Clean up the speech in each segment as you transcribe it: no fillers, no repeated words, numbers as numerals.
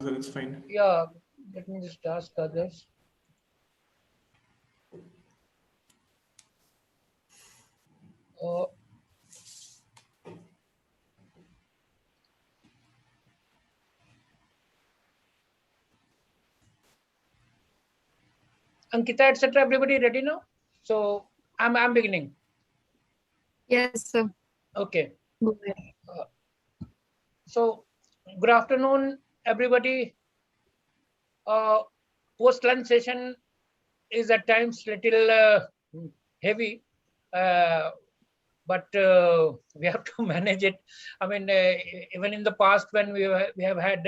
Sir, it's fine. Yeah, let me just ask others. Ankita, etc. Everybody ready now? So I'm beginning. Yes, sir. Okay. Go ahead. So good afternoon, everybody. Post lunch session is at times little heavy, but we have to manage it. I mean, even in the past when we have had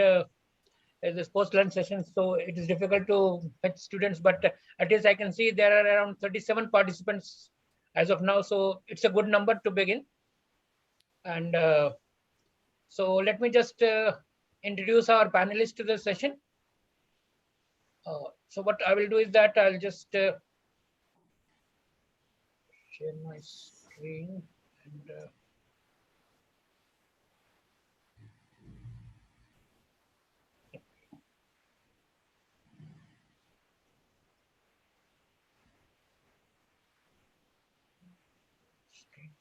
this post lunch session, so it is difficult to fetch students. But at least I can see there are around 37 participants as of now, so it's a good number to begin. And so let me just introduce our panelists to the session. So what I will do is that I'll just share my screen and screen.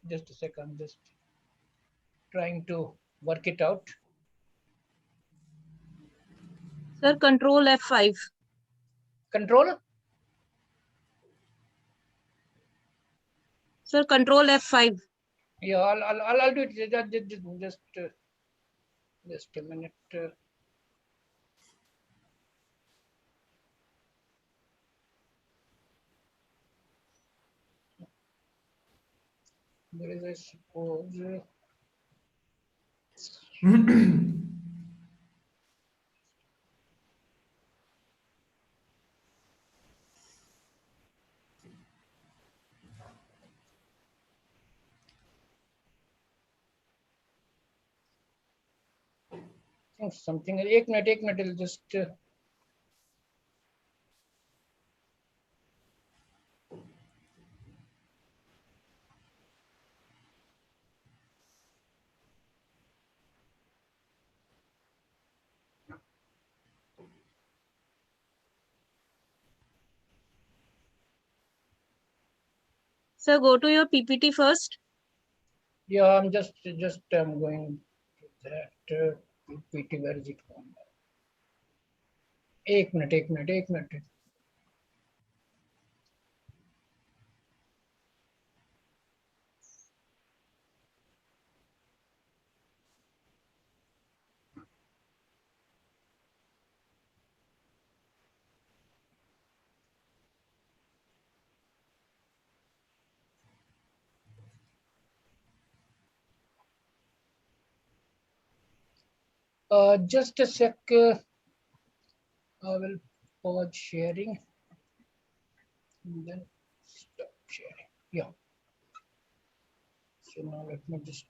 Just a second. I'm just trying to work it out. Sir, control F5. Control. Sir, control F5. Yeah, I'll do it. Just a minute. There is, I suppose. Something. एक minute. It'll just. Sir, go to your PPT first. Yeah, I'm just going to that PPT. Where is it going? एक minute. Just a sec. I will pause sharing and then stop sharing. Yeah. So now let me just.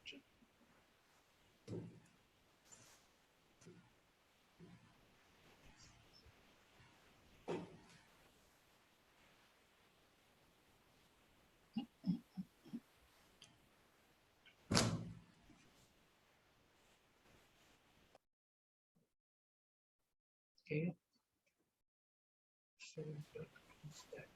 Okay. So that is that.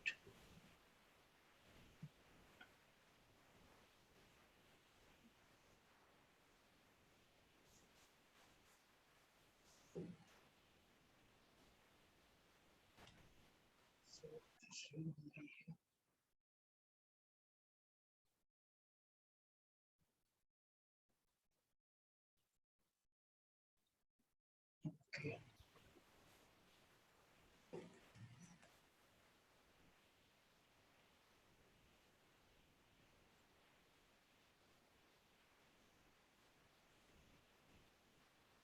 So this will be. Okay.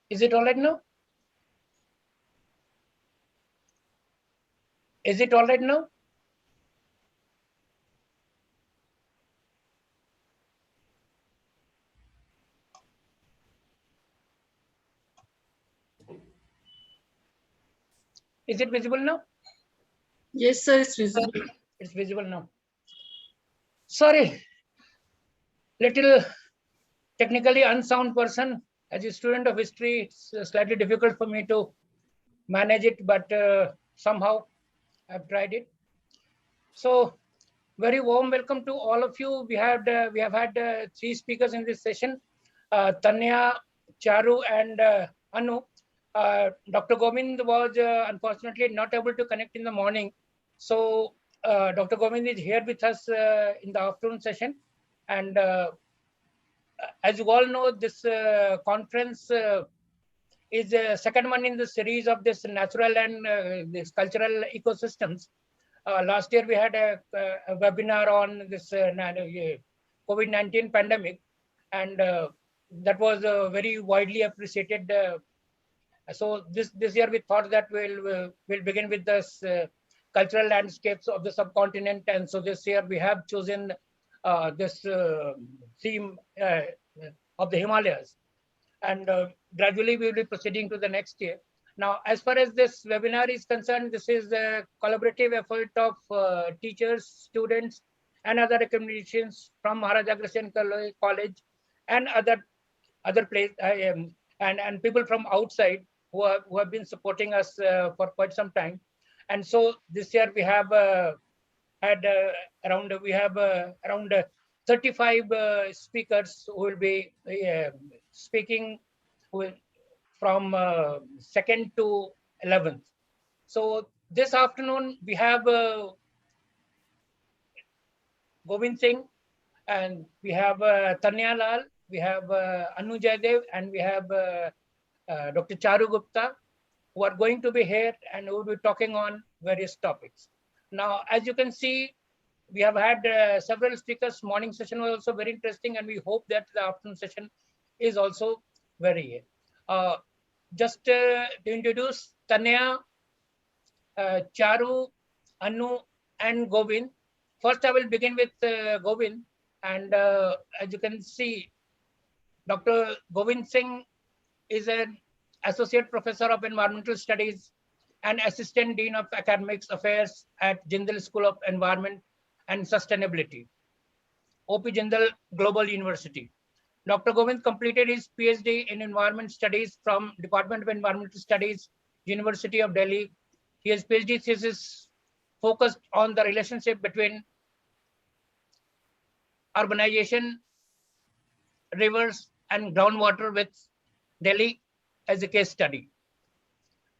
Is it all right now? Is it all right now? Is it visible now? Yes, sir, it's visible. It's visible now. Sorry, little technically unsound person. As a student of history, it's slightly difficult for me to manage it, but somehow I've tried it. So, very warm welcome to all of you. We have had three speakers in this session: Tanaya, Charu, and Anu. Dr. Govind was unfortunately not able to connect in the morning, so Dr. Govind is here with us in the afternoon session. And as you all know, this conference is the second one in the series of this natural and this cultural ecosystems. Last year we had a webinar on this COVID-19 pandemic, and that was very widely appreciated. So this year we thought that we'll begin with this cultural landscapes of the subcontinent, and so this year we have chosen this theme of the Himalayas, and gradually we will be proceeding to the next year. Now, as far as this webinar is concerned, this is a collaborative effort of teachers, students, and other accommodations from Maharaja Agreshan College and other place, and people from outside who have been supporting us for quite some time. And so this year we have had around 35 speakers who will be speaking from 2nd to 11th. So this afternoon we have Govind Singh, and we have Tanaya Lal, we have Anu Jaidev, and we have Dr. Charu Gupta, who are going to be here and who will be talking on various topics. Now, as you can see, we have had several speakers. Morning session was also very interesting, and we hope that the afternoon session is also very just to introduce Tanaya, Charu, Anu, and Govind. First, I will begin with Govind. And as you can see, Dr. Govind Singh is an associate professor of environmental studies and assistant dean of academics affairs at Jindal School of Environment and Sustainability, OP Jindal Global University. Dr. Govind completed his PhD in environment studies from Department of Environmental Studies, University of Delhi. His PhD thesis focused on the relationship between urbanization, rivers, and groundwater, with Delhi as a case study.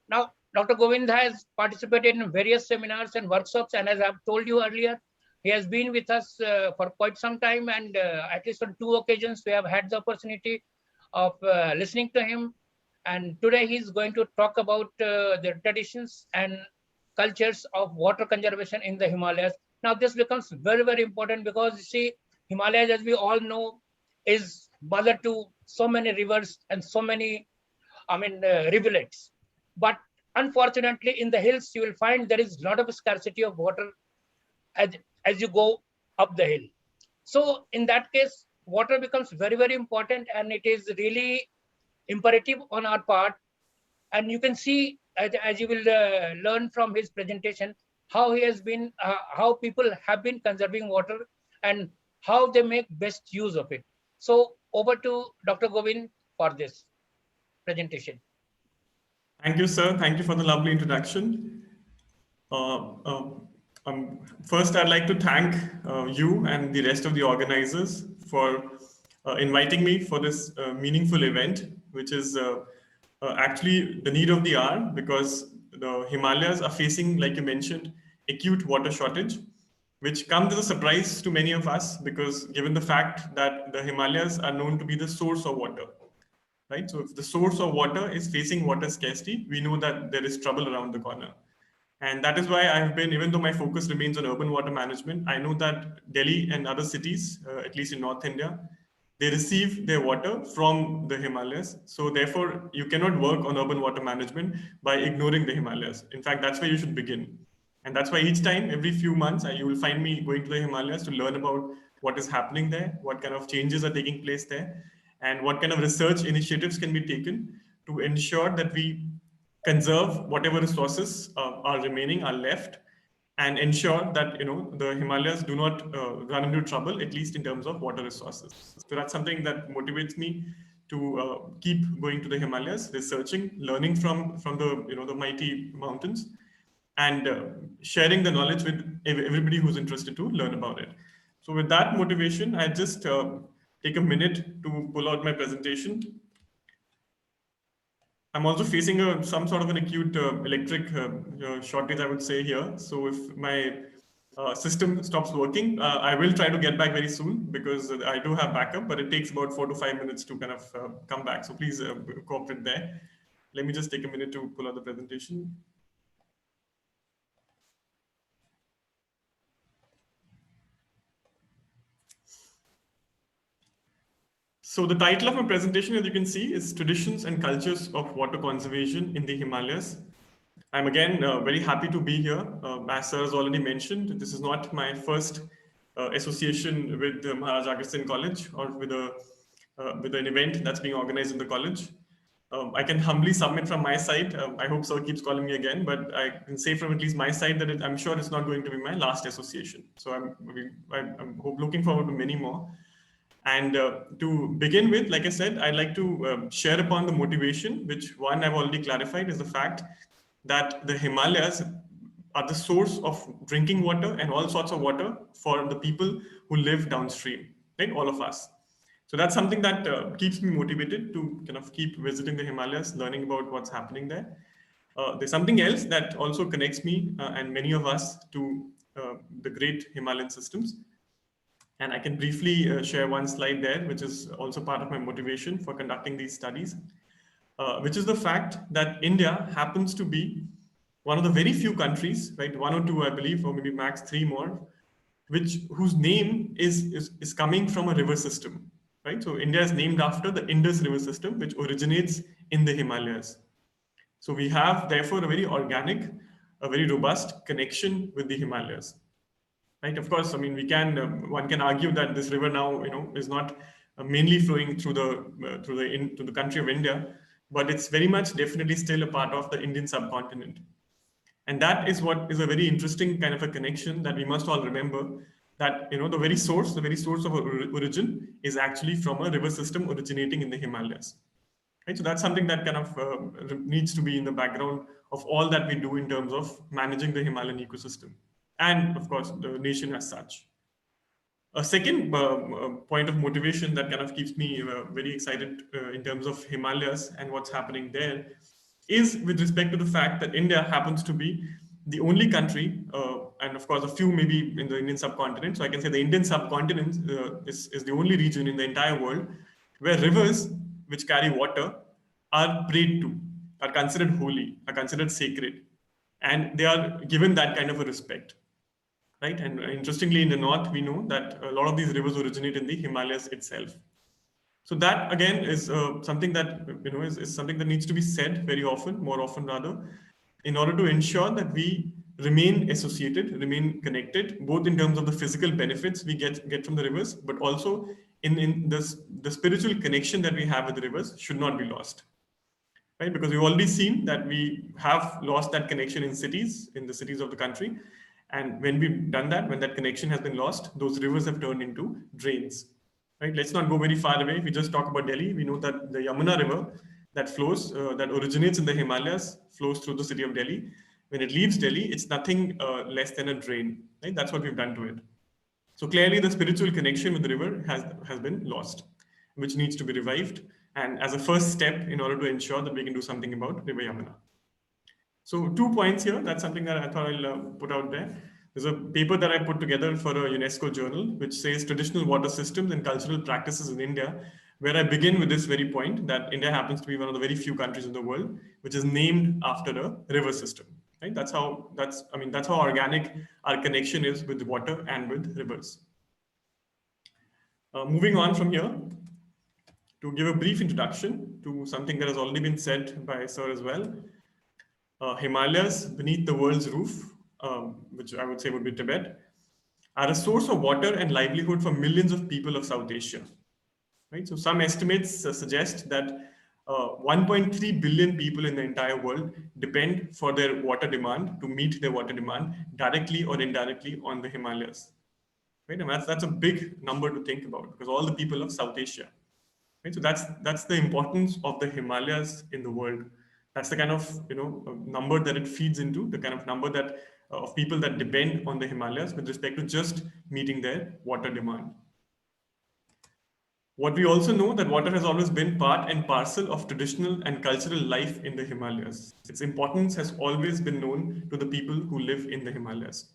Now, Dr. Govind has participated in various seminars and workshops, and as I've told you earlier, he has been with us for quite some time, and at least on 2 occasions, we have had the opportunity of listening to him. And today he's going to talk about the traditions and cultures of water conservation in the Himalayas. Now, this becomes very, very important because you see, Himalayas, as we all know, is mother to so many rivers and so many, rivulets. But unfortunately, in the hills, you will find there is a lot of scarcity of water as you go up the hill. So in that case, water becomes very, very important, and it is really imperative on our part. And you can see, as you will learn from his presentation, how he has been, how people have been conserving water and how they make best use of it. So over to Dr. Govind for this presentation. Thank you, sir. Thank you for the lovely introduction. First, I'd like to thank you and the rest of the organizers for inviting me for this meaningful event, which is actually the need of the hour, because the Himalayas are facing, like you mentioned, acute water shortage, which comes as a surprise to many of us, because given the fact that the Himalayas are known to be the source of water. Right? So if the source of water is facing water scarcity, we know that there is trouble around the corner. And that is why I have been, even though my focus remains on urban water management, I know that Delhi and other cities, at least in North India, they receive their water from the Himalayas. So therefore, you cannot work on urban water management by ignoring the Himalayas. In fact, that's where you should begin. And that's why each time, every few months, you will find me going to the Himalayas to learn about what is happening there, what kind of changes are taking place there, and what kind of research initiatives can be taken to ensure that we conserve whatever resources are remaining, are left, and ensure that the Himalayas do not run into trouble, at least in terms of water resources. So that's something that motivates me to keep going to the Himalayas, researching, learning from the mighty mountains, and sharing the knowledge with everybody who's interested to learn about it. So with that motivation, I just take a minute to pull out my presentation. I'm also facing some sort of an acute electric shortage, I would say here. So if my system stops working, I will try to get back very soon, because I do have backup, but it takes about 4 to 5 minutes to kind of come back. So please cooperate there. Let me just take a minute to pull out the presentation. So the title of my presentation, as you can see, is Traditions and Cultures of Water Conservation in the Himalayas. I'm again very happy to be here. As sir has already mentioned, this is not my first association with Maharaj Agastyan College, or with an event that's being organized in the college. I can humbly submit from my side. I hope sir keeps calling me again, but I can say from at least my side that I'm sure it's not going to be my last association. So I'm looking forward to many more. And to begin with, like I said, I'd like to share upon the motivation, which one I've already clarified, is the fact that the Himalayas are the source of drinking water and all sorts of water for the people who live downstream, right? All of us. So that's something that keeps me motivated to kind of keep visiting the Himalayas, learning about what's happening there. There's something else that also connects me and many of us to the great Himalayan systems. And I can briefly share one slide there, which is also part of my motivation for conducting these studies, which is the fact that India happens to be one of the very few countries, right, one or two, I believe, or maybe max three more, whose name is coming from a river system, right? So India is named after the Indus River system, which originates in the Himalayas. So we have, therefore, a very organic, a very robust connection with the Himalayas. Right. Of course, I mean, one can argue that this river now, is not mainly flowing through the country of India, but it's very much definitely still a part of the Indian subcontinent. And that is what is a very interesting kind of a connection that we must all remember, that, the very source of origin is actually from a river system originating in the Himalayas. Right. So that's something that kind of needs to be in the background of all that we do in terms of managing the Himalayan ecosystem, and of course the nation as such. A second point of motivation that kind of keeps me very excited in terms of Himalayas and what's happening there is with respect to the fact that India happens to be the only country, and of course a few maybe in the Indian subcontinent. So I can say the Indian subcontinent is the only region in the entire world where rivers which carry water are prayed to, are considered holy, are considered sacred, and they are given that kind of a respect. Right. And interestingly, in the north, we know that a lot of these rivers originate in the Himalayas itself. So that again is something that is something that needs to be said very often, more often rather, in order to ensure that we remain associated, remain connected, both in terms of the physical benefits we get from the rivers, but also in the spiritual connection that we have with the rivers should not be lost. Right? Because we've already seen that we have lost that connection in the cities of the country. And when we've done that, when that connection has been lost, those rivers have turned into drains. Right? Let's not go very far away. If we just talk about Delhi, we know that the Yamuna River that flows, that originates in the Himalayas, flows through the city of Delhi. When it leaves Delhi, it's nothing less than a drain. Right? That's what we've done to it. So clearly, the spiritual connection with the river has been lost, which needs to be revived, and as a first step in order to ensure that we can do something about River Yamuna. So 2 points here. That's something that I thought I'll put out there. There's a paper that I put together for a UNESCO journal, which says traditional water systems and cultural practices in India, where I begin with this very point that India happens to be one of the very few countries in the world which is named after a river system. Right? That's how organic our connection is with water and with rivers. Moving on from here, to give a brief introduction to something that has already been said by Sir as well. Himalayas beneath the world's roof which I would say would be Tibet, are a source of water and livelihood for millions of people of South Asia. Right? So some estimates suggest that 1.3 billion people in the entire world depend for their water demand, to meet their water demand directly or indirectly on the Himalayas. Right? And that's a big number to think about, because all the people of South Asia. Right? So that's the importance of the Himalayas in the world. That's the kind of number that it feeds into, the kind of number that of people that depend on the Himalayas with respect to just meeting their water demand. What we also know, that water has always been part and parcel of traditional and cultural life in the Himalayas. Its importance has always been known to the people who live in the Himalayas.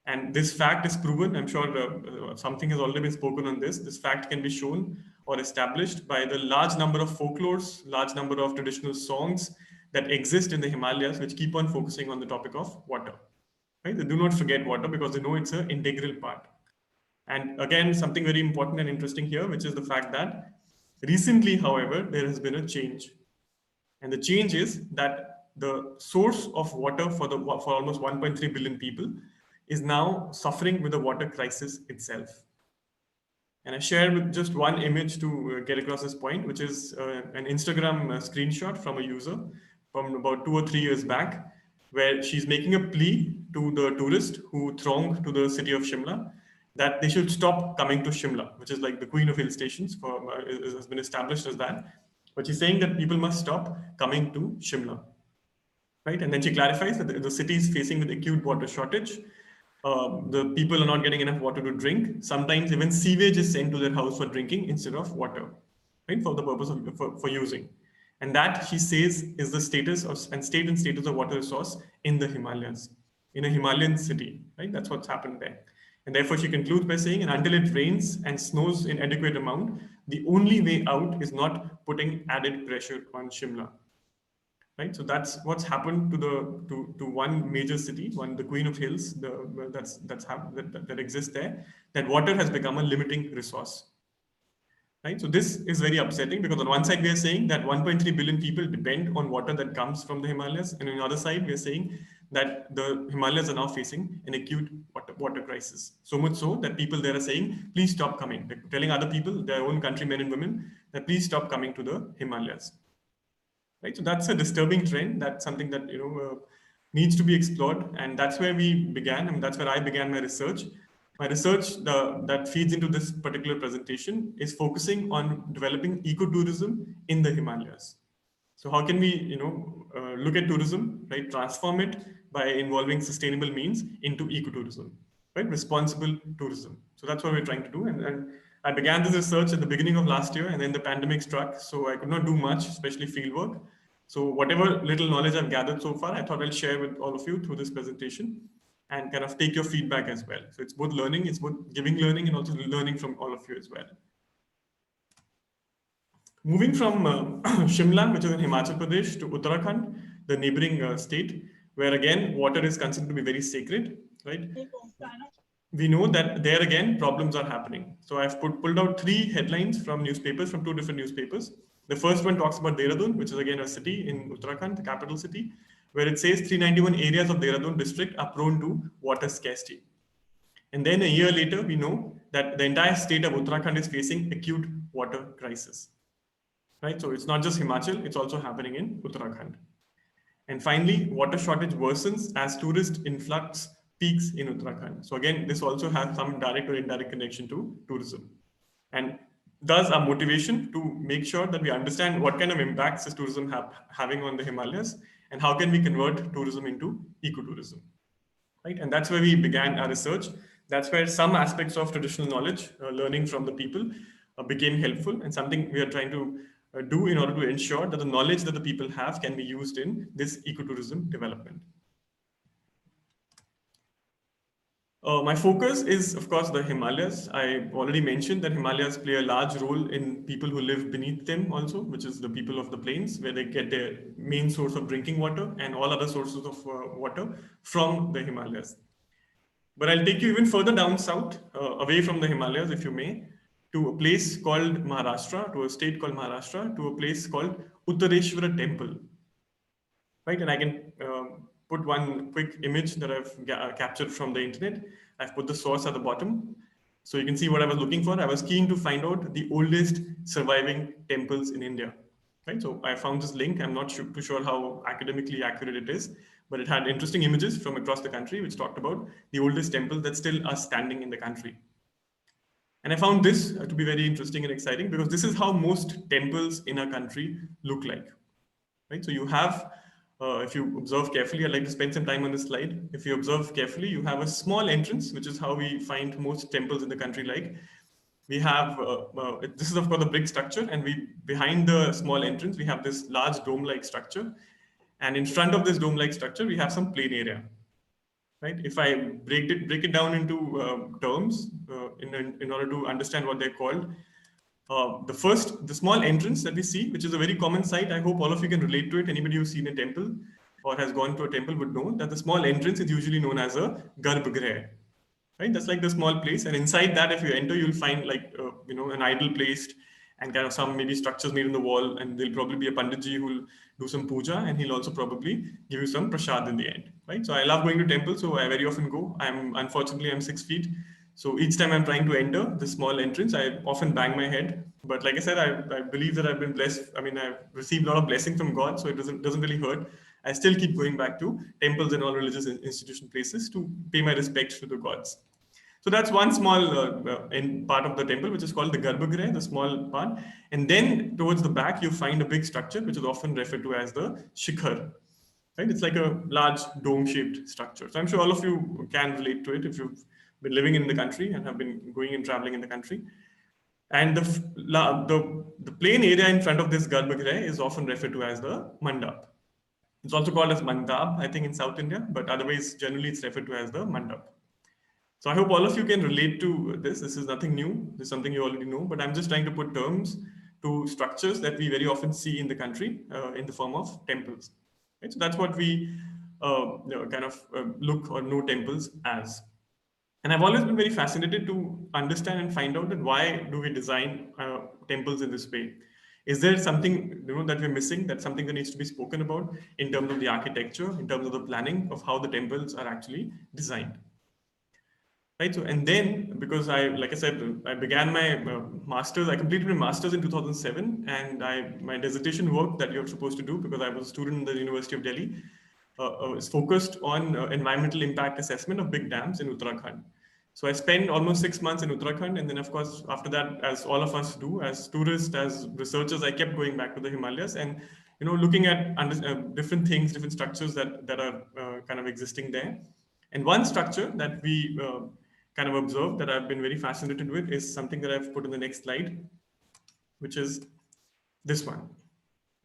And this fact is proven. I'm sure something has already been spoken on this. This fact can be shown or established by the large number of folklores, large number of traditional songs that exist in the Himalayas, which keep on focusing on the topic of water. Right? They do not forget water because they know it's an integral part. And again, something very important and interesting here, which is the fact that recently, however, there has been a change. And the change is that the source of water for almost 1.3 billion people is now suffering with the water crisis itself. And I share with just one image to get across this point, which is an Instagram screenshot from a user from about 2 or 3 years back, where she's making a plea to the tourists who throng to the city of Shimla that they should stop coming to Shimla, which is like the queen of hill stations, has been established as that. But she's saying that people must stop coming to Shimla, right? And then she clarifies that the city is facing with acute water shortage. The people are not getting enough water to drink. Sometimes even sewage is sent to their house for drinking instead of water, right? For the purpose of for using. And that, she says, is the status of state and status of water resource in the Himalayas, in a Himalayan city, right? That's what's happened there. And therefore, she concludes by saying, and until it rains and snows in adequate amount, the only way out is not putting added pressure on Shimla. Right, so that's what's happened to one major city, the Queen of Hills, that exists there. That water has become a limiting resource. Right, so this is very upsetting, because on one side we are saying that 1.3 billion people depend on water that comes from the Himalayas, and on the other side we are saying that the Himalayas are now facing an acute water crisis. So much so that people there are saying, please stop coming. They're telling other people, their own countrymen and women, that please stop coming to the Himalayas. Right, so that's a disturbing trend. That's something that needs to be explored, and that's where we began. I mean, that's where I began my research. My research that feeds into this particular presentation is focusing on developing ecotourism in the Himalayas. So how can we, look at tourism, right, transform it by involving sustainable means into ecotourism, right, responsible tourism. So that's what we're trying to do. And I began this research at the beginning of last year, and then the pandemic struck, so I could not do much, especially fieldwork. So whatever little knowledge I've gathered so far, I thought I'll share with all of you through this presentation, and kind of take your feedback as well. So it's both learning, it's both giving learning, and also learning from all of you as well. Moving from Shimla, which is in Himachal Pradesh, to Uttarakhand, the neighboring state, where again, water is considered to be very sacred, right? We know that there again, problems are happening. So I've pulled out 3 headlines from newspapers, from 2 different newspapers. The first one talks about Dehradun, which is again a city in Uttarakhand, the capital city, where it says 391 areas of Dehradun district are prone to water scarcity. And then a year later, we know that the entire state of Uttarakhand is facing acute water crisis. Right? So it's not just Himachal, it's also happening in Uttarakhand. And finally, water shortage worsens as tourist influx peaks in Uttarakhand. So again, this also has some direct or indirect connection to tourism. And thus our motivation to make sure that we understand what kind of impacts is tourism having on the Himalayas, and how can we convert tourism into ecotourism. Right? And that's where we began our research. That's where some aspects of traditional knowledge, learning from the people, became helpful, and something we are trying to do in order to ensure that the knowledge that the people have can be used in this ecotourism development. My focus is, of course, the Himalayas. I already mentioned that Himalayas play a large role in people who live beneath them also, which is the people of the plains, where they get their main source of drinking water and all other sources of water from the Himalayas. But I'll take you even further down south, away from the Himalayas, if you may, to a place called Maharashtra, to a state called Maharashtra, to a place called Uttareshwara Temple. Right, and I can put one quick image that I've captured from the internet. I've put the source at the bottom. So you can see what I was looking for. I was keen to find out the oldest surviving temples in India. Right? So I found this link. I'm not too sure how academically accurate it is, but it had interesting images from across the country, which talked about the oldest temples that still are standing in the country. And I found this to be very interesting and exciting because this is how most temples in our country look like. Right? So you have, if you observe carefully, I'd like to spend some time on this slide. If you observe carefully, you have a small entrance, which is how we find most temples in the country like. We have, this is of course a brick structure, and behind the small entrance, we have this large dome-like structure. And in front of this dome-like structure, we have some plain area. Right? If I break it down into terms in order to understand what they're called, the small entrance that we see, which is a very common sight. I hope all of you can relate to it. Anybody who's seen a temple or has gone to a temple would know that the small entrance is usually known as a garbhagriha. Right? That's like the small place, and inside that, if you enter, you'll find like an idol placed and kind of some maybe structures made in the wall, and there'll probably be a panditji who'll do some puja, and he'll also probably give you some prasad in the end. Right? So I love going to temples, so I very often go. Unfortunately I'm 6 feet. So each time I'm trying to enter the small entrance, I often bang my head. But like I said, I believe that I've been blessed. I mean, I've received a lot of blessing from God, so it doesn't really hurt. I still keep going back to temples and all religious institution places to pay my respect to the gods. So that's one small part of the temple, which is called the Garbhagriha, the small part. And then towards the back, you find a big structure, which is often referred to as the Shikhar. Right? It's like a large dome-shaped structure. So I'm sure all of you can relate to it if you've been living in the country and have been going and traveling in the country. And the plain area in front of this Garbhagriha is often referred to as the Mandap. It's also called as Mandap, I think, in South India, but otherwise, generally, it's referred to as the Mandap. So I hope all of you can relate to this. This is nothing new. This is something you already know, but I'm just trying to put terms to structures that we very often see in the country in the form of temples. Right? So that's what we look or know temples as. And I've always been very fascinated to understand and find out that why do we design temples in this way? Is there something that we're missing? That's something that needs to be spoken about in terms of the architecture, in terms of the planning of how the temples are actually designed. Right. So, and then because like I said, I began my master's. I completed my master's in 2007, and my dissertation work that you're supposed to do, because I was a student in the University of Delhi, is focused on environmental impact assessment of big dams in Uttarakhand. So I spent almost 6 months in Uttarakhand, and then of course after that, as all of us do, as tourists, as researchers, I kept going back to the Himalayas and looking at different things, different structures that are kind of existing there. And one structure that we kind of observed that I've been very fascinated with is something that I've put in the next slide, which is this one.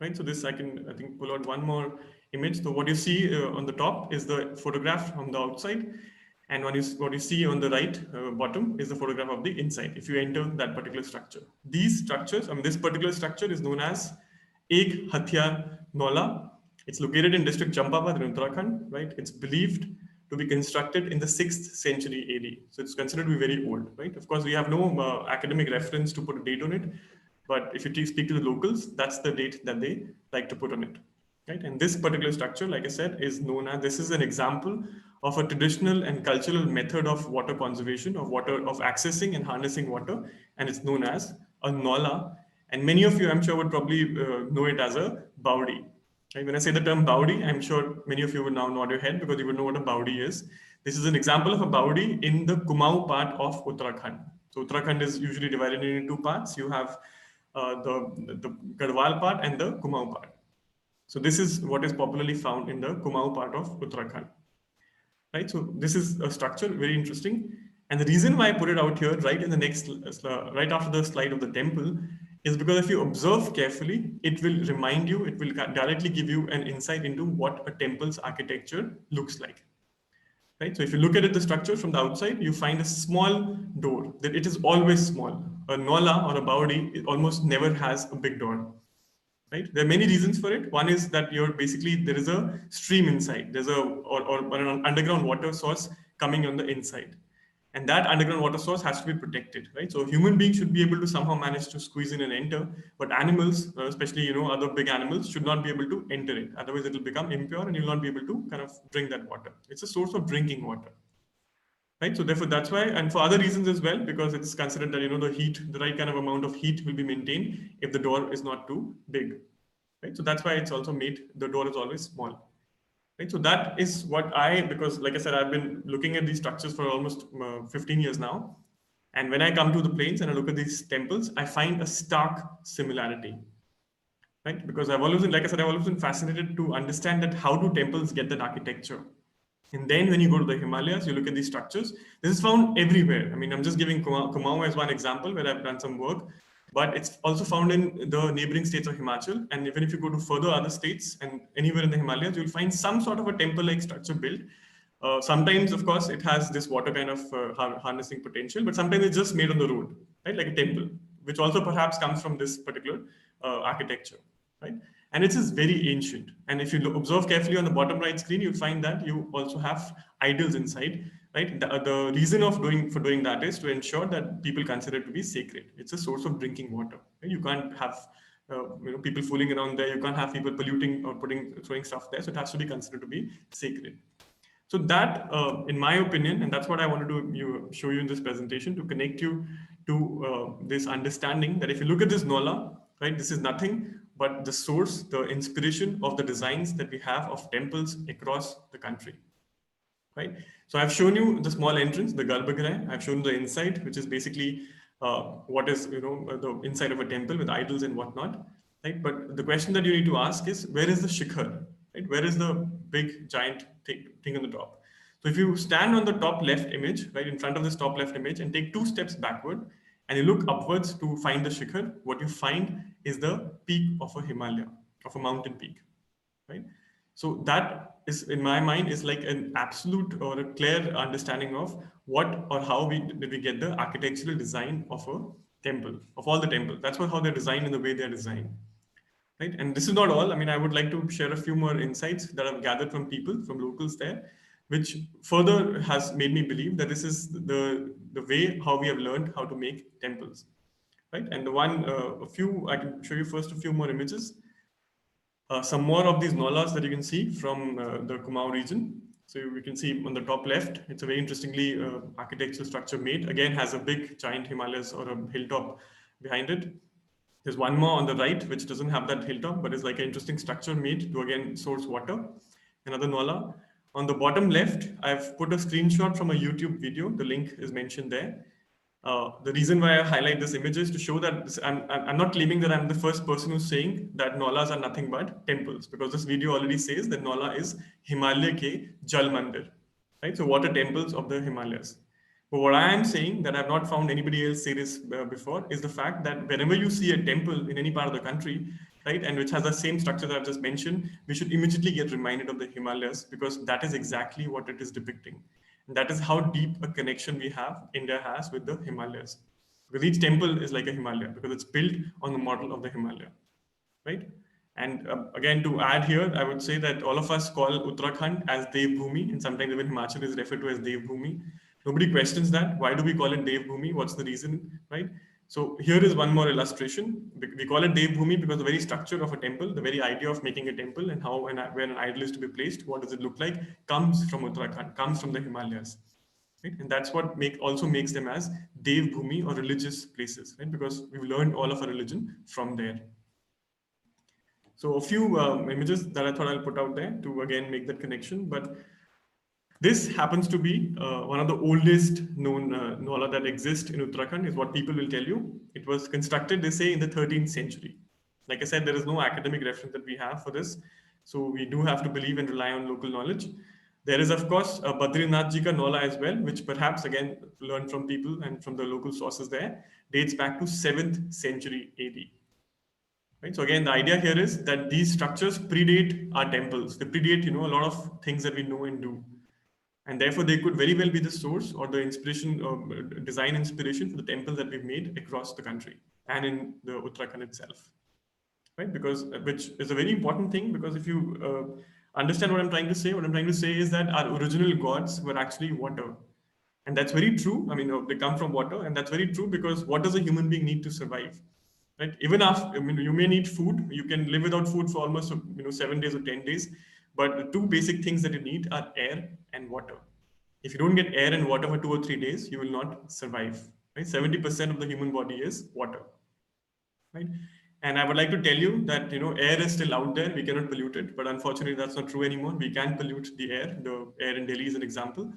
Right. So this I think pull out one more image. So what you see on the top is the photograph from the outside, and what you see on the right bottom is the photograph of the inside. If you enter that particular structure, these structures, this particular structure is known as Ek Hathiyar Naula. It's located in district Champawat in Uttarakhand. Right. It's believed to be constructed in the 6th century AD. So it's considered to be very old, right? Of course, we have no academic reference to put a date on it, but if you speak to the locals, that's the date that they like to put on it, right? And this particular structure, like I said, is known as, this is an example of a traditional and cultural method of water conservation, of accessing and harnessing water, and it's known as a Naula. And many of you, I'm sure, would probably know it as a Baudi. Right? When I say the term Baudi, I'm sure many of you will now nod your head because you would know what a Baudi is. This is an example of a Baudi in the Kumaon part of Uttarakhand. So Uttarakhand is usually divided into two parts. You have the Garhwal part and the Kumaon part. So this is what is popularly found in the Kumaon part of Uttarakhand. Right? So this is a structure, very interesting. And the reason why I put it out here right in the next, right after the slide of the temple, is because if you observe carefully, it will remind you, it will directly give you an insight into what a temple's architecture looks like. Right? So if you look at the structure from the outside, you find a small door, that it is always small. A Naula or a Baudi, it almost never has a big door. Right? There are many reasons for it. One is that there is a stream inside. There's or an underground water source coming on the inside. And that underground water source has to be protected, right? So human beings should be able to somehow manage to squeeze in and enter, but animals, especially other big animals, should not be able to enter it. Otherwise, it will become impure, and you'll not be able to kind of drink that water. It's a source of drinking water, right? So therefore, that's why, and for other reasons as well, because it's considered that the heat, the right kind of amount of heat will be maintained if the door is not too big, right? So that's why it's also made, the door is always small. Right, so that is what because like I said, I've been looking at these structures for almost 15 years now. And when I come to the plains and I look at these temples, I find a stark similarity, right? Because I've always been, like I said, I've always been fascinated to understand that how do temples get that architecture. And then when you go to the Himalayas, you look at these structures, this is found everywhere. I mean, I'm just giving Kumaon as one example where I've done some work, but it's also found in the neighboring states of Himachal. And even if you go to further other states and anywhere in the Himalayas, you'll find some sort of a temple-like structure built. Sometimes, of course, it has this water kind of harnessing potential, but sometimes it's just made on the road, right? Like a temple, which also perhaps comes from this particular architecture, right? And it is very ancient. And if you observe carefully on the bottom right screen, you'll find that you also have idols inside, right? The reason for doing that is to ensure that people consider it to be sacred. It's a source of drinking water. Right? You can't have people fooling around there. You can't have people polluting or throwing stuff there. So it has to be considered to be sacred. So that, in my opinion, and that's what I wanted to show you in this presentation, to connect you to this understanding that if you look at this Nola, right, this is nothing but the source, the inspiration of the designs that we have of temples across the country, right? So I've shown you the small entrance, the Garbhagriha. I've shown you the inside, which is basically what is, the inside of a temple with idols and whatnot, right? But the question that you need to ask is, where is the shikhar, right? Where is the big giant thing on the top? So if you stand on the top left image, right, in front of this top left image and take 2 steps backward and you look upwards to find the shikhar, what you find is the peak of a Himalaya, of a mountain peak, right? So that is, in my mind, is like an absolute or a clear understanding of what or how did we get the architectural design of a temple, of all the temples. That's how they're designed in the way they're designed, right? And this is not all. I mean, I would like to share a few more insights that I've gathered from people, from locals there, which further has made me believe that this is the way how we have learned how to make temples, right? And I can show you first a few more images. Some more of these nolas that you can see from the Kumaon region. So we can see on the top left, it's a very interestingly architectural structure made. Again, has a big giant Himalayas or a hilltop behind it. There's one more on the right, which doesn't have that hilltop, but is like an interesting structure made to again source water. Another nola. On the bottom left, I've put a screenshot from a YouTube video. The link is mentioned there. The reason why I highlight this image is to show that I'm not claiming that I'm the first person who's saying that Nolas are nothing but temples, because this video already says that Nola is Himalaya ke Jal Mandir, right? So water temples of the Himalayas. But what I am saying that I've not found anybody else say this before is the fact that whenever you see a temple in any part of the country, right, and which has the same structure that I've just mentioned, we should immediately get reminded of the Himalayas, because that is exactly what it is depicting. And that is how deep a connection India has with the Himalayas. Because each temple is like a Himalaya, because it's built on the model of the Himalaya, right? And again, to add here, I would say that all of us call Uttarakhand as Dev Bhumi, and sometimes even Himachal is referred to as Dev Bhumi. Nobody questions that. Why do we call it Dev Bhumi? What's the reason, right? So here is one more illustration. We call it Dev Bhumi because the very structure of a temple, the very idea of making a temple and how where an idol is to be placed, what does it look like, comes from Uttarakhand, comes from the Himalayas. Right? And that's what also makes them as Dev Bhumi or religious places, right? Because we've learned all of our religion from there. So a few images that I thought I'll put out there to again make that connection. But this happens to be one of the oldest known Nola that exists in Uttarakhand, is what people will tell you. It was constructed, they say, in the 13th century. Like I said, there is no academic reference that we have for this. So we do have to believe and rely on local knowledge. There is, of course, a Badrinath Ji ka Nola as well, which perhaps, again, learned from people and from the local sources there, dates back to 7th century AD. Right? So again, the idea here is that these structures predate our temples. They predate, a lot of things that we know and do. And therefore, they could very well be the source or the inspiration, design inspiration for the temples that we've made across the country and in the Uttarakhand itself. Right? Which is a very important thing, because if you understand what I'm trying to say is that our original gods were actually water. And that's very true. I mean, they come from water, and that's very true because what does a human being need to survive? Right? Even after, I mean, you may need food. You can live without food for almost 7 days or 10 days. But the two basic things that you need are air and water. If you don't get air and water for 2 or 3 days, you will not survive. Right? 70% of the human body is water. Right? And I would like to tell you that air is still out there. We cannot pollute it, but unfortunately, that's not true anymore. We can pollute the air. The air in Delhi is an example.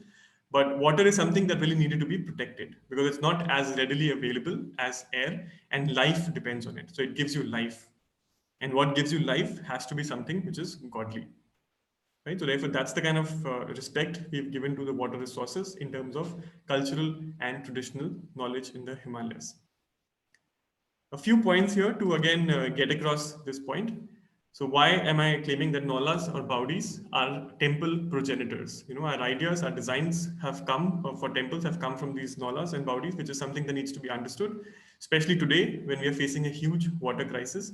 But water is something that really needed to be protected because it's not as readily available as air, and life depends on it. So it gives you life, and what gives you life has to be something which is godly. Right? So therefore, that's the kind of respect we've given to the water resources in terms of cultural and traditional knowledge in the Himalayas. A few points here to again get across this point. So why am I claiming that Nolas or Baudis are temple progenitors? Our ideas, our designs have come for temples have come from these Nolas and Baudis, which is something that needs to be understood, especially today when we are facing a huge water crisis.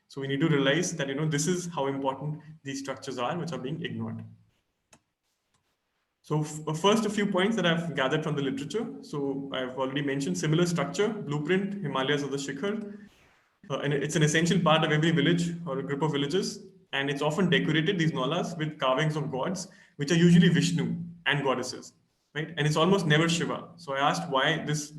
So we need to realize that this is how important these structures are, which are being ignored. So first, a few points that I've gathered from the literature. So I've already mentioned similar structure, blueprint, Himalayas of the Shikhar. And it's an essential part of every village or a group of villages. And it's often decorated, these nolas, with carvings of gods, which are usually Vishnu and goddesses, right? And it's almost never Shiva. So I asked why this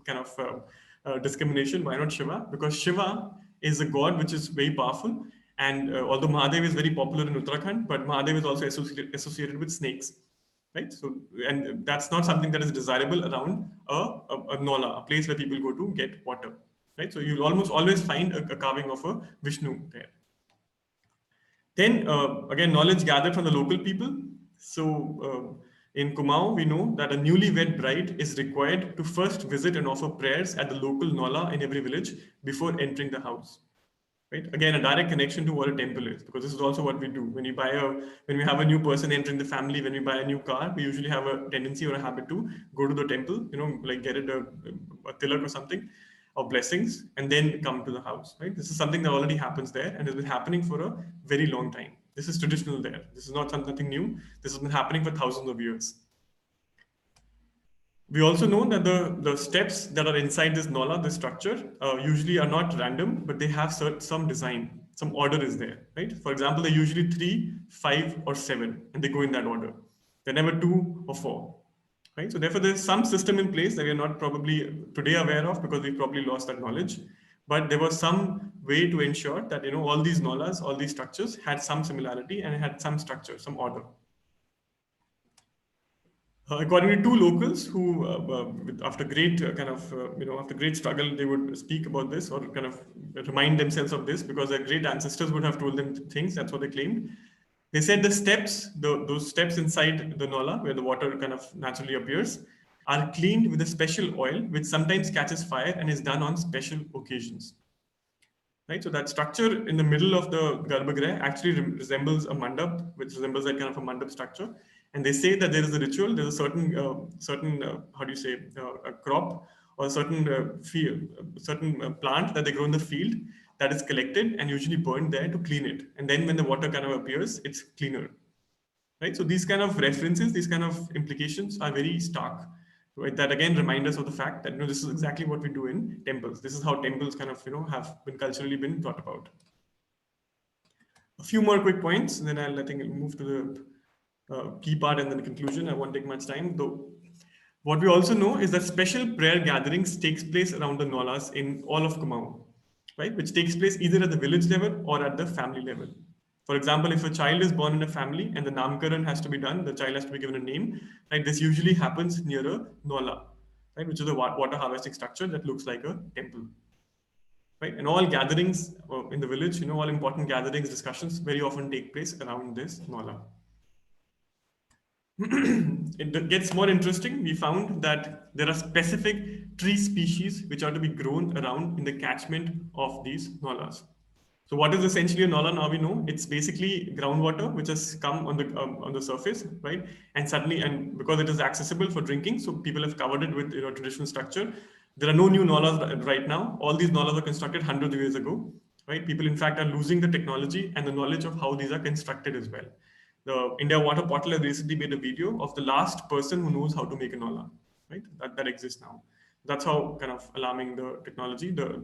kind of discrimination, why not Shiva? Because Shiva is a god which is very powerful. And although Mahadev is very popular in Uttarakhand, but Mahadev is also associated with snakes. Right. So, and that's not something that is desirable around a Nola, a place where people go to get water. Right. So you'll almost always find a carving of a Vishnu there. Then again, knowledge gathered from the local people. So in Kumaon, we know that a newlywed bride is required to first visit and offer prayers at the local Nola in every village before entering the house. Right? Again, a direct connection to what a temple is, because this is also what we do. When we have a new person entering the family, when we buy a new car, we usually have a tendency or a habit to go to the temple, like get it a tilak or something, or blessings, and then come to the house. Right? This is something that already happens there and has been happening for a very long time. This is traditional there. This is not something new. This has been happening for thousands of years. We also know that the steps that are inside this Nola, this structure, usually are not random, but they have some design, some order is there, right? For example, they're usually 3, 5, or 7, and they go in that order. They're never 2 or 4, right? So therefore, there's some system in place that we're not probably today aware of because we've probably lost that knowledge. But there was some way to ensure that all these Nolas, all these structures had some similarity and had some structure, some order. According to two locals who, after great after great struggle, they would speak about this or kind of remind themselves of this because their great ancestors would have told them things. That's what they claimed. They said the steps, those steps inside the Nola, where the water kind of naturally appears, are cleaned with a special oil, which sometimes catches fire and is done on special occasions. Right, so that structure in the middle of the Garbhagriha actually resembles a mandap, which resembles that kind of a mandap structure. And they say that there is a ritual, there's a certain a crop or a certain field, certain plant that they grow in the field that is collected and usually burned there to clean it. And then when the water kind of appears, it's cleaner. Right, so these kind of references, these kind of implications are very stark. Right, that again remind us of the fact that this is exactly what we do in temples. This is how temples kind of have been culturally been thought about. A few more quick points, and then I think I'll move to the key part and then the conclusion. I won't take much time though. What we also know is that special prayer gatherings takes place around the Nolas in all of Kumaon, right? Which takes place either at the village level or at the family level. For example, if a child is born in a family and the namkaran has to be done, the child has to be given a name, right? This usually happens near a Nola, right? Which is a water harvesting structure that looks like a temple, right? And all gatherings in the village, all important gatherings, discussions very often take place around this Nola. It gets more interesting. We found that there are specific tree species which are to be grown around in the catchment of these Nolas. So what is essentially a Nola? Now we know it's basically groundwater which has come on the surface, right? And suddenly, and because it is accessible for drinking, so people have covered it with traditional structure. There are no new Nolas right now. All these Nolas are constructed hundreds of years ago, right? People, in fact, are losing the technology and the knowledge of how these are constructed as well. The India Water Portal has recently made a video of the last person who knows how to make a Nola. right? That exists now. That's how kind of alarming the technology, the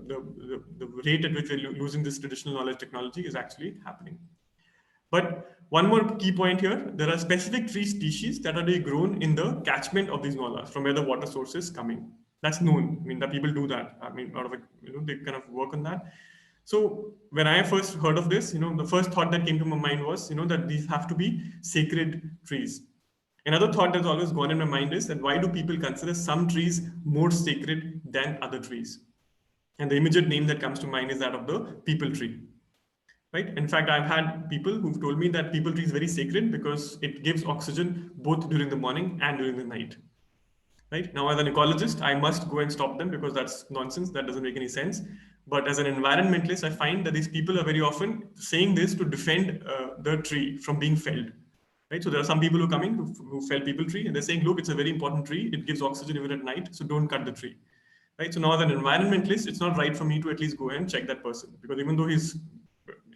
rate at which we're losing this traditional knowledge technology is actually happening. But one more key point here, there are specific tree species that are being grown in the catchment of these nalas from where the water source is coming. That's known. I mean, that people do that. I mean, out of it, they kind of work on that. So when I first heard of this, the first thought that came to my mind was, that these have to be sacred trees. Another thought that's always gone in my mind is that why do people consider some trees more sacred than other trees? And the immediate name that comes to mind is that of the peepal tree. Right? In fact, I've had people who've told me that peepal tree is very sacred because it gives oxygen both during the morning and during the night. Right? Now, as an ecologist, I must go and stop them because that's nonsense. That doesn't make any sense. But as an environmentalist, I find that these people are very often saying this to defend the tree from being felled. Right? So there are some people who are coming who fell peepal tree and they're saying, look, it's a very important tree. It gives oxygen even at night. So don't cut the tree. Right? So now as an environmentalist, it's not right for me to at least go and check that person because even though he's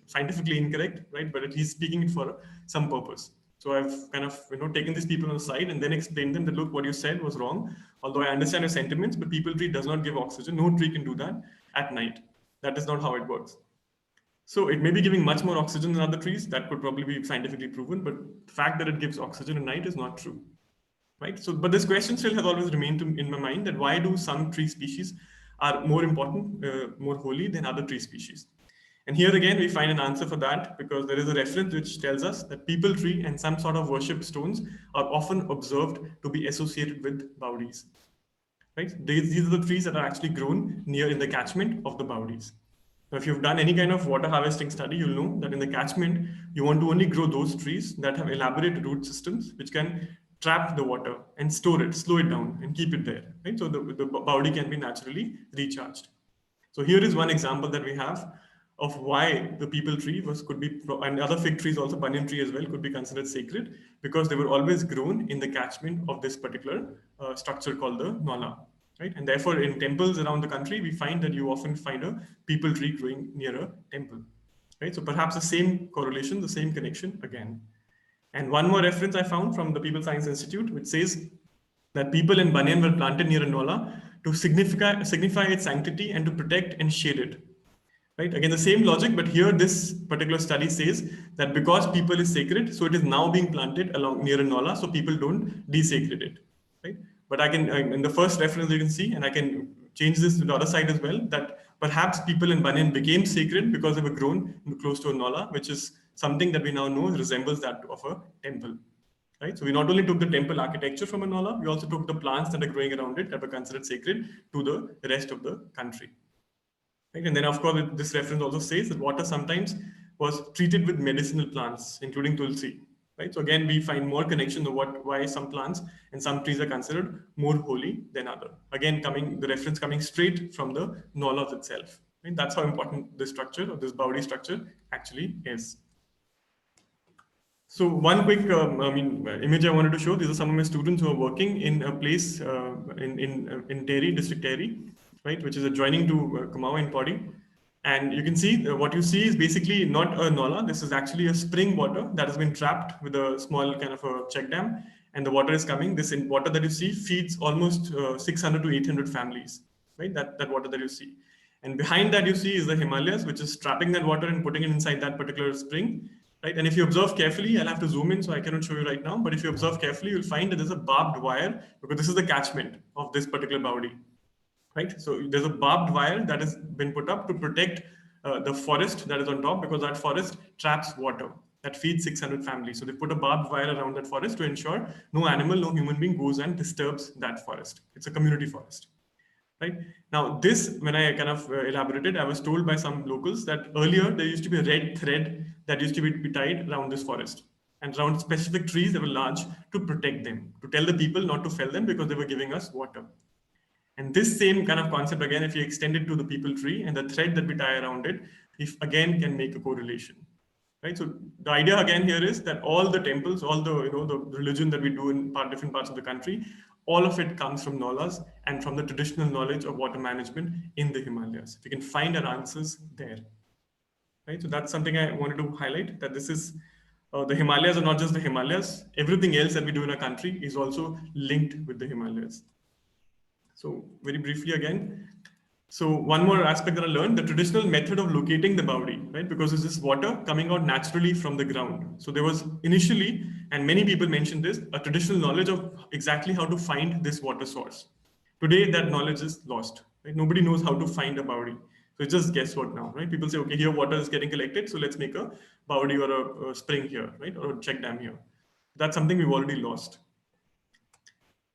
scientifically incorrect, right? But he's speaking it for some purpose. So I've kind of taken these people on the side and then explained them that look, what you said was wrong. Although I understand your sentiments, but peepal tree does not give oxygen. No tree can do that at night. That is not how it works. So it may be giving much more oxygen than other trees. That could probably be scientifically proven, but the fact that it gives oxygen at night is not true. Right? So, but this question still has always remained in my mind that why do some tree species are more important, more holy than other tree species? And here again, we find an answer for that because there is a reference which tells us that peepal tree and some sort of worship stones are often observed to be associated with Baudis. Right? These are the trees that are actually grown near in the catchment of the Baudis. Now, if you've done any kind of water harvesting study, you'll know that in the catchment, you want to only grow those trees that have elaborate root systems which can trap the water and store it, slow it down, and keep it there. Right? So the Baudi can be naturally recharged. So here is one example that we have of why the peepal tree could be, and other fig trees also, banyan tree as well, could be considered sacred because they were always grown in the catchment of this particular structure called the Nala. Right? And therefore, in temples around the country, we find that you often find a peepal tree growing near a temple. Right? So perhaps the same correlation, the same connection again. And one more reference I found from the People Science Institute, which says that peepal and banyan were planted near a Nala to signify its sanctity and to protect and shade it. Right? Again, the same logic, but here this particular study says that because peepal is sacred, so it is now being planted along near a Nala, so people don't desacred it. Right? But I can, in the first reference you can see, and I can change this to the other side as well, that perhaps peepal and banyan became sacred because they were grown close to a Nala, which is something that we now know resembles that of a temple. Right? So we not only took the temple architecture from a Nala, we also took the plants that are growing around it that were considered sacred to the rest of the country. Right? And then, of course, this reference also says that water sometimes was treated with medicinal plants, including tulsi. Right? So again, we find more connection to why some plants and some trees are considered more holy than other. Again, the reference coming straight from the Nalas itself. Right? That's how important this structure, or this Baudi structure, actually is. So one quick image I wanted to show. These are some of my students who are working in a place in Terry, district Terry, right, which is adjoining to Kumaon in Podi. And you can see what you see is basically not a Nala. This is actually a spring water that has been trapped with a small kind of a check dam, and the water is coming. This water that you see feeds almost 600 to 800 families, right? That water that you see. And behind that you see is the Himalayas, which is trapping that water and putting it inside that particular spring. Right? And if you observe carefully, I'll have to zoom in, so I cannot show you right now. But if you observe carefully, you'll find that there's a barbed wire because this is the catchment of this particular Baudi. Right? So there's a barbed wire that has been put up to protect the forest that is on top because that forest traps water that feeds 600 families. So they put a barbed wire around that forest to ensure no animal, no human being goes and disturbs that forest. It's a community forest. Right? Now, this, when I kind of elaborated, I was told by some locals that earlier there used to be a red thread that used to be tied around this forest and around specific trees that were large to protect them, to tell the people not to fell them because they were giving us water. And this same kind of concept, again, if you extend it to the peepal tree and the thread that we tie around it, if again can make a correlation. Right? So the idea again here is that all the temples, all the the religion that we do in different parts of the country, all of it comes from Nalas and from the traditional knowledge of water management in the Himalayas. We can find our answers there. Right? So that's something I wanted to highlight, that this is the Himalayas are not just the Himalayas. Everything else that we do in our country is also linked with the Himalayas. So very briefly again. So one more aspect that I learned, the traditional method of locating the Baudi, right? Because it's just water coming out naturally from the ground. So there was initially, and many people mentioned this, a traditional knowledge of exactly how to find this water source. Today, that knowledge is lost, right? Nobody knows how to find a Baudi. So it's just guesswork now, right? People say, okay, here water is getting collected, so let's make a Baudi or a spring here, right? Or a check dam here. That's something we've already lost.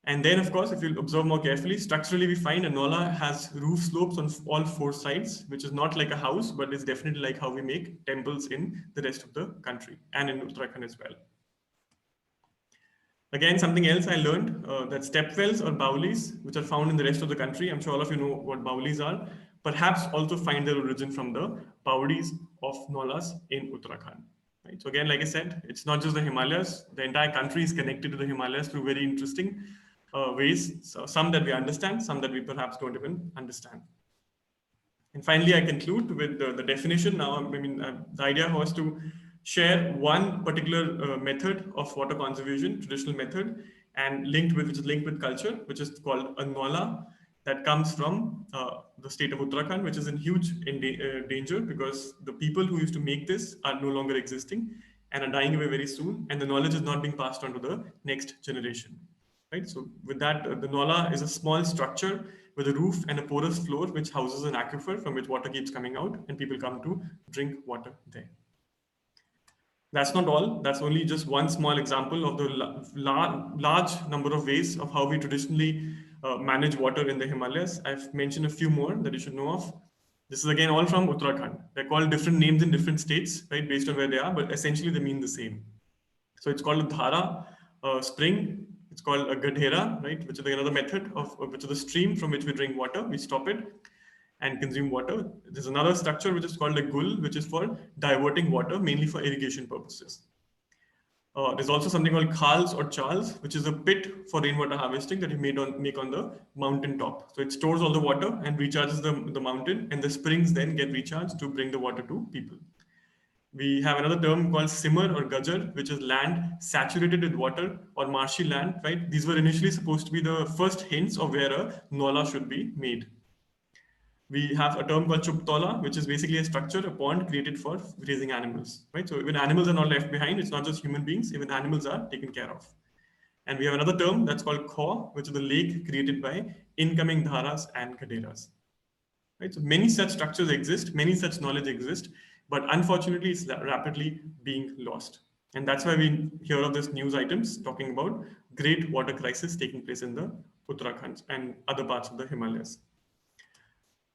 And then, of course, if you observe more carefully, structurally, we find a Nola has roof slopes on all four sides, which is not like a house, but it's definitely like how we make temples in the rest of the country and in Uttarakhand as well. Again, something else I learned that step wells or baulis, which are found in the rest of the country, I'm sure all of you know what baulis are, perhaps also find their origin from the baudis of Nolas in Uttarakhand. Right? So again, like I said, it's not just the Himalayas. The entire country is connected to the Himalayas through very interesting ways. So some that we understand, some that we perhaps don't even understand. And finally, I conclude with the definition. Now, the idea was to share one particular method of water conservation, traditional method, and which is linked with culture, which is called a Nola, that comes from the state of Uttarakhand, which is in huge danger because the people who used to make this are no longer existing and are dying away very soon, and the knowledge is not being passed on to the next generation. Right. So with that, the Nola is a small structure with a roof and a porous floor, which houses an aquifer from which water keeps coming out, and people come to drink water there. That's not all. That's only just one small example of the large number of ways of how we traditionally manage water in the Himalayas. I've mentioned a few more that you should know of. This is again all from Uttarakhand. They're called different names in different states, right, based on where they are, but essentially they mean the same. So it's called a dhara, spring. It's called a gadhera, right, which is another method of which is the stream from which we drink water. We stop it and consume water. There's another structure which is called a gul, which is for diverting water, mainly for irrigation purposes. There's also something called khals or chals, which is a pit for rainwater harvesting that you make on the mountain top. So it stores all the water and recharges the mountain, and the springs then get recharged to bring the water to people. We have another term called simmer or gajar, which is land saturated with water or marshy land, right? These were initially supposed to be the first hints of where a nola should be made. We have a term called chuptola, which is basically a structure, a pond created for raising animals, right? So even animals are not left behind, it's not just human beings, even animals are taken care of. And we have another term that's called khaw, which is the lake created by incoming dharas and gaderas. Right? So many such structures exist, many such knowledge exist, but unfortunately it's rapidly being lost. And that's why we hear of this news items talking about great water crisis taking place in the Uttarakhand and other parts of the Himalayas.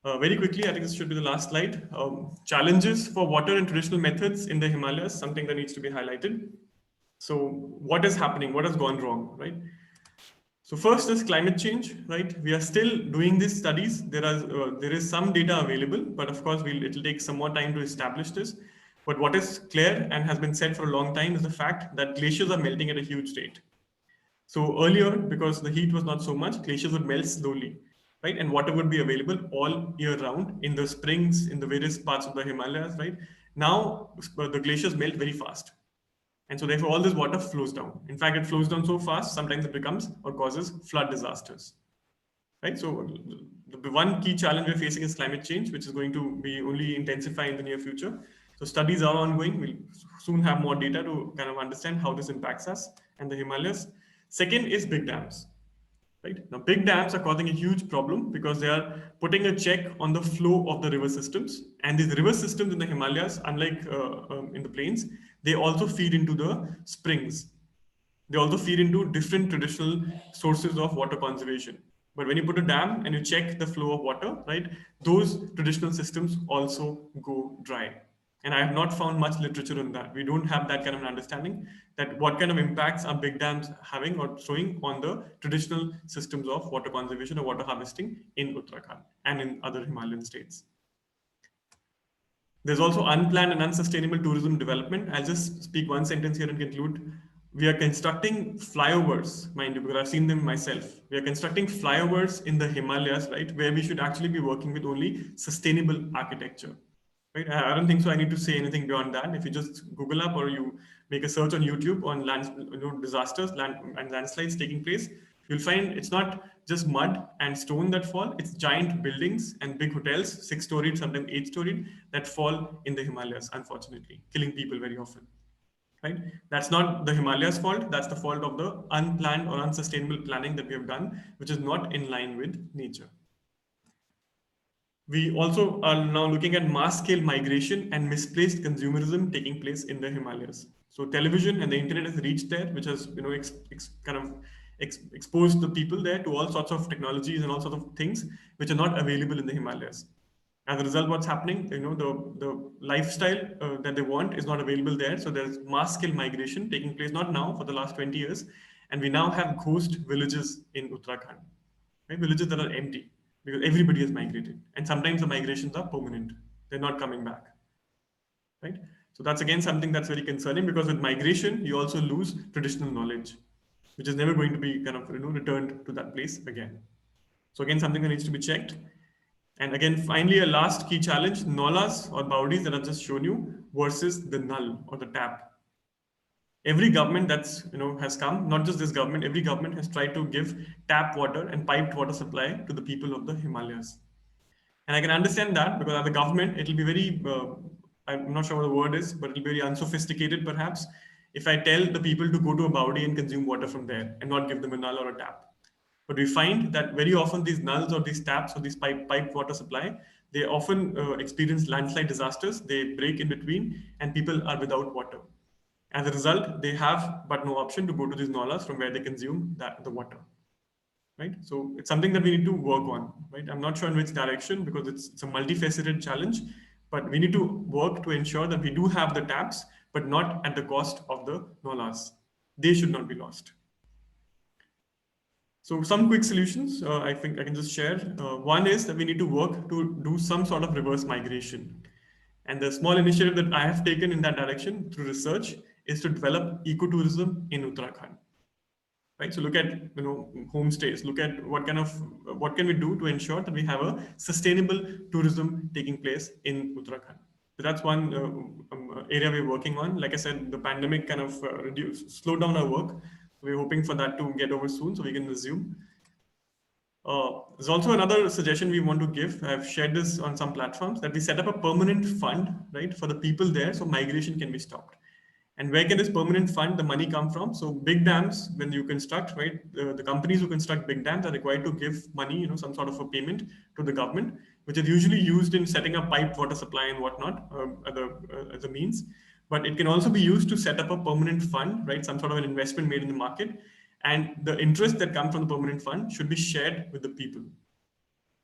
Very quickly, I think this should be the last slide. Challenges for water and traditional methods in the Himalayas, something that needs to be highlighted. So what is happening? What has gone wrong, right? So first is climate change, right? We are still doing these studies. There is some data available, but of course it will take some more time to establish this. But what is clear and has been said for a long time is the fact that glaciers are melting at a huge rate. So earlier, because the heat was not so much, glaciers would melt slowly, right? And water would be available all year round in the springs, in the various parts of the Himalayas, right? Now the glaciers melt very fast. And so therefore all this water flows down. In fact, it flows down so fast, sometimes it becomes or causes flood disasters, right? So the one key challenge we're facing is climate change, which is going to be only intensify in the near future. So studies are ongoing. We'll soon have more data to kind of understand how this impacts us and the Himalayas. Second is big dams. Right? Now, big dams are causing a huge problem because they are putting a check on the flow of the river systems. And these river systems in the Himalayas, unlike in the plains, they also feed into the springs. They also feed into different traditional sources of water conservation. But when you put a dam and you check the flow of water, right, those traditional systems also go dry. And I have not found much literature on that. We don't have that kind of an understanding that what kind of impacts are big dams having or showing on the traditional systems of water conservation or water harvesting in Uttarakhand and in other Himalayan states. There's also unplanned and unsustainable tourism development. I'll just speak one sentence here and conclude. We are constructing flyovers, mind you, because I've seen them myself. We are constructing flyovers in the Himalayas, right, where we should actually be working with only sustainable architecture. Right? I don't think so. I need to say anything beyond that. If you just Google up or you make a search on YouTube on disasters, land and landslides taking place, you'll find it's not just mud and stone that fall, it's giant buildings and big hotels, 6-storied, sometimes 8-storied, that fall in the Himalayas, unfortunately, killing people very often. Right? That's not the Himalayas' fault, that's the fault of the unplanned or unsustainable planning that we have done, which is not in line with nature. We also are now looking at mass scale migration and misplaced consumerism taking place in the Himalayas. So television and the internet has reached there, which has exposed the people there to all sorts of technologies and all sorts of things which are not available in the Himalayas. As a result, what's happening? The lifestyle that they want is not available there. So there's mass scale migration taking place, not now, for the last 20 years, and we now have ghost villages in Uttarakhand, right? Villages that are empty because everybody has migrated, and sometimes the migrations are permanent; they're not coming back, right? So that's again something that's very concerning, because with migration you also lose traditional knowledge, which is never going to be returned to that place again. So again, something that needs to be checked. And again, finally, a last key challenge: nolas or baudis that I've just shown you versus the null or the tap. Every government that's has come, not just this government, every government has tried to give tap water and piped water supply to the people of the Himalayas. And I can understand that, because as a government, it'll be very, I'm not sure what the word is, but it'll be very unsophisticated perhaps if I tell the people to go to a baudi and consume water from there and not give them a null or a tap. But we find that very often these nulls or these taps or these piped water supply, they often experience landslide disasters. They break in between and people are without water. As a result, they have but no option to go to these nalas from where they consume the water. Right? So it's something that we need to work on. Right? I'm not sure in which direction, because it's a multifaceted challenge, but we need to work to ensure that we do have the taps, but not at the cost of the nalas. They should not be lost. So some quick solutions I think I can just share. One is that we need to work to do some sort of reverse migration. And the small initiative that I have taken in that direction through research is to develop ecotourism in Uttarakhand. Right? So look at homestays, look at what can we do to ensure that we have a sustainable tourism taking place in Uttarakhand. So that's one area we're working on. Like I said, the pandemic kind of slowed down our work. We're hoping for that to get over soon so we can resume. There's also another suggestion we want to give. I've shared this on some platforms, that we set up a permanent fund, right, for the people there, so migration can be stopped. And where can this permanent fund, the money, come from? So big dams, when you construct, right, the companies who construct big dams are required to give money, some sort of a payment to the government, which is usually used in setting up piped water supply and whatnot as a means. But it can also be used to set up a permanent fund, right, some sort of an investment made in the market. And the interest that comes from the permanent fund should be shared with the people,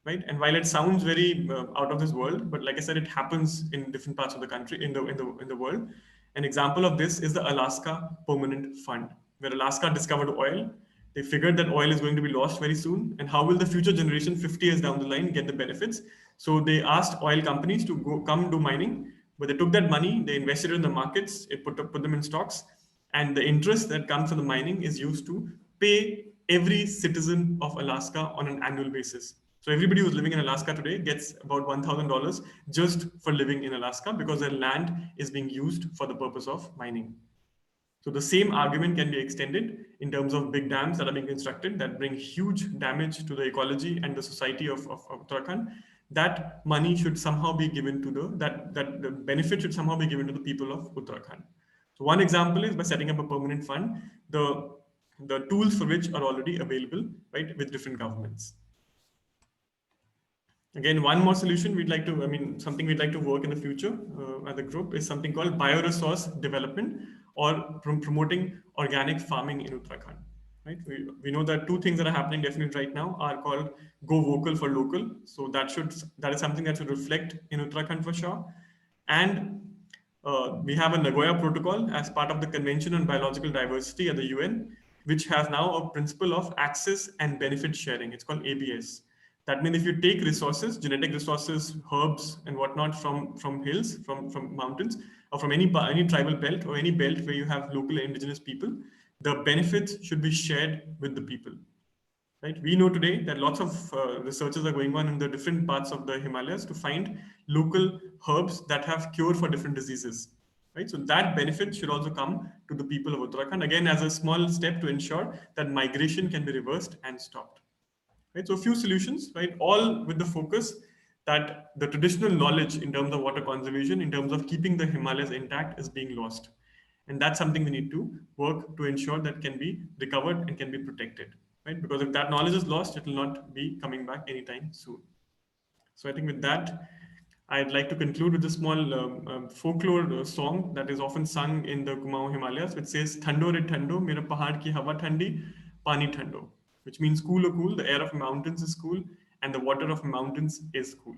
right? And while it sounds very out of this world, but like I said, it happens in different parts of the country, in the world. An example of this is the Alaska Permanent Fund, where Alaska discovered oil. They figured that oil is going to be lost very soon, and how will the future generation 50 years down the line get the benefits? So they asked oil companies to come do mining, but they took that money, they invested it in the markets, it put them in stocks, and the interest that comes from the mining is used to pay every citizen of Alaska on an annual basis. So everybody who's living in Alaska today gets about $1,000 just for living in Alaska, because their land is being used for the purpose of mining. So the same argument can be extended in terms of big dams that are being constructed that bring huge damage to the ecology and the society of Uttarakhand. That money should somehow be given to the benefit should somehow be given to the people of Uttarakhand. So one example is by setting up a permanent fund, the tools for which are already available, right, with different governments. Again, one more solution something we'd like to work in the future as a group is something called bioresource development, or promoting organic farming in Uttarakhand. Right? We know that two things that are happening definitely right now are called go vocal for local. So that is something that should reflect in Uttarakhand for sure. And we have a Nagoya Protocol as part of the Convention on Biological Diversity at the UN, which has now a principle of access and benefit sharing. It's called ABS. That means if you take resources, genetic resources, herbs and whatnot from hills, from mountains, or from any tribal belt or any belt where you have local indigenous people, the benefits should be shared with the people. Right? We know today that lots of researches are going on in the different parts of the Himalayas to find local herbs that have cure for different diseases. right? So that benefit should also come to the people of Uttarakhand, again, as a small step to ensure that migration can be reversed and stopped, right? So a few solutions, right? All with the focus that the traditional knowledge in terms of water conservation, in terms of keeping the Himalayas intact, is being lost. And that's something we need to work to ensure that can be recovered and can be protected, right? Because if that knowledge is lost, it will not be coming back anytime soon. So I think with that, I'd like to conclude with a small folklore song that is often sung in the Kumaon Himalayas, which says "Thando re thando, mera pahad ki hawa thandi, pani thando," which means cool or cool. The air of mountains is cool, and the water of mountains is cool.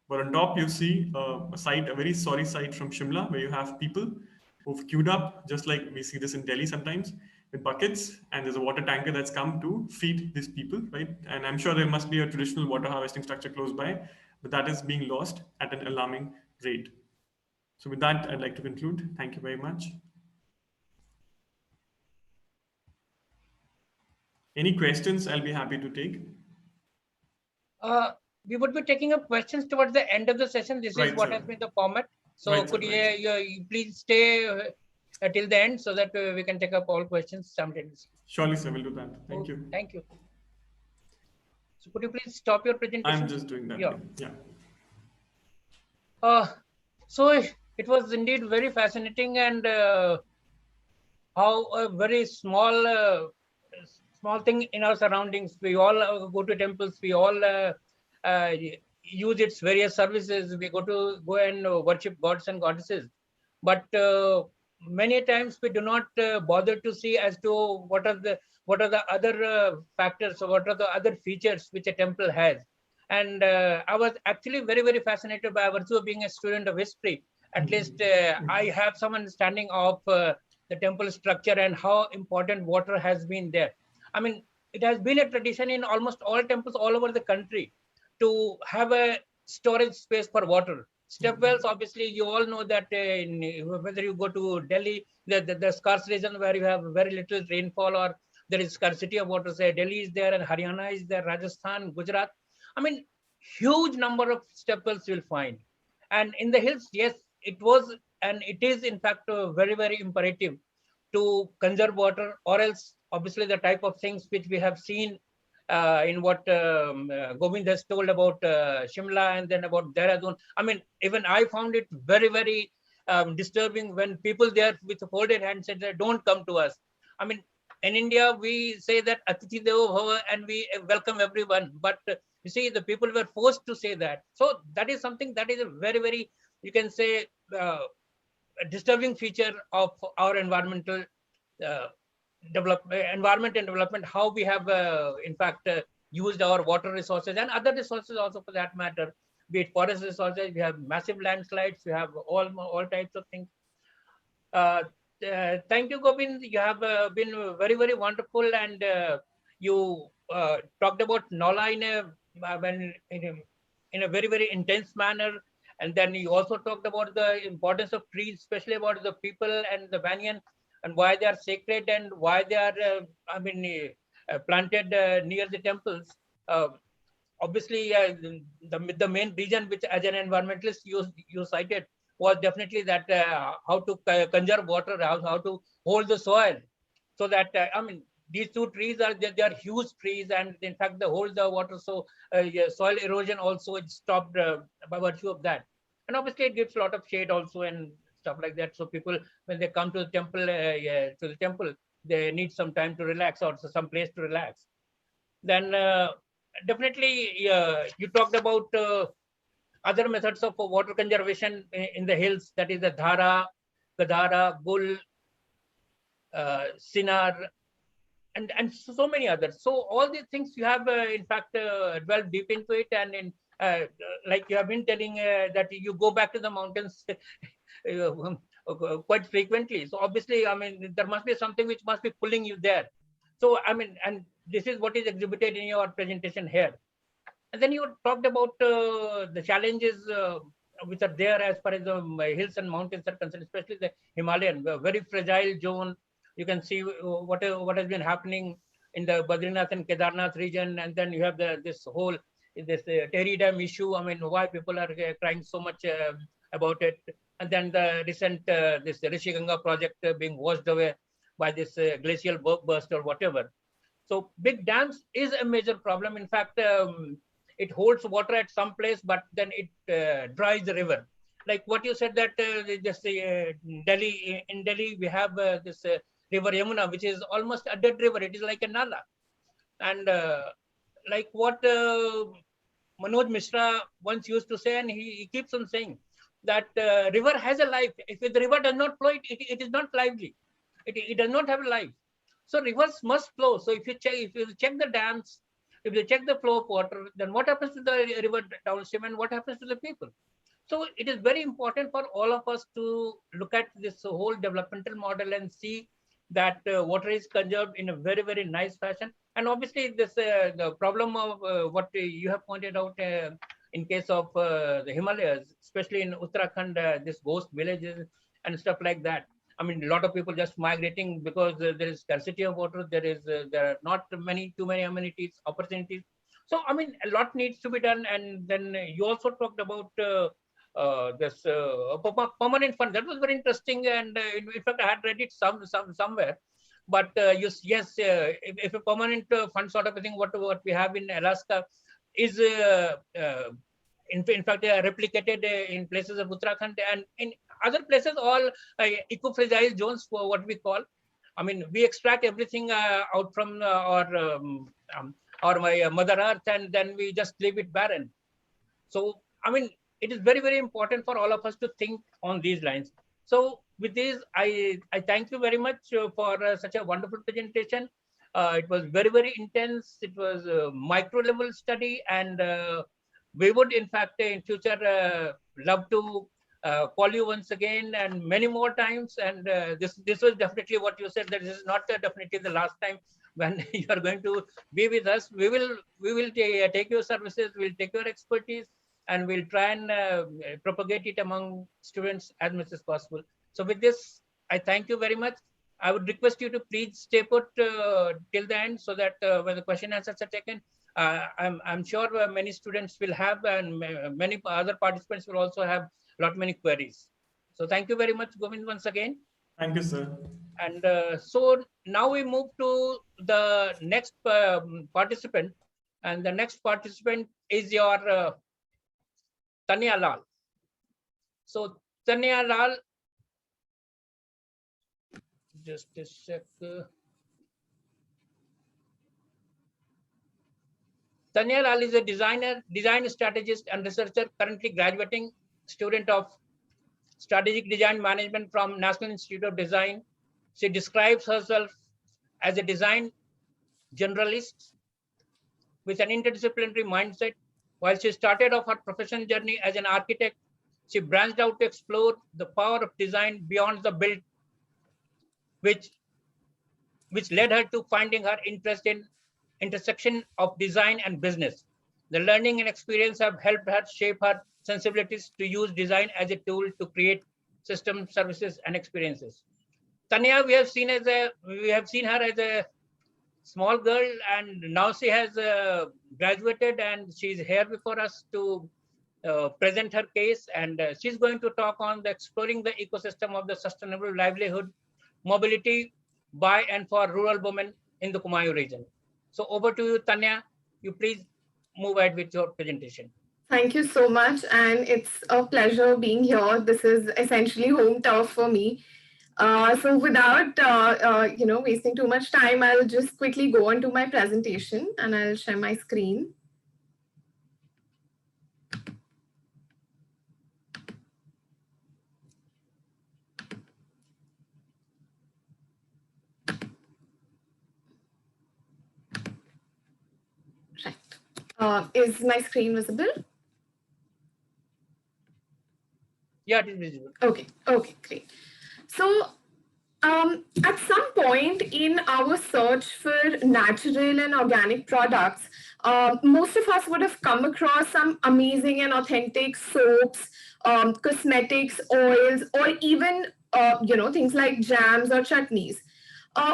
But on top, you see a sight, a very sorry sight from Shimla, where you have people who've queued up, just like we see this in Delhi sometimes, with buckets, and there's a water tanker that's come to feed these people, right? And I'm sure there must be a traditional water harvesting structure close by, but that is being lost at an alarming rate. So with that, I'd like to conclude. Thank you very much. Any questions, I'll be happy to take. We would be taking up questions towards the end of the session. This is what has been the format. So could you please stay till the end so that we can take up all questions simultaneously? Surely, sir, we'll do that. Thank you. Thank you. So could you please stop your presentation? I'm just doing that. Yeah. So it was indeed very fascinating, and how a very small thing in our surroundings. We all go to temples. We all use its various services. We go and worship gods and goddesses, but many times we do not bother to see as to what are the other factors, or what are the other features which a temple has. And I was actually very, very fascinated by virtue of being a student of history. At least I have some understanding of the temple structure and how important water has been there. I mean, it has been a tradition in almost all temples all over the country to have a storage space for water. Step wells, obviously, you all know that whether you go to Delhi, the scarce region where you have very little rainfall, or there is scarcity of water, say Delhi is there and Haryana is there, Rajasthan, Gujarat. I mean, huge number of step wells you'll find. And in the hills, yes, it was, and it is in fact very, very imperative to conserve water, or else obviously the type of things which we have seen in what Govind has told about Shimla and then about Dehradun. I mean, even I found it very, very disturbing when people there with folded hands said, don't come to us. I mean, in India, we say that Atithi Devo Bhava and we welcome everyone. But you see, the people were forced to say that. So that is something that is a very, very, you can say, a disturbing feature of our environmental environment and development, how we have in fact used our water resources and other resources also, for that matter, be it forest resources. We have massive landslides, we have all types of things. Thank you, Govind. You have been very, very wonderful, and you talked about Nola in a very, very intense manner. And then you also talked about the importance of trees, especially about the people and the banyan, and why they are sacred and why they are, planted near the temples. Obviously, the main reason which, as an environmentalist, you cited was definitely that how to conserve water, how to hold the soil, so that these two trees are they are huge trees, and in fact they hold the water. So soil erosion also is stopped by virtue of that. And obviously it gives a lot of shade also and stuff like that. So people, when they come to the temple, they need some time to relax, or some place to relax. Then definitely you talked about other methods of water conservation in the hills, that is the Dhara, Gadara, Bull, Sinar, and so many others. So all these things you have in fact dwelled deep into it, and in like you have been telling that you go back to the mountains quite frequently. So obviously, I mean, there must be something which must be pulling you there. So I mean, and this is what is exhibited in your presentation here. And then you talked about the challenges which are there as far as the hills and mountains are concerned, especially the Himalayan, very fragile zone. You can see what has been happening in the Badrinath and Kedarnath region, and then you have this Tehri Dam issue. I mean, why people are crying so much about it, and then the recent this Rishi Ganga project being washed away by this glacial burst or whatever. So big dams is a major problem. In fact, it holds water at some place, but then it dries the river. Like what you said that just Delhi, in Delhi we have this river Yamuna, which is almost a dead river. It is like a nala. And like what Manoj Mishra once used to say, and he keeps on saying that river has a life. If the river does not flow, it is not lively. It does not have a life. So rivers must flow. So if you check the dams, if you check the flow of water, then what happens to the river downstream and what happens to the people? So it is very important for all of us to look at this whole developmental model and see that water is conserved in a very, very nice fashion. And obviously this the problem of what you have pointed out in case of the Himalayas, especially in Uttarakhand, this ghost villages and stuff like that. I mean, a lot of people just migrating because there is scarcity of water. There are not too many amenities, opportunities. So, I mean, a lot needs to be done. And then you also talked about this permanent fund. That was very interesting. And in fact, I had read it somewhere. But yes, if a permanent fund sort of a thing, what we have in Alaska is in fact replicated in places of Uttarakhand and in other places, all eco-fragile zones, for what we call. I mean, we extract everything out from our Mother Earth, and then we just leave it barren. So, I mean, it is very, very important for all of us to think on these lines. So, with this, I thank you very much for such a wonderful presentation. It was very, very intense. It was a micro-level study, and we would, in fact, in future, love to call you once again and many more times. And this was definitely what you said, that this is not definitely the last time when you are going to be with us. We will take your services, we'll take your expertise, and we'll try and propagate it among students as much as possible. So with this, I thank you very much. I would request you to please stay put till the end, so that when the question answers are taken, I'm sure many students will have, and many other participants will also have many queries. So thank you very much, Govind, once again. Thank you, sir. And so now we move to the next participant, and the next participant is your Tanaya Lal. So Tanaya Lal, just a sec. Tanaya Lal is a design strategist and researcher, currently graduating student of Strategic Design Management from National Institute of Design. She describes herself as a design generalist with an interdisciplinary mindset. While she started off her professional journey as an architect, she branched out to explore the power of design beyond the built, which led her to finding her interest in intersection of design and business. The learning and experience have helped her shape her sensibilities to use design as a tool to create systems, services, and experiences. Tanaya, we have seen her as a small girl, and now she has graduated, and she's here before us to present her case. And she's going to talk on exploring the ecosystem of the sustainable livelihood, mobility by and for rural women in the Kumaon region. So over to you, Tanaya. You please move ahead with your presentation. Thank you so much, and it's a pleasure being here. This is essentially home turf for me. So without wasting too much time, I'll just quickly go on to my presentation, and I'll share my screen. Right. Is my screen visible? Yeah, it is visible. Okay, great. So at some point in our search for natural and organic products, most of us would have come across some amazing and authentic soaps, cosmetics, oils, or even things like jams or chutneys.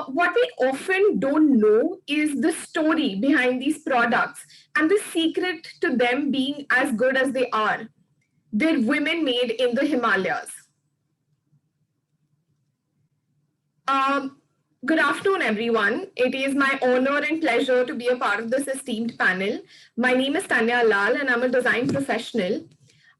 What we often don't know is the story behind these products and the secret to them being as good as they are. They're women made in the Himalayas. Good afternoon, everyone. It is my honor and pleasure to be a part of this esteemed panel. My name is Tanaya Lal, and I'm a design professional.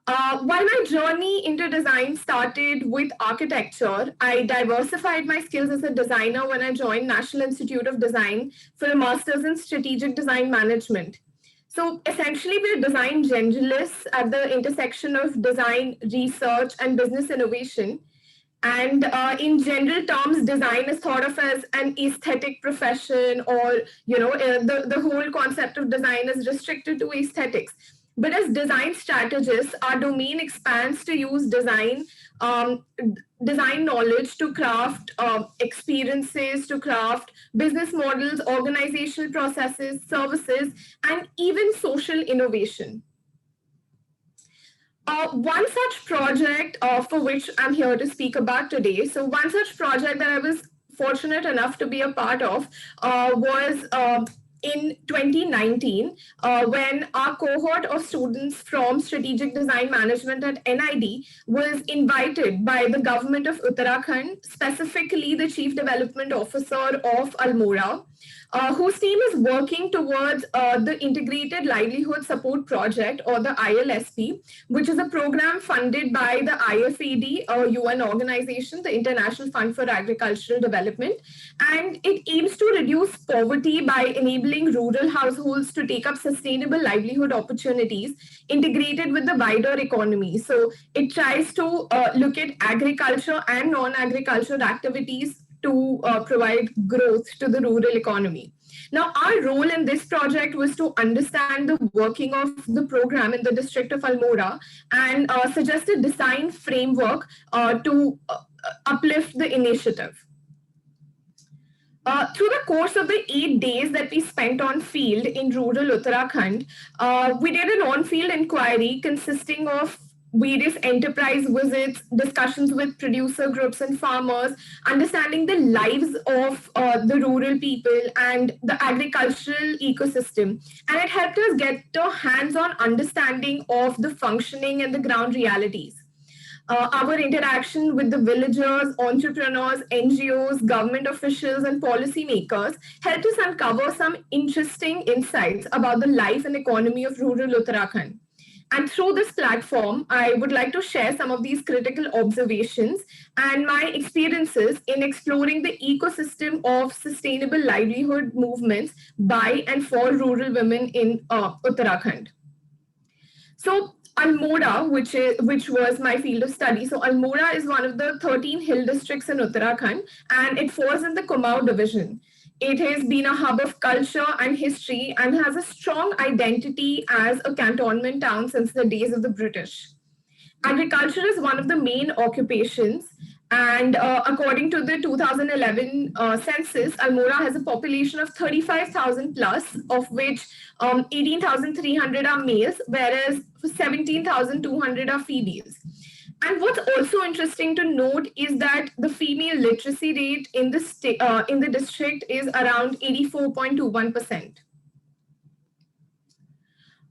While my journey into design started with architecture, I diversified my skills as a designer when I joined National Institute of Design for a master's in strategic design management. So essentially, we're design generalists at the intersection of design, research, and business innovation. And in general terms, design is thought of as an aesthetic profession, or the whole concept of design is restricted to aesthetics. But as design strategists, our domain expands to use design knowledge to craft experiences, to craft business models, organizational processes, services, and even social innovation. One such project for which I'm here to speak about today. So one such project that I was fortunate enough to be a part of was in 2019, when our cohort of students from Strategic Design Management at NID was invited by the government of Uttarakhand, specifically the Chief Development Officer of Almora, whose team is working towards the Integrated Livelihood Support Project, or the ILSP, which is a program funded by the IFAD, a UN organization, the International Fund for Agricultural Development. And it aims to reduce poverty by enabling rural households to take up sustainable livelihood opportunities integrated with the wider economy. So it tries to look at agriculture and non-agricultural activities to provide growth to the rural economy. Now, our role in this project was to understand the working of the program in the district of Almora and suggest a design framework to uplift the initiative. Through the course of the 8 days that we spent on field in rural Uttarakhand, we did an on-field inquiry consisting of various enterprise visits, discussions with producer groups and farmers, understanding the lives of the rural people and the agricultural ecosystem. And it helped us get a hands-on understanding of the functioning and the ground realities. Our interaction with the villagers, entrepreneurs, NGOs, government officials, and policymakers helped us uncover some interesting insights about the life and economy of rural Uttarakhand. And through this platform, I would like to share some of these critical observations and my experiences in exploring the ecosystem of sustainable livelihood movements by and for rural women in Uttarakhand. So Almora, which was my field of study. So Almora is one of the 13 hill districts in Uttarakhand, and it falls in the Kumaon division. It has been a hub of culture and history and has a strong identity as a cantonment town since the days of the British. Agriculture is one of the main occupations, and according to the 2011 census, Almora has a population of 35,000 plus, of which 18,300 are males, whereas 17,200 are females. And what's also interesting to note is that the female literacy rate in the district is around 84.21%.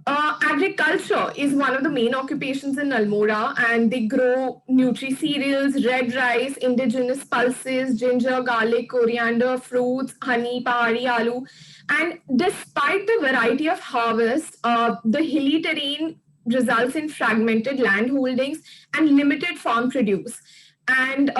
Agriculture is one of the main occupations in Almora, and they grow nutri-cereals, red rice, indigenous pulses, ginger, garlic, coriander, fruits, honey, pahari aloo. And despite the variety of harvests, the hilly terrain results in fragmented land holdings and limited farm produce. And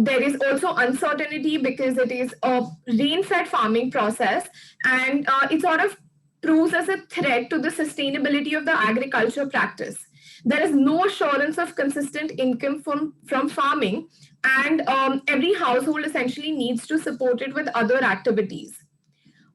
there is also uncertainty because it is a rain-fed farming process, and it sort of proves as a threat to the sustainability of the agriculture practice. There is no assurance of consistent income from farming, and every household essentially needs to support it with other activities,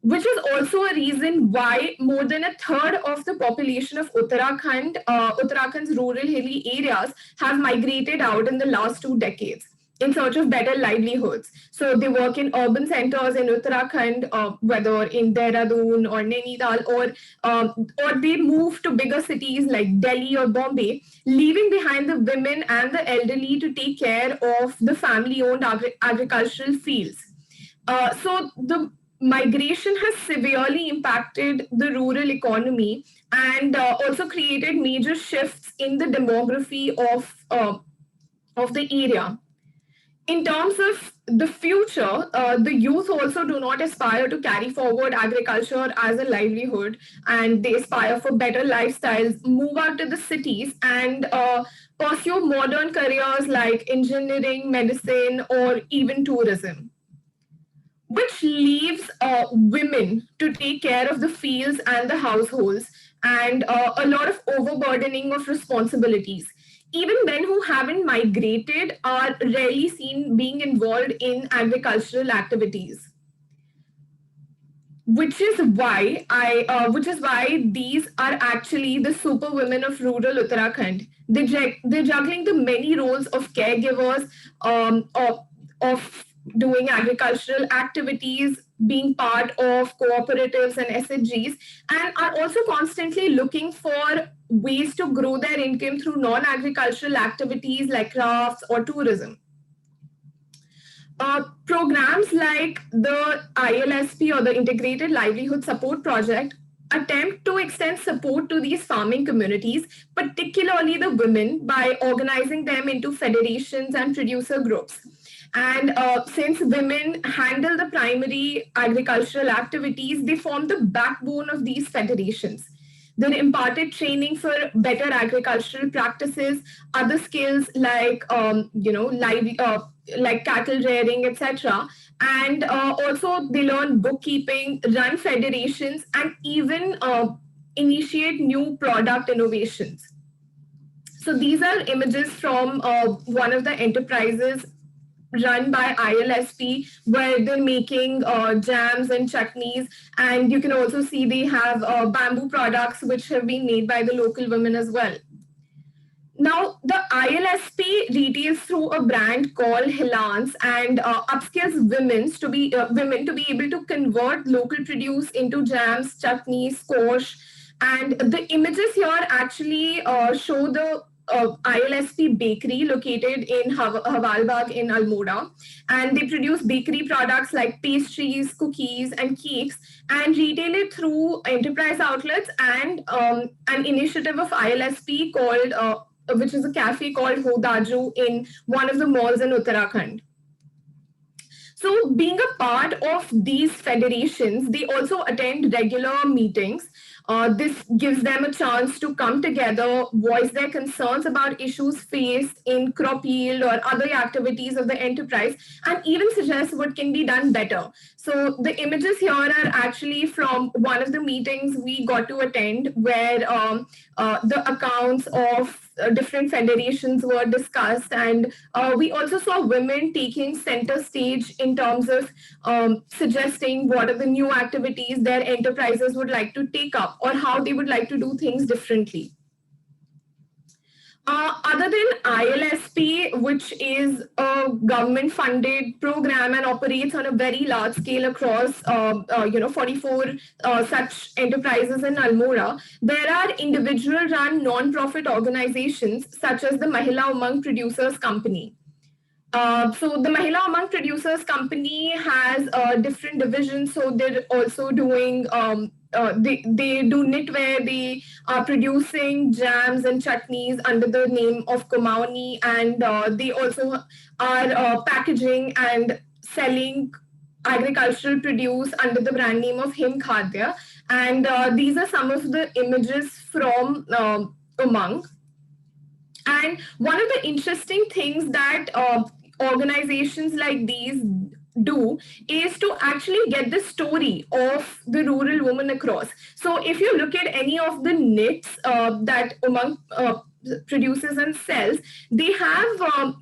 which is also a reason why more than a third of the population of Uttarakhand's rural hilly areas have migrated out in the last 2 decades in search of better livelihoods. So they work in urban centers in Uttarakhand, whether in Dehradun or Nainital, or they move to bigger cities like Delhi or Bombay, leaving behind the women and the elderly to take care of the family-owned agricultural fields. So the migration has severely impacted the rural economy and also created major shifts in the demography of the area. in terms of the future, the youth also do not aspire to carry forward agriculture as a livelihood, and they aspire for better lifestyles, move out to the cities, and pursue modern careers like engineering, medicine, or even tourism, which leaves women to take care of the fields and the households, and a lot of overburdening of responsibilities. Even men who haven't migrated are rarely seen being involved in agricultural activities, which is why these are actually the super women of rural Uttarakhand. They're juggling the many roles of caregivers, of doing agricultural activities, being part of cooperatives and SHGs, and are also constantly looking for ways to grow their income through non-agricultural activities like crafts or tourism. Programs like the ILSP, or the Integrated Livelihood Support Project, attempt to extend support to these farming communities, particularly the women, by organizing them into federations and producer groups. And since women handle the primary agricultural activities, they form the backbone of these federations. They're imparted training for better agricultural practices, other skills like like cattle rearing, etc. And also they learn bookkeeping, run federations, and even initiate new product innovations. So these are images from one of the enterprises run by ILSP, where they're making jams and chutneys. And you can also see they have bamboo products which have been made by the local women as well. Now, the ILSP retails through a brand called Hilans, and upskills women to be able to convert local produce into jams, chutneys, squash. And the images here actually show the ILSP bakery located in Hawalbagh in Almora, and they produce bakery products like pastries, cookies, and cakes, and retail it through enterprise outlets and an initiative of ILSP called, which is a cafe called Hodaju in one of the malls in Uttarakhand. So being a part of these federations, they also attend regular meetings. This gives them a chance to come together, voice their concerns about issues faced in crop yield or other activities of the enterprise, and even suggest what can be done better. So the images here are actually from one of the meetings we got to attend, where the accounts of different federations were discussed, and we also saw women taking center stage in terms of suggesting what are the new activities their enterprises would like to take up, or how they would like to do things differently. Other than ILSP, which is a government-funded program and operates on a very large scale across 44 such enterprises in Almora, there are individual-run non-profit organizations such as the Mahila Umang Producers Company. So the Mahila Umang Producers Company has different divisions. So they're also doing, they do knitwear, they are producing jams and chutneys under the name of Kumaon, and they also are packaging and selling agricultural produce under the brand name of Him Khadya. And these are some of the images from Umang. And one of the interesting things that organizations like these do is to actually get the story of the rural woman across. So if you look at any of the knits that Umang produces and sells, they have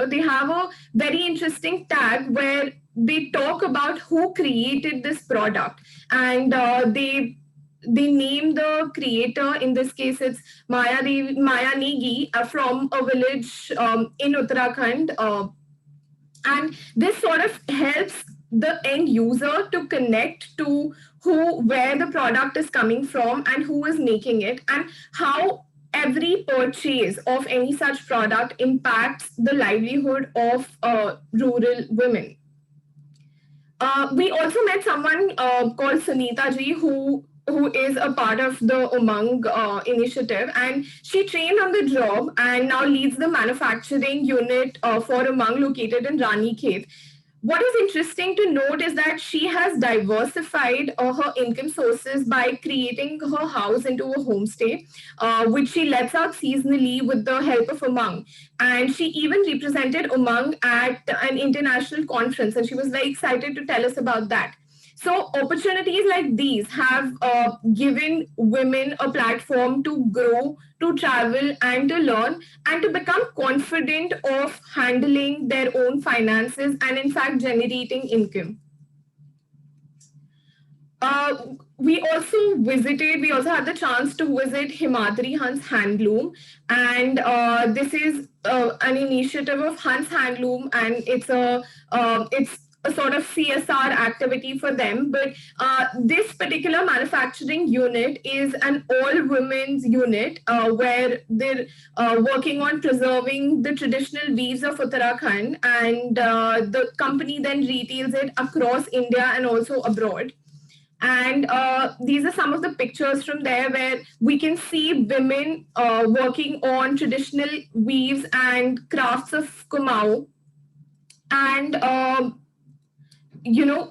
they have a very interesting tag where they talk about who created this product, and they name the creator. In this case, it's Maya Negi from a village in Uttarakhand. And this sort of helps the end user to connect to where the product is coming from and who is making it, and how every purchase of any such product impacts the livelihood of rural women. We also met someone called Sunita ji, who who is a part of the Umang initiative, and she trained on the job and now leads the manufacturing unit for Umang located in Ranikhet. What is interesting to note is that she has diversified her income sources by creating her house into a homestay, which she lets out seasonally with the help of Umang. And she even represented Umang at an international conference, and she was very excited to tell us about that. So opportunities like these have given women a platform to grow, to travel, and to learn, and to become confident of handling their own finances and in fact generating income. We also had the chance to visit Himadri Hans Handloom, and this is an initiative of Hans Handloom, and it's a sort of CSR activity for them. But this particular manufacturing unit is an all-women's unit where they're working on preserving the traditional weaves of Uttarakhand, and the company then retails it across India and also abroad. And these are some of the pictures from there where we can see women working on traditional weaves and crafts of Kumaon, and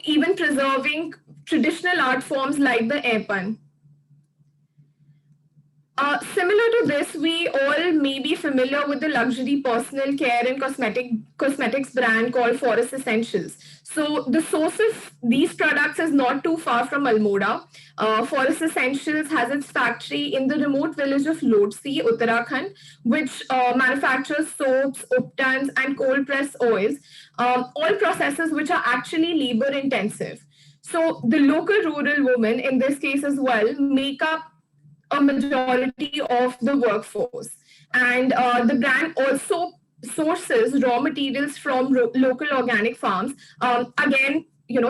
even preserving traditional art forms like the airpan. Similar to this, we all may be familiar with the luxury personal care and cosmetics brand called Forest Essentials. So the source of these products is not too far from Almora. Forest Essentials has its factory in the remote village of Lodsi, Uttarakhand, which manufactures soaps, uptons, and cold press oils, all processes which are actually labor intensive. So the local rural women, in this case as well, make up a majority of the workforce. And the brand also sources raw materials from local organic farms, again,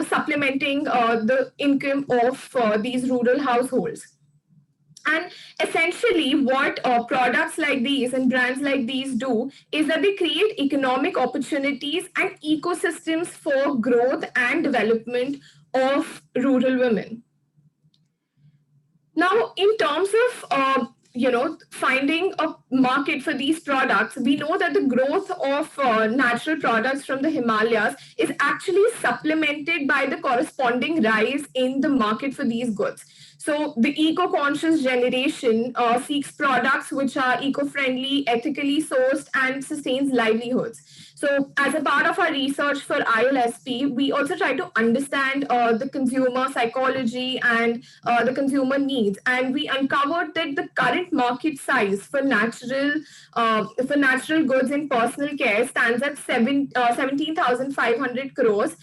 supplementing the income of these rural households. And essentially what products like these and brands like these do is that they create economic opportunities and ecosystems for growth and development of rural women. Now, in terms of finding a market for these products, we know that the growth of natural products from the Himalayas is actually supplemented by the corresponding rise in the market for these goods. So the eco-conscious generation seeks products which are eco-friendly, ethically sourced, and sustains livelihoods. So as a part of our research for ILSP, we also try to understand the consumer psychology and the consumer needs. And we uncovered that the current market size for natural goods in personal care stands at 17,500 crores,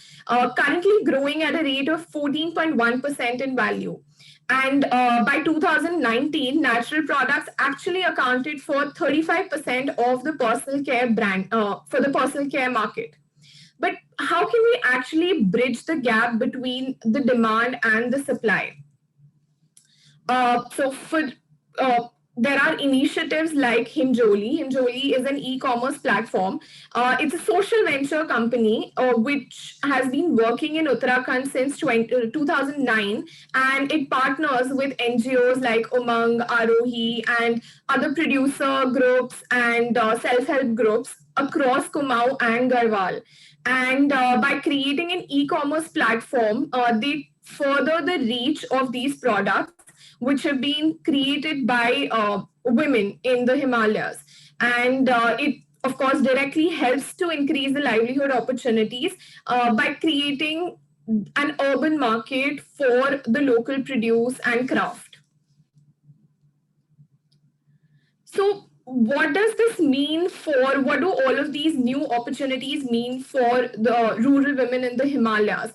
currently growing at a rate of 14.1% in value. And by 2019, natural products actually accounted for 35% of the personal care brand for the personal care market. But how can we actually bridge the gap between the demand and the supply? There are initiatives like Himjoli. Himjoli is an e-commerce platform. It's a social venture company which has been working in Uttarakhand since 2009, and it partners with NGOs like Umang, Arohi, and other producer groups and self-help groups across Kumaon and Garhwal. And by creating an e-commerce platform, they further the reach of these products, which have been created by women in the Himalayas. And it, of course, directly helps to increase the livelihood opportunities by creating an urban market for the local produce and craft. So what does this mean what do all of these new opportunities mean for the rural women in the Himalayas?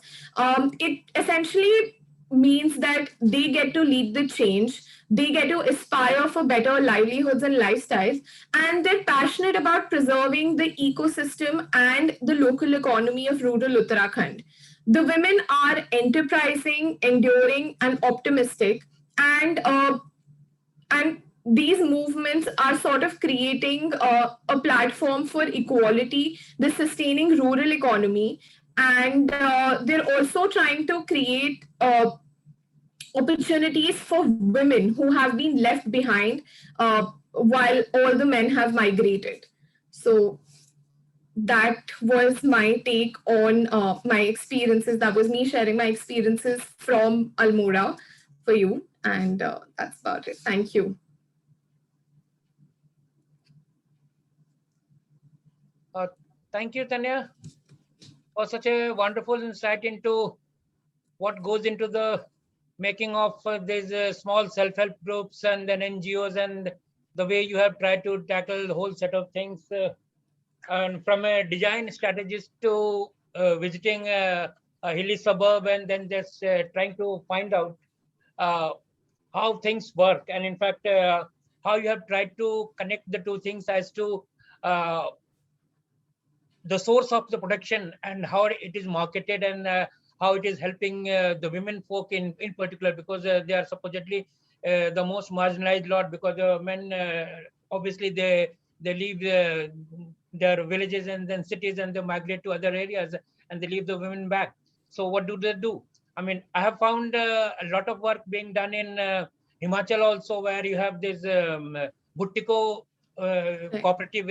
It essentially means that they get to lead the change, they get to aspire for better livelihoods and lifestyles, and they're passionate about preserving the ecosystem and the local economy of rural Uttarakhand. The women are enterprising, enduring, and optimistic, and these movements are sort of creating a platform for equality, the sustaining rural economy, and they're also trying to create opportunities for women who have been left behind while all the men have migrated. So that was my take on my experiences. That was me sharing my experiences from Almora for you. And that's about it. Thank you. Thank you, Tanya, for such a wonderful insight into what goes into the making of these small self-help groups and then NGOs, and the way you have tried to tackle the whole set of things, and from a design strategist to visiting a hilly suburb and then just trying to find out how things work, and in fact how you have tried to connect the two things as to the source of the production and how it is marketed, and how it is helping the women folk in particular, because they are supposedly the most marginalized lot, because men obviously they leave their villages and then cities and they migrate to other areas and they leave the women back. So what do they do? I mean, I have found a lot of work being done in Himachal also, where you have this Buttiko cooperative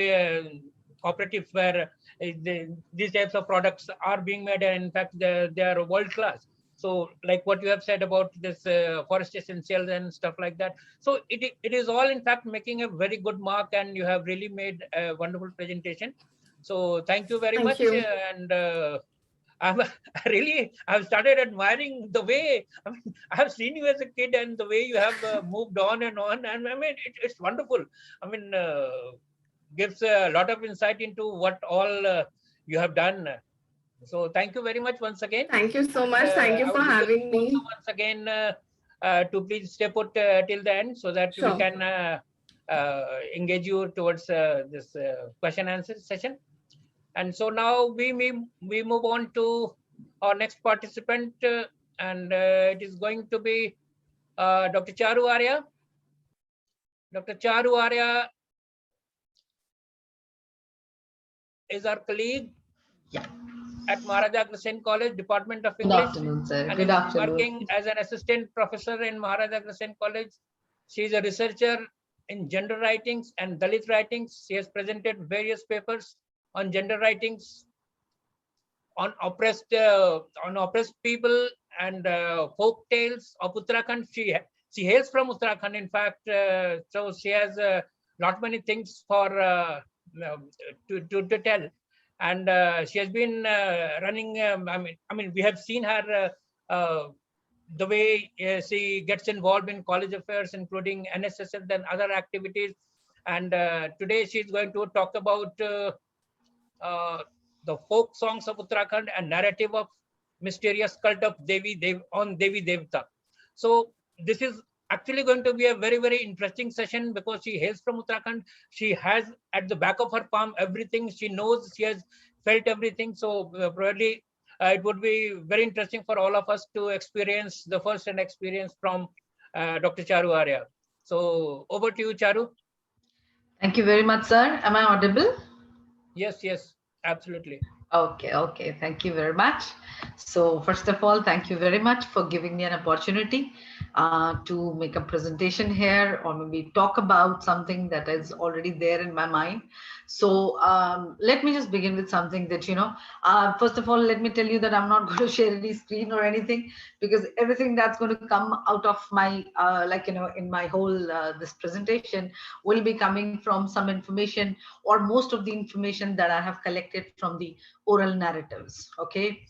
where these types of products are being made, and in fact they are world class. So like what you have said about this forest essentials and stuff like that, so it is all in fact making a very good mark, and you have really made a wonderful presentation. So thank you very much. And I've started admiring the way, I mean, I have seen you as a kid and the way you have moved on, and I mean, it's wonderful. I mean, gives a lot of insight into what all you have done. So thank you very much once again. Thank you so much. Thank you for having me. Once again, to please stay put till the end so that we can engage you towards this question answer session. And so now we move on to our next participant, and it is going to be Dr. Charu Arya. Dr. Charu Arya is our colleague at Maharaja Agrawal College, Department of English. Good afternoon, sir. Good afternoon. Working as an assistant professor in Maharaja Agrawal College. She is a researcher in gender writings and Dalit writings. She has presented various papers on gender writings, on oppressed people and folk tales of Uttarakhand. She hails from Uttarakhand, in fact, so she has not many things for to tell, and she has been running. I mean, we have seen her the way she gets involved in college affairs, including NSS and other activities. And today she's going to talk about the folk songs of Uttarakhand and narrative of mysterious cult of Devi on Devi Devta. So this is actually going to be a very, very interesting session because she hails from Uttarakhand. She has at the back of her palm everything. She knows, she has felt everything. So probably it would be very interesting for all of us to experience the first-hand experience from Dr. Charu Arya. So over to you, Charu. Thank you very much, sir. Am I audible? Yes, yes, absolutely. Okay. Thank you very much. So first of all, thank you very much for giving me an opportunity to make a presentation here, or maybe talk about something that is already there in my mind. So let me just begin with something that, first of all, let me tell you that I'm not going to share any screen or anything, because everything that's going to come out of my, in my whole, this presentation will be coming from some information, or most of the information that I have collected from the oral narratives. Okay,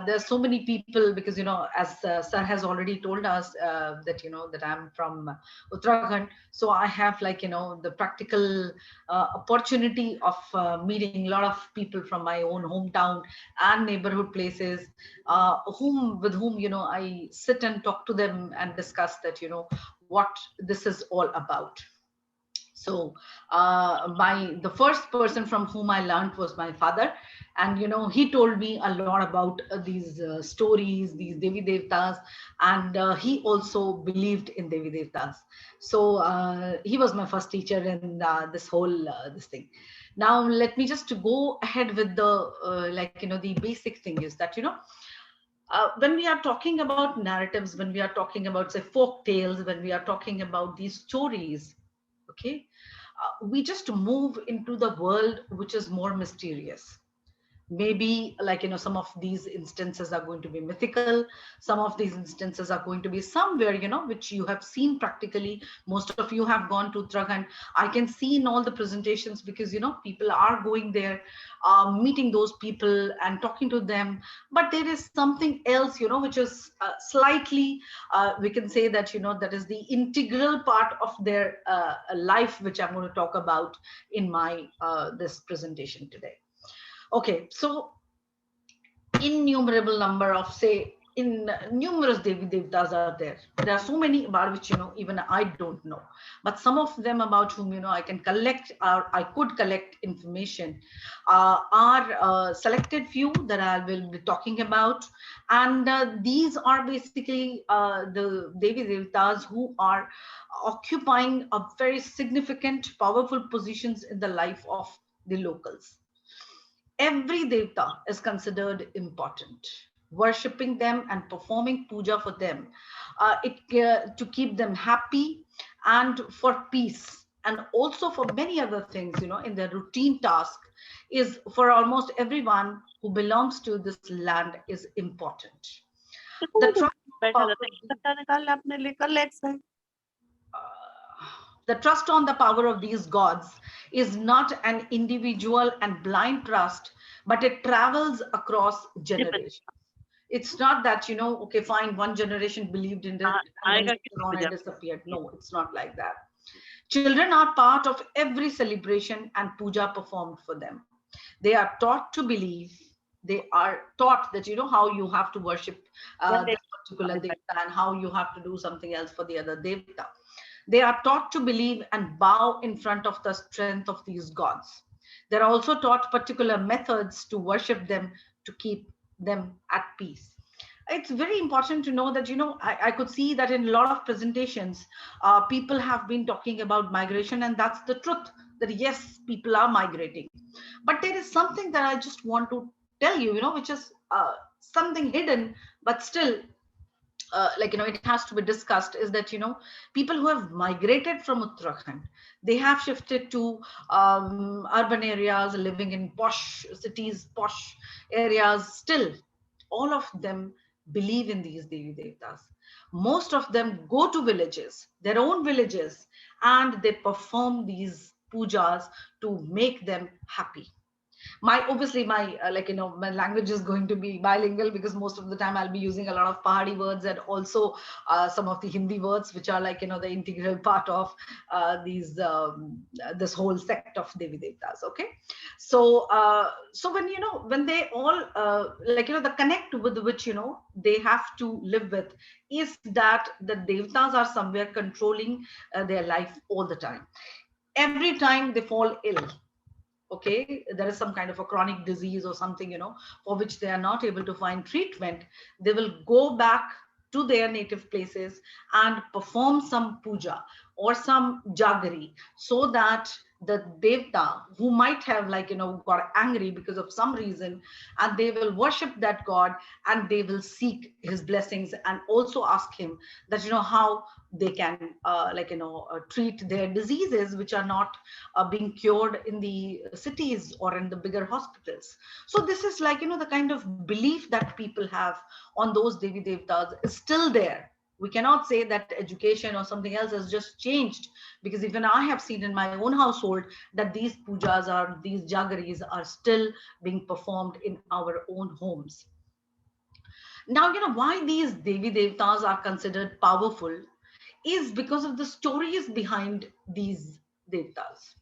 there's so many people, because as sir has already told us that that I'm from Uttarakhand, so I have the practical opportunity of meeting a lot of people from my own hometown and neighborhood places, with whom I sit and talk to them and discuss that what this is all about. So the first person from whom I learned was my father, and he told me a lot about these stories, these Devi Devtas, and he also believed in Devi Devtas. So he was my first teacher in this whole this thing. Now let me just go ahead with the the basic thing is that When we are talking about narratives, when we are talking about, say, folk tales, when we are talking about these stories, okay, we just move into the world which is more mysterious. Maybe, like, some of these instances are going to be mythical, some of these instances are going to be somewhere, which you have seen practically. Most of you have gone to Uttarakhand. I can see in all the presentations, because people are going there, meeting those people and talking to them. But there is something else, which is slightly, we can say that, that is the integral part of their life, which I'm going to talk about in my this presentation today. Okay, so innumerable number of, say, in numerous Devi Devtas are there. There are so many about which, even I don't know. But some of them about whom, I can collect, or I could collect information, are selected few that I will be talking about. And these are basically the Devi Devtas who are occupying a very significant, powerful positions in the life of the locals. Every devta is considered important. Worshipping them and performing puja for them, to keep them happy and for peace, and also for many other things, in their routine task, is for almost everyone who belongs to this land is important. The trust the trust on the power of these gods is not an individual and blind trust, but it travels across generations. It's not that, okay, fine, one generation believed in it and then later on it disappeared. No, it's not like that. Children are part of every celebration and puja performed for them. They are taught to believe, they are taught that, how you have to worship this particular devta and how you have to do something else for the other devta. They are taught to believe and bow in front of the strength of these gods. They're also taught particular methods to worship them, to keep them at peace. It's very important to know that, I could see that in a lot of presentations, people have been talking about migration, and that's the truth, that yes, people are migrating. But there is something that I just want to tell you, which is something hidden, but still, it has to be discussed, is that, people who have migrated from Uttarakhand, they have shifted to urban areas, living in posh cities, posh areas. Still, all of them believe in these Devi Devtas. Most of them go to villages, their own villages, and they perform these pujas to make them happy. Obviously my my language is going to be bilingual, because most of the time I'll be using a lot of Pahadi words, and also some of the Hindi words, which are the integral part of these this whole sect of Devi Devtas. Okay, so so when they all the connect with which they have to live with is that the Devtas are somewhere controlling their life all the time. Every time they fall ill, okay, there is some kind of a chronic disease or something, for which they are not able to find treatment, they will go back to their native places and perform some puja or some jaggery, so that the devta, who might have got angry because of some reason, and they will worship that god, and they will seek his blessings, and also ask him that how they can treat their diseases, which are not being cured in the cities or in the bigger hospitals. So this is the kind of belief that people have on those Devi Devtas is still there. We cannot say that education or something else has just changed, because even I have seen in my own household that these pujas or these jaggeries are still being performed in our own homes. Now, why these Devi Devtas are considered powerful is because of the stories behind these Devtas.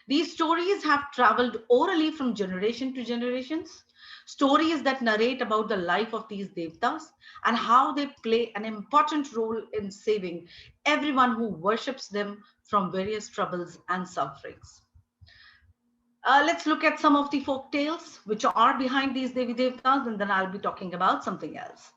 These stories have traveled orally from generation to generations, stories that narrate about the life of these devtas and how they play an important role in saving everyone who worships them from various troubles and sufferings. Let's look at some of the folk tales which are behind these Devi Devtas, and then I'll be talking about something else.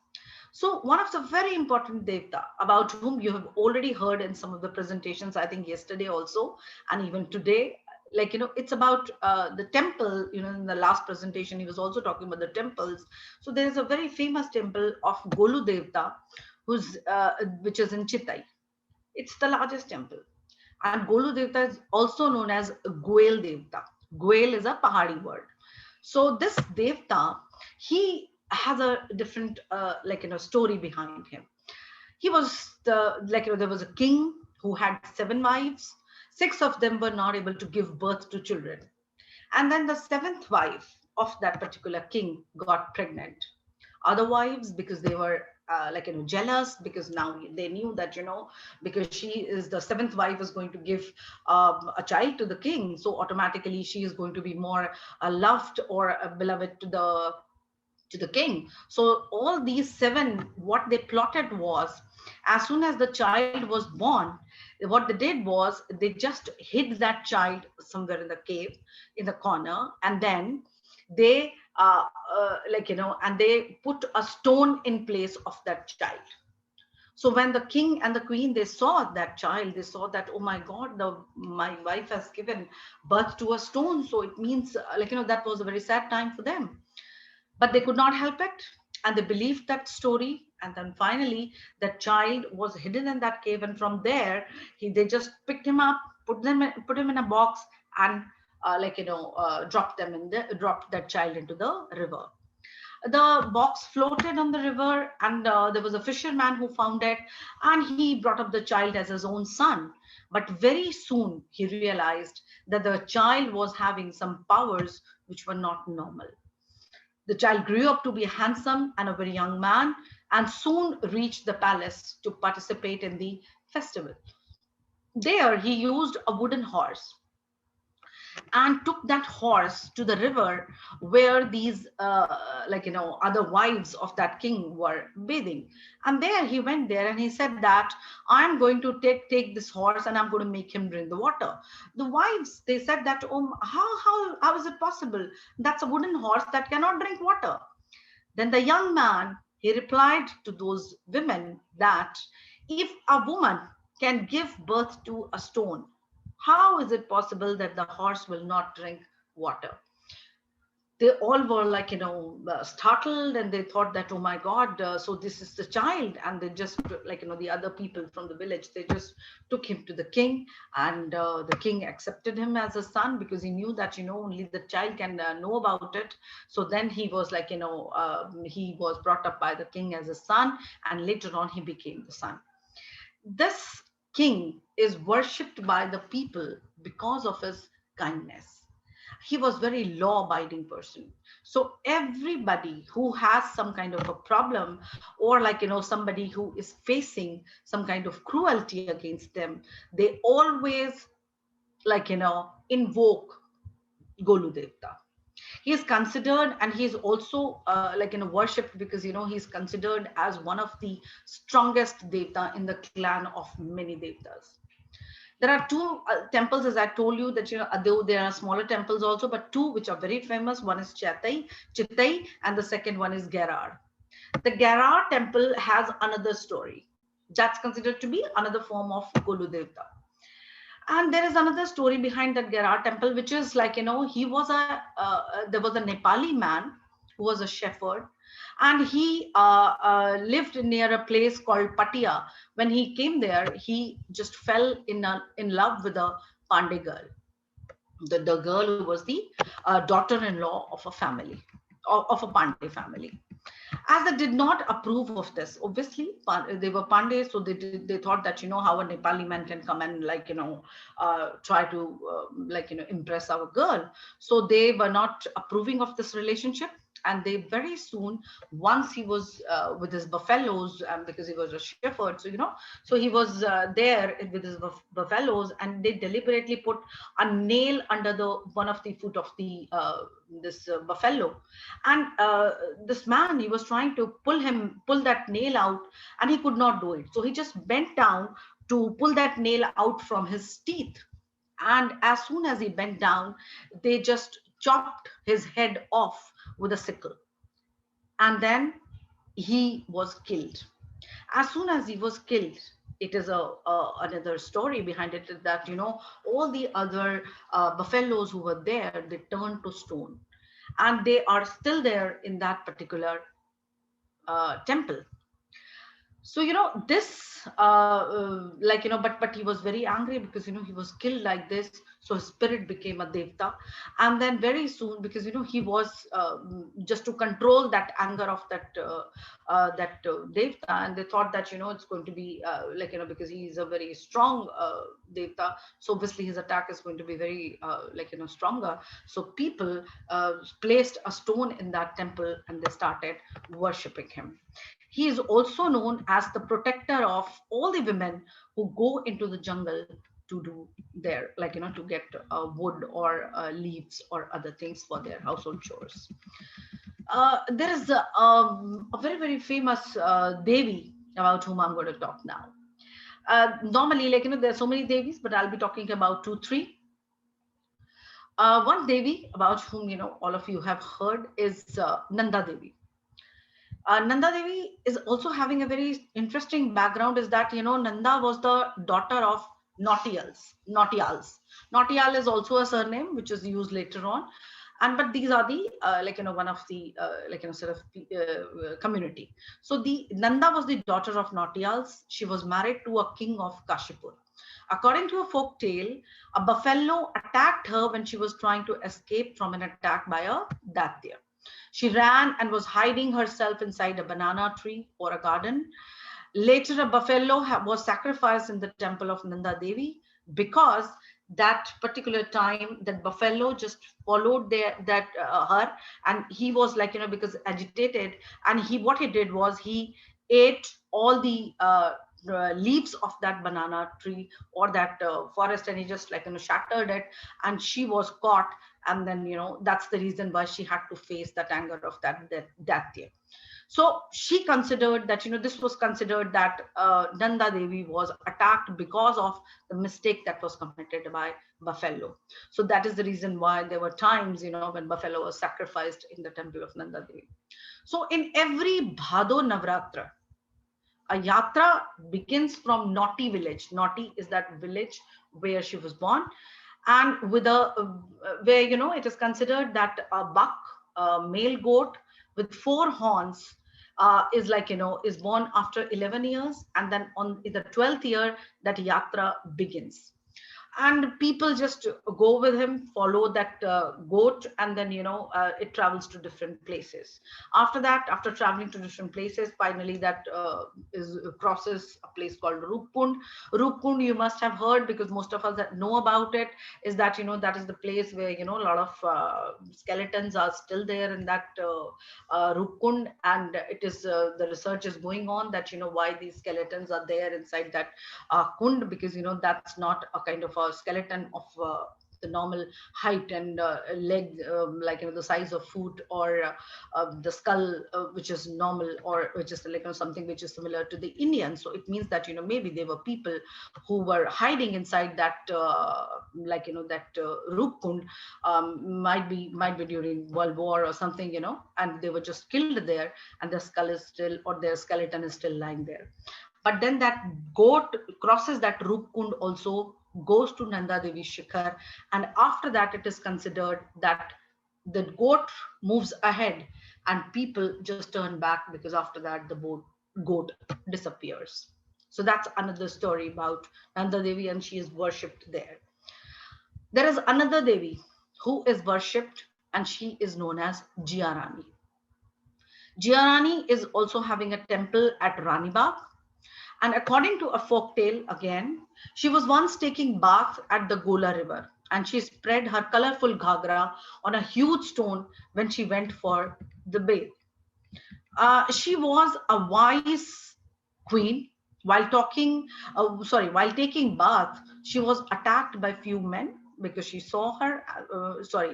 So one of the very important Devta, about whom you have already heard in some of the presentations, I think yesterday also, and even today, like, it's about the temple. In the last presentation, he was also talking about the temples. So there's a very famous temple of Golu Devta, which is in Chittai. It's the largest temple. And Golu Devta is also known as Goel Devta. Goel is a Pahari word. So this Devta, he has a different, story behind him. He was there was a king who had 7 wives. 6 of them were not able to give birth to children. And then the 7th wife of that particular king got pregnant. Other wives, because they were jealous, because now they knew that, because she is the 7th wife is going to give a child to the king, so automatically she is going to be more loved or beloved to the king. So all these 7, what they plotted was, as soon as the child was born, what they did was they just hid that child somewhere in the cave, in the corner, and then they and they put a stone in place of that child. So when the king and the queen, they saw that child, they saw that, oh my god, my wife has given birth to a stone. So it means that was a very sad time for them, but they could not help it, and they believed that story. And then finally that child was hidden in that cave, and from there they just picked him up, put him in a box, and dropped that child into the river. The box floated on the river, and there was a fisherman who found it, and he brought up the child as his own son. But very soon he realized that the child was having some powers which were not normal. The child grew up to be handsome and a very young man, and soon reached the palace to participate in the festival. There he used a wooden horse and took that horse to the river where these other wives of that king were bathing. And there he went there, and he said that, I'm going to take this horse and I'm going to make him drink the water. The wives, they said that, oh, how is it possible? That's a wooden horse that cannot drink water. Then the young man, he replied to those women that, if a woman can give birth to a stone, how is it possible that the horse will not drink water? They all were startled, and they thought that, oh my god, so this is the child. And they just the other people from the village, they just took him to the king, and the king accepted him as a son, because he knew that only the child can know about it. So then he was he was brought up by the king as a son, and later on he became the son. This king is worshipped by the people because of his kindness. He was very law-abiding person. So everybody who has some kind of a problem, or somebody who is facing some kind of cruelty against them, they always invoke Golu Devta. He is considered, and he is also worshipped, because he's considered as one of the strongest devta in the clan of many devtas. There are 2 temples, as I told you, that though there are smaller temples also, but 2 which are very famous. One is Chittai, and the second one is Gerar. The Gerar temple has another story. That's considered to be another form of Golu Devta. And there is another story behind that Gerar temple, which is he was there was a Nepali man who was a shepherd, and he lived near a place called Patia. When he came there, he just fell in love with a Pandey girl, the girl who was the daughter-in-law of a family, of a Pandey family. As they did not approve of this, obviously they were Pandays, so they thought that how a Nepali man can come and try to impress our girl. So they were not approving of this relationship, and they very soon, once he was with his buffaloes, because he was a shepherd, so he was there with his buffaloes, and they deliberately put a nail under one of the foot of the this buffalo, and this man, he was trying to pull that nail out, and he could not do it. So he just bent down to pull that nail out from his teeth, and as soon as he bent down, they just chopped his head off with a sickle, and then he was killed. As soon as he was killed, it is another story behind it, is that, you know, all the other buffaloes who were there, they turned to stone, and they are still there in that particular temple. So, you know, this like, you know, but he was very angry because, you know, he was killed like this, so his spirit became a devta. And then very soon, because, you know, he was just to control that anger of that devta, and they thought that, you know, it's going to be like, you know, because he is a very strong devta, so obviously his attack is going to be very like, you know, stronger. So people placed a stone in that temple and they started worshipping him. He is also known as the protector of all the women who go into the jungle to do their, like, you know, to get wood or leaves or other things for their household chores. There is a very, very famous Devi about whom I'm going to talk now. Normally, like, you know, there are so many Devis, but I'll be talking about 2, 3. One Devi about whom, you know, all of you have heard is Nanda Devi. Nanda Devi is also having a very interesting background, is that, you know, Nanda was the daughter of Nautiyals. Nautiyal is also a surname which is used later on. And but these are the like, you know, one of the like, you know, sort of community. So the Nanda was the daughter of Nautiyals. She was married to a king of Kashipur. According to a folk tale, a buffalo attacked her when she was trying to escape from an attack by a Daitya. She ran and was hiding herself inside a banana tree or a garden. Later, a buffalo was sacrificed in the temple of Nanda Devi, because that particular time that buffalo just followed her, and he was, like, you know, because agitated, and what he did was he ate all the leaves of that banana tree or that forest, and he just, like, you know, shattered it, and she was caught. And then, you know, that's the reason why she had to face that anger of that year. So she considered that, you know, this was considered that Nanda Devi was attacked because of the mistake that was committed by buffalo. So that is the reason why there were times, you know, when buffalo was sacrificed in the temple of Nanda Devi. So in every Bhado Navratra, a yatra begins from Naughty village. Naughty is that village where she was born, and with a where, you know, it is considered that a buck, a male goat with 4 horns, is, like, you know, is born after 11 years, and then on the 12th year that yatra begins. And people just go with him, follow that goat, and then, you know, it travels to different places. After that, after traveling to different places, finally that crosses a place called Rupkund. Rupkund, you must have heard, because most of us that know about it, is that, you know, that is the place where, you know, a lot of skeletons are still there in that Rupkund, and it is the research is going on that, you know, why these skeletons are there inside that kund, because, you know, that's not a kind of a skeleton of the normal height and leg, like, you know, the size of foot, or the skull, which is normal, or which is, like, you know, something which is similar to the Indian. So it means that, you know, maybe there were people who were hiding inside that like, you know, that Rupkund, might be during World War or something, you know, and they were just killed there, and their skull is still, or their skeleton is still lying there. But then that goat crosses that Rupkund, also goes to Nanda Devi Shikhar, and after that it is considered that the goat moves ahead and people just turn back, because after that the goat disappears. So that's another story about Nanda Devi, and she is worshipped there. There is another Devi who is worshipped, and she is known as Jiarani. Jiarani is also having a temple at Ranibagh. And according to a folktale, again, she was once taking bath at the Gola River, and she spread her colorful ghagra on a huge stone when she went for the bathe. She was a wise queen. While taking bath, she was attacked by few men because she saw her.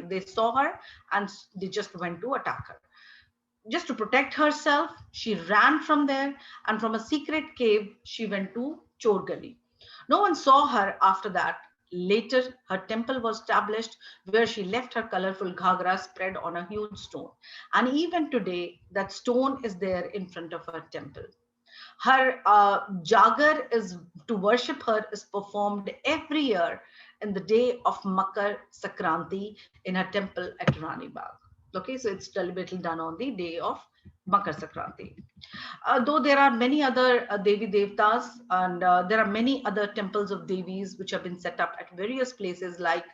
They saw her and they just went to attack her. Just to protect herself, she ran from there, and from a secret cave, she went to Chorgali. No one saw her after that. Later, her temple was established where she left her colorful ghagra spread on a huge stone. And even today, that stone is there in front of her temple. Her jagar is to worship her is performed every year in the day of Makar Sakranti in her temple at Rani Bagh. Okay, so it's deliberately done on the day of Makar Sakranti. Though there are many other Devi Devtas, and there are many other temples of Devis which have been set up at various places like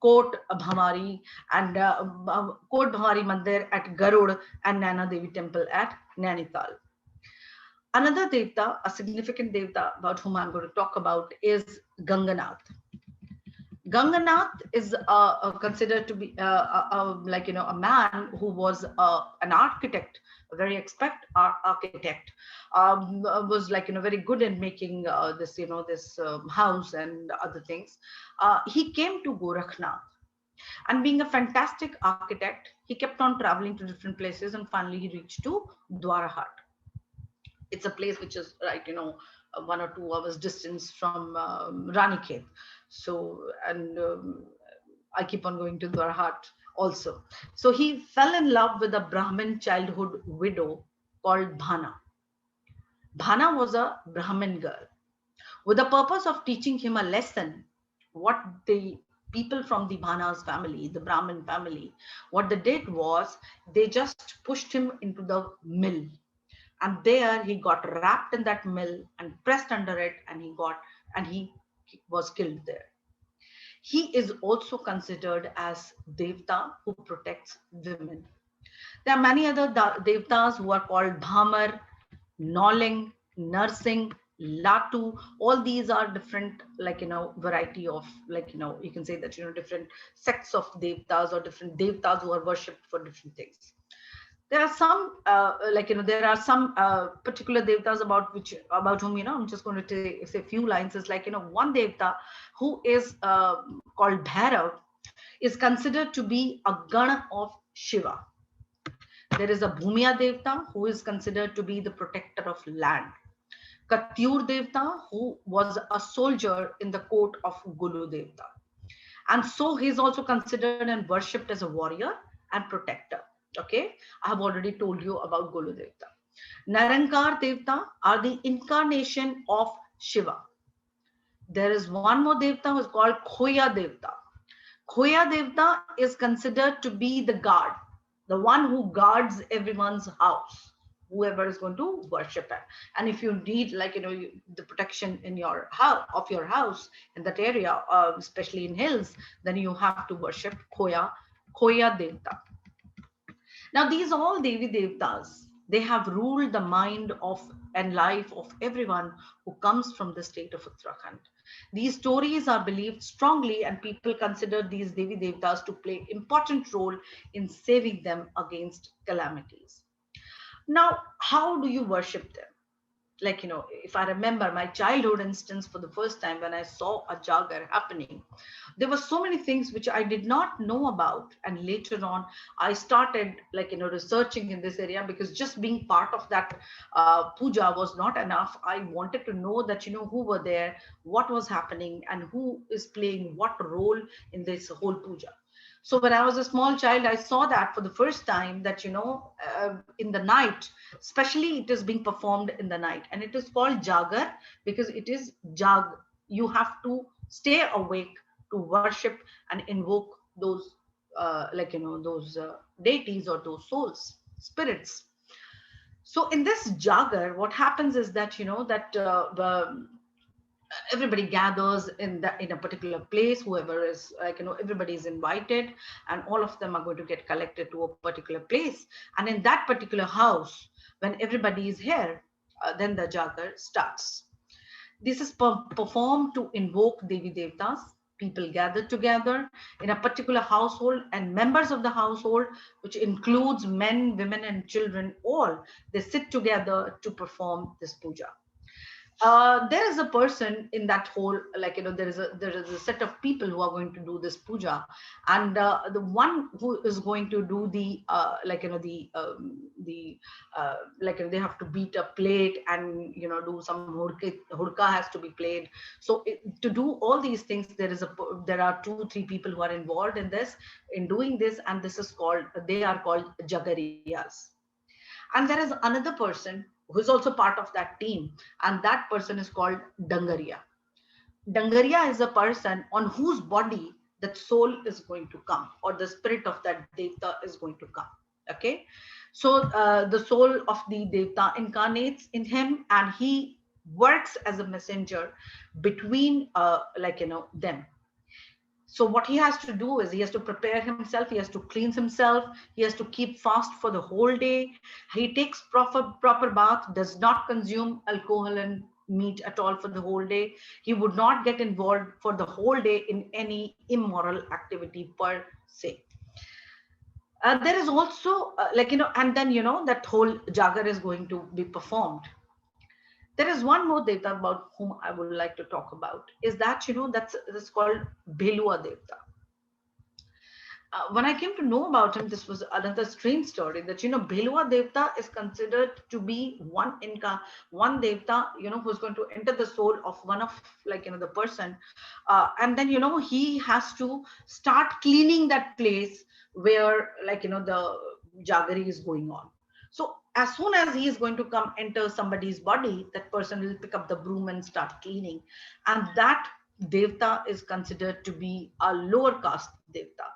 Kot Bhamari and Kot Bhamari Mandir at Garud and Nana Devi temple at Nainital. Another Devta, a significant Devta about whom I'm going to talk about is Ganganath. Ganganath is considered to be like, a man who was an architect, a very expert architect, was like, very good in making this, this house and other things. He came to Gorakhnath, and being a fantastic architect, he kept on traveling to different places, and finally he reached to Dwarahat. It's a place which is like, 1 or 2 hours distance from Ranikhet. So, and I keep on going to Dwarahat also. So he fell in love with a Brahmin childhood widow called Bhana. Bhana was a Brahmin girl. With the purpose of teaching him a lesson, what the people from the Bhana's family, the Brahmin family, what they did was they just pushed him into the mill. And there he got wrapped in that mill and pressed under it, and he was killed there. He is also considered as Devta who protects women. There are many other Devtas who are called Bhamar, Noling, Nursing, Latu. All these are different, like, variety of, like, you can say that, different sects of Devtas or different Devtas who are worshipped for different things. There are some, there are some particular Devtas about whom, I'm just going to say a few lines. Is like, one Devta who is called Bhairav is considered to be a Gana of Shiva. There is a Bhumiya Devta who is considered to be the protector of land. Katyur Devta, who was a soldier in the court of Gulu Devta. And so he is also considered and worshipped as a warrior and protector. Okay, I have already told you about Gulu Devta. Narankar Devta are the incarnation of Shiva. There is one more Devta who is called Khoya Devta. Khoya Devta is considered to be the guard, the one who guards everyone's house, whoever is going to worship it. And if you need, like, the protection in your house, of your house in that area, especially in hills, then you have to worship Khoya Devta. Now, these all Devi Devtas, they have ruled the mind of and life of everyone who comes from the state of Uttarakhand. These stories are believed strongly, and people consider these Devi Devtas to play important role in saving them against calamities. Now, how do you worship them? Like, if I remember my childhood instance, for the first time when I saw a jagar happening, there were so many things which I did not know about. And later on, I started, like, researching in this area, because just being part of that puja was not enough. I wanted to know that, who were there, what was happening, and who is playing what role in this whole puja. So when I was a small child, I saw that for the first time, that, in the night, especially it is being performed in the night, and it is called jagar because it is jag. You have to stay awake to worship and invoke those, those deities or those souls, spirits. So in this jagar, what happens is that, everybody gathers in a particular place. Whoever is, like, everybody is invited, and all of them are going to get collected to a particular place. And in that particular house, when everybody is here, then the jagar starts. This is performed to invoke Devi Devtas. People gather together in a particular household, and members of the household, which includes men, women, and children, all they sit together to perform this puja. There is a person in that whole, like, there is a set of people who are going to do this puja, and the one who is going to do the they have to beat a plate, and do some hurka has to be played. So to do all these things, there are 2-3 people who are involved in doing this, and they are called jagariyas. And there is another person who is also part of that team, and that person is called Dangaria. Dangaria is a person on whose body that soul is going to come, or the spirit of that Devta is going to come. Okay, so the soul of the Devta incarnates in him, and he works as a messenger between, them. So what he has to do is he has to prepare himself, he has to cleanse himself, he has to keep fast for the whole day. He takes proper bath, does not consume alcohol and meat at all for the whole day. He would not get involved for the whole day in any immoral activity per se. There is also and then that whole jagar is going to be performed. There is one more Devta about whom I would like to talk about, is that that's called Belua Devta. When I came to know about him, this was another strange story, that Belua Devta is considered to be one Devta, who's going to enter the soul of one of the person, and then he has to start cleaning that place where the jaggery is going on. So as soon as he is going to come enter somebody's body, that person will pick up the broom and start cleaning, and that Devta is considered to be a lower caste Devta.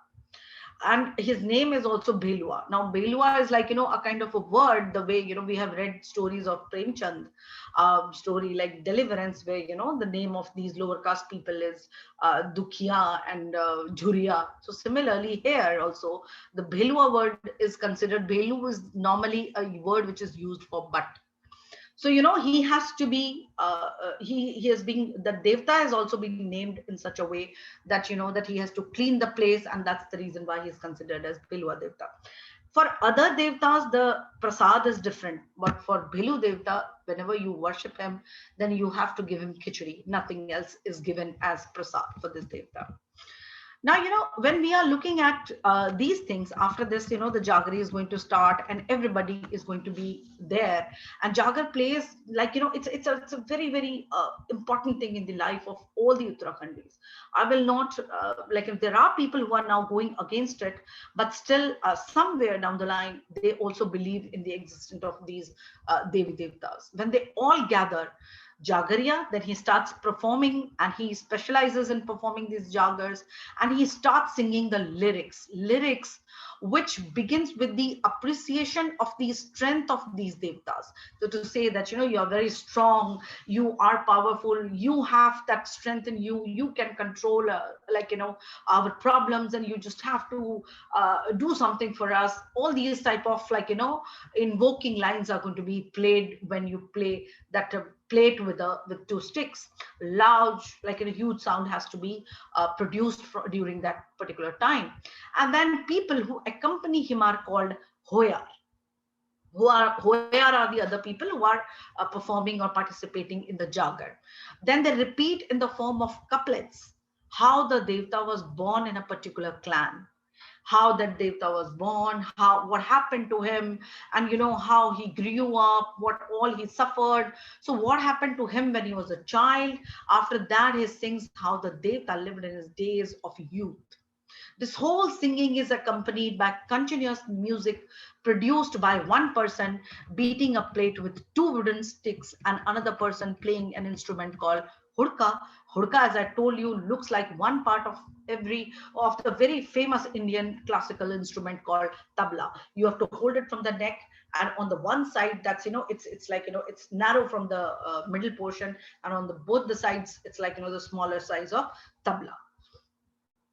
And his name is also Belua. Now Belua is a kind of a word, the way we have read stories of Premchand, story like Deliverance, where the name of these lower caste people is Dukhiya and Jhuria. So similarly here also, the Belua word is considered, Belu is normally a word which is used for butt. So he has to be he has been, the Devta has also been named in such a way that that he has to clean the place, and that's the reason why he is considered as Belua Devta. For other Devtas, the prasad is different, but for Belu Devta, whenever you worship him, then you have to give him khichdi. Nothing else is given as prasad for this Devta. Now, when we are looking at these things, after this, the Jaggery is going to start and everybody is going to be there. And Jagger plays it's a very, very important thing in the life of all the Uttarakhandis. I will not, if there are people who are now going against it, but still somewhere down the line, they also believe in the existence of these Devi Devtas. When they all gather, Jagariya, then he starts performing, and he specializes in performing these jaggers, and he starts singing the lyrics which begins with the appreciation of the strength of these devtas. So to say that you are very strong, you are powerful, you have that strength in you, you can control our problems, and you just have to do something for us. All these type of invoking lines are going to be played when you play that plate with two sticks. Large, a huge sound has to be produced during that particular time. And then people who accompany him are called Hoyar. Hoyar are the other people who are performing or participating in the Jagar. Then they repeat in the form of couplets how the Devta was born in a particular clan, how that Devta was born, what happened to him, and how he grew up, what all he suffered. So what happened to him when he was a child? After that, he sings how the Devta lived in his days of youth. This whole singing is accompanied by continuous music produced by one person beating a plate with two wooden sticks and another person playing an instrument called hudka. Hudka, as I told you, looks like one part of the very famous Indian classical instrument called tabla. You have to hold it from the neck, and on the one side, that's it's narrow from the middle portion, and on both the sides, it's the smaller size of tabla.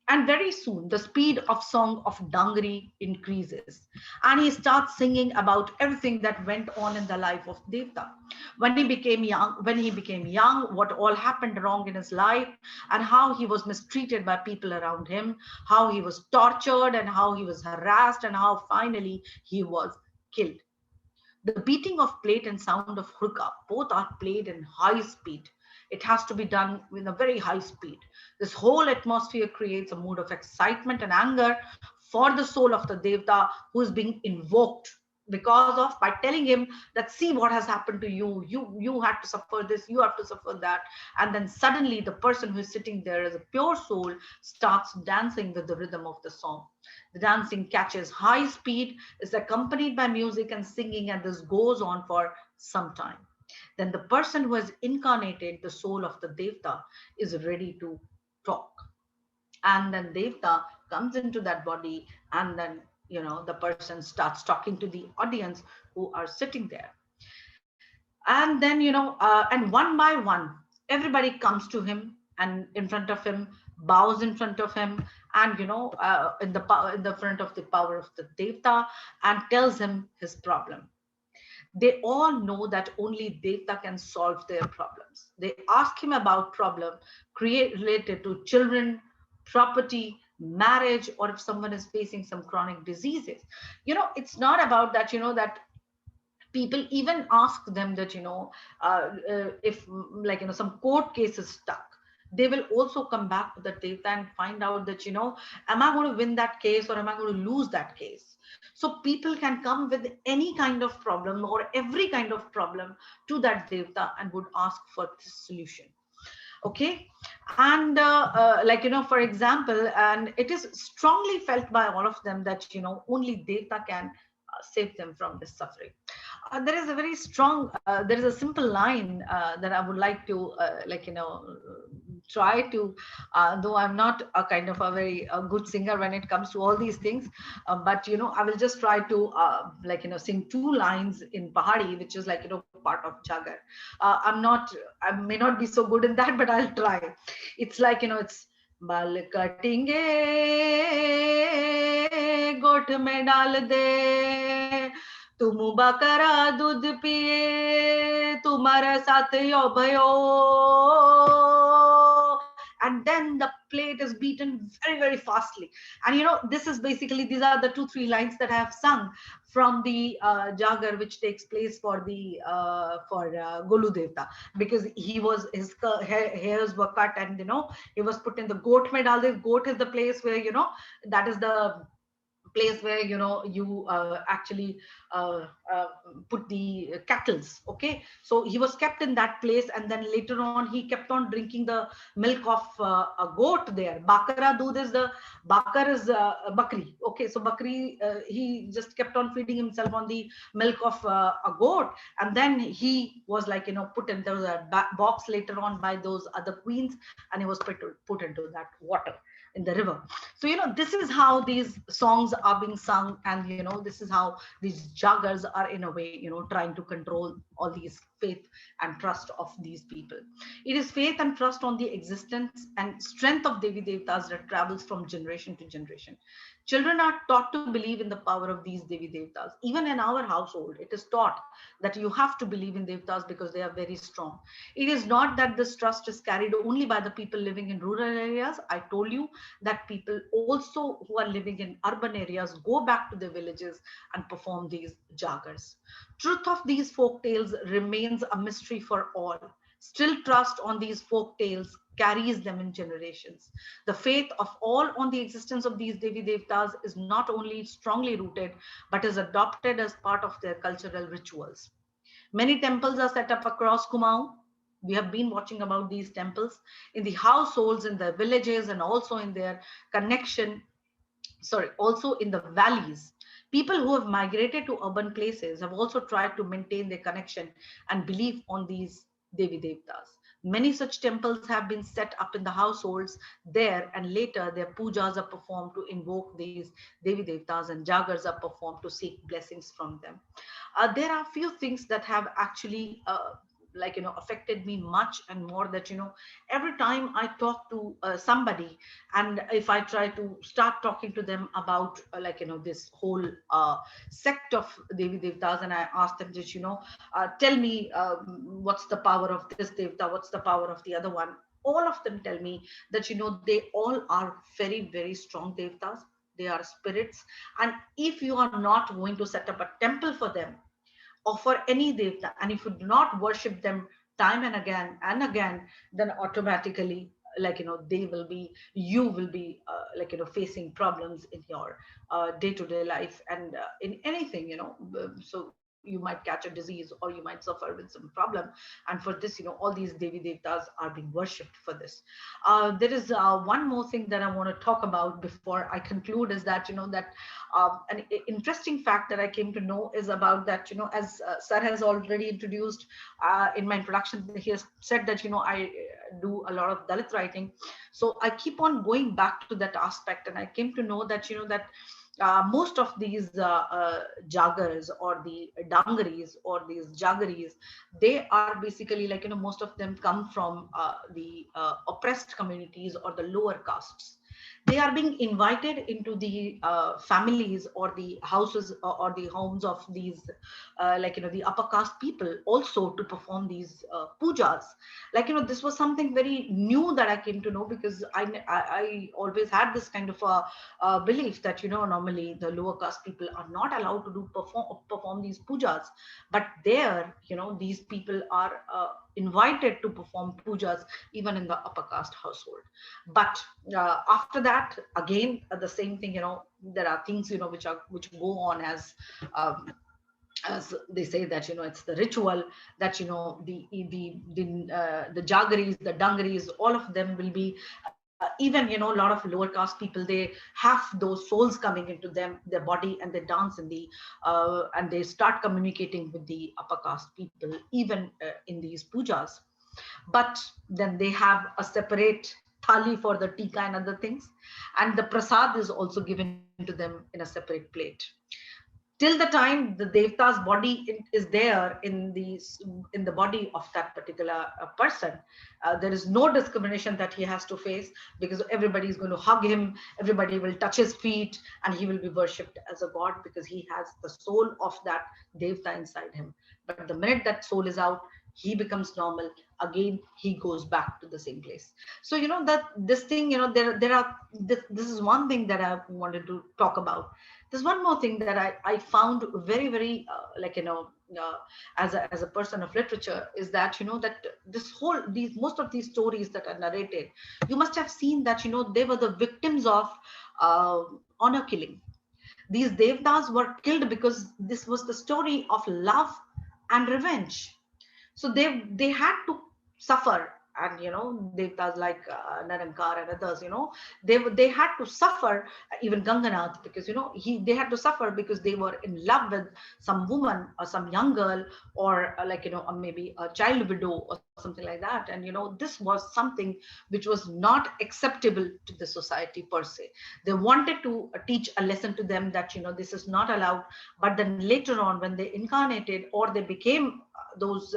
And very soon, the speed of song of Dangri increases, and he starts singing about everything that went on in the life of Devta. When he became young, what all happened wrong in his life, and how he was mistreated by people around him, how he was tortured, and how he was harassed, and how finally he was killed. The beating of plate and sound of hurka both are played in high speed. It has to be done with a very high speed. This whole atmosphere creates a mood of excitement and anger for the soul of the Devta who is being invoked, because of by telling him that, see what has happened to you, you had to suffer this, you have to suffer that. And then suddenly the person who is sitting there as a pure soul starts dancing with the rhythm of the song. The dancing catches high speed, is accompanied by music and singing, and this goes on for sometime. Then the person who has incarnated the soul of the Devta is ready to talk. And then Devta comes into that body, and then, you know, the person starts talking to the audience who are sitting there. And then, you know, and one by one, everybody comes to him and in front of him, bows in front of him, and, you know, in the front of the power of the Devta, and tells him his problem. They all know that only Devta can solve their problems. They ask him about problem related to children, property, marriage, or if someone is facing some chronic diseases. You know, it's not about that, you know, that people even ask them that, you know, if like, you know, some court case is stuck, they will also come back to the Devta and find out that, you know, am I going to win that case or am I going to lose that case? So people can come with any kind of problem or every kind of problem to that Devta and would ask for this solution. Okay. And like, you know, for example, and it is strongly felt by all of them that, you know, only Devta can save them from this suffering. There is a very strong, there is a simple line that I would like to, like, you know, try to, though I'm not a kind of a very good singer when it comes to all these things, but, you know, I will just try to, like, you know, sing two lines in Pahari, which is like, you know, part of Jagar. I may not be so good in that, but I'll try. It's like, you know, it's bal katinge got mein dal de तुम बकरा दूध पिए तुम्हारा साथ यो भयो, and then the plate is beaten very, very fastly. And, you know, this is basically, these are the 2-3 lines that I have sung from the Jagar, which takes place for the Golu Devta, because he was, his hairs were cut, and, you know, he was put in the goat medal. The goat is the place where, you know, that is the place where, you know, you actually put the cattles. Okay, so he was kept in that place, and then later on he kept on drinking the milk of a goat there. Bakara doodh is the, bakar is bakri. Okay, so bakri, he just kept on feeding himself on the milk of a goat, and then he was like, you know, put into the box later on by those other queens, and he was put into that water in the river. So, you know, this is how these songs are being sung, and, you know, this is how these Jagars are in a way, you know, trying to control all these faith and trust of these people. It is faith and trust on the existence and strength of Devi Devtas that travels from generation to generation. Children are taught to believe in the power of these Devi Devtas. Even in our household, it is taught that you have to believe in Devtas because they are very strong. It is not that this trust is carried only by the people living in rural areas. I told you that people also who are living in urban areas go back to their villages and perform these Jagars. Truth of these folk tales remains a mystery for all. Still, trust on these folk tales carries them in generations. The faith of all on the existence of these Devi Devtas is not only strongly rooted, but is adopted as part of their cultural rituals. Many temples are set up across Kumaon. We have been watching about these temples in the households, in the villages, and also in their connection, also in the valleys. People who have migrated to urban places have also tried to maintain their connection and belief on these Devi Devtas. Many such temples have been set up in the households there, and later their pujas are performed to invoke these Devi Devtas, and Jagars are performed to seek blessings from them. There are few things that have actually like, you know, affected me much and more, that, you know, every time I talk to somebody, and if I try to start talking to them about like, you know, this whole sect of Devi Devtas, and I ask them just, you know, tell me what's the power of this Devta, what's the power of the other one, all of them tell me that, you know, they all are very, very strong Devtas. They are spirits, and if you are not going to set up a temple for them or for any Devta, and if you do not worship them time and again, then automatically, like, you know, you will be like, you know, facing problems in your day-to-day life and in anything, you know. So you might catch a disease or you might suffer with some problem. And for this, all these Devi Devtas are being worshipped for this. There is one more thing that I want to talk about before I conclude, is that, that an interesting fact that I came to know is about that, as Sir has already introduced in my introduction, he has said that, I do a lot of Dalit writing. So I keep on going back to that aspect, and I came to know that, that most of these jaggers or the dangaris or these jaggeries, they are basically like, most of them come from the oppressed communities or the lower castes. They are being invited into the families or the houses or the homes of these the upper caste people also to perform these pujas. This was something very new that I came to know, because I always had this kind of a belief that, normally the lower caste people are not allowed to perform these pujas, but there, these people are invited to perform pujas even in the upper caste household. But after that, again, the same thing, there are things, which go on as they say that, it's the ritual that, the jaggeries, the dangaris, all of them will be even, a lot of lower caste people, they have those souls coming into their body, and they dance in the and they start communicating with the upper caste people even in these pujas. But then they have a separate thali for the tika and other things, and the prasad is also given to them in a separate plate. Till the time the devta's body is there in the body of that particular person, there is no discrimination that he has to face, because everybody is going to hug him, everybody will touch his feet, and he will be worshipped as a god, because he has the soul of that devta inside him. But the minute that soul is out, he becomes normal again, he goes back to the same place. So that this thing, there are this is one thing that I wanted to talk about. There's one more thing that I found very, very as a person of literature, is that, that most of these stories that are narrated, you must have seen that, they were the victims of honor killing. These devtas were killed because this was the story of love and revenge. So they had to suffer, and devtas like Narankar and others, they had to suffer, even Ganganath, because they had to suffer because they were in love with some woman or some young girl, or or maybe a child widow or something like that. And this was something which was not acceptable to the society per se. They wanted to teach a lesson to them that this is not allowed. But then later on, when they incarnated or they became those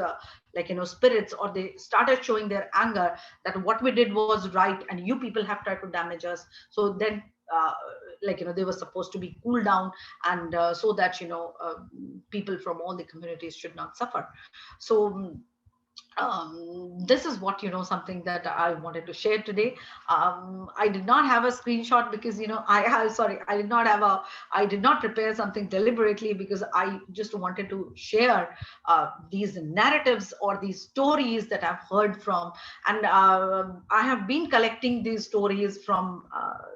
spirits, or they started showing their anger that what we did was right and you people have tried to damage us, so then they were supposed to be cooled down, and so that people from all the communities should not suffer. So this is what something that I wanted to share today. I did not have a screenshot because I did not prepare something deliberately, because I just wanted to share these narratives or these stories that I've heard from, and I have been collecting these stories from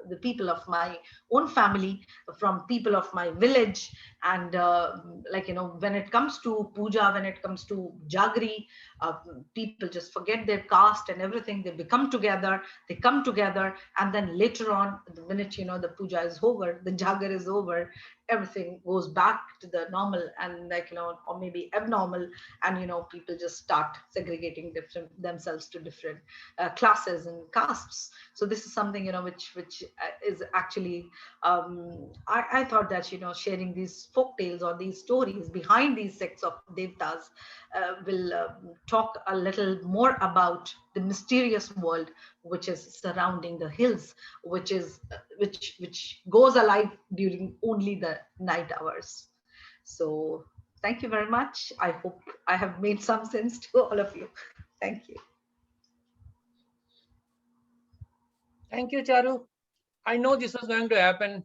the people of my own family, from people of my village, and when it comes to puja, when it comes to jaggery, people just forget their caste and everything. They come together, and then later on, the minute the puja is over, the jagger is over, everything goes back to the normal, and or maybe abnormal, and people just start segregating themselves to different classes and castes. So this is something which is actually I thought that sharing these folk tales or these stories behind these sects of devtas will talk a little more about the mysterious world which is surrounding the hills, which goes alive during only the night hours. So thank you very much. I hope I have made some sense to all of you. Thank you. Thank you, Charu. I know this was going to happen.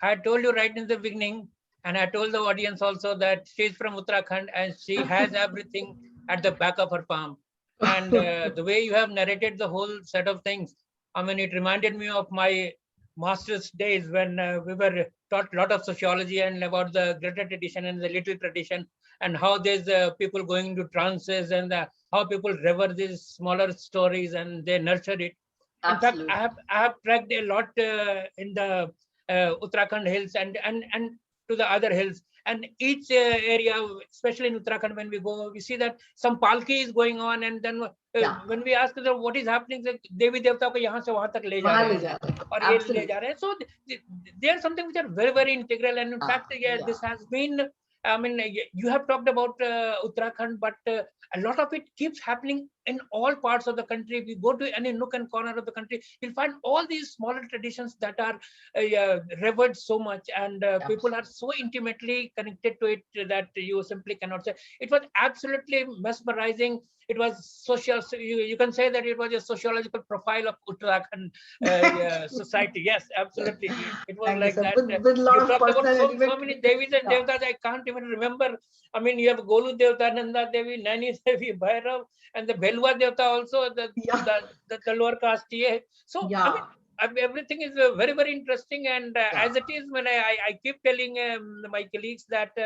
I told you right in the beginning, and I told the audience also, that she's from Uttarakhand and she has everything at the back of her palm. And the way you have narrated the whole set of things, I mean, it reminded me of my master's days when we were taught a lot of sociology and about the greater tradition and the little tradition. and how there's people going into trances, and how people rever these smaller stories and they nurture it. Absolutely. In fact, I have trekked a lot in the Uttarakhand hills and to the other hills, and each area, especially in Uttarakhand, when we go, we see that some palki is going on, and then when we ask them what is happening, like Devi Devta ko yahan se wahan tak le ja rahe hain, aur ye le ja rahe hain. So they are something which are very, very integral, and in fact, this has been. I mean, you have talked about Uttarakhand, but a lot of it keeps happening in all parts of the country. If you go to any nook and corner of the country, you'll find all these smaller traditions that are revered so much, and people are so intimately connected to it that you simply cannot say. It was absolutely mesmerizing. It was social. You can say that it was a sociological profile of Uttarakhand society. Yes, absolutely. It was like that. With a lot of talked about personality. so many Devis and Devtas. I can't even remember. I mean, you have Golu Devta, Nanda Devi, Nani Devi, Bhairav, and the Belwa Devta also, the lower caste. So, I mean, everything is very, very interesting, and as it is, when I keep telling my colleagues that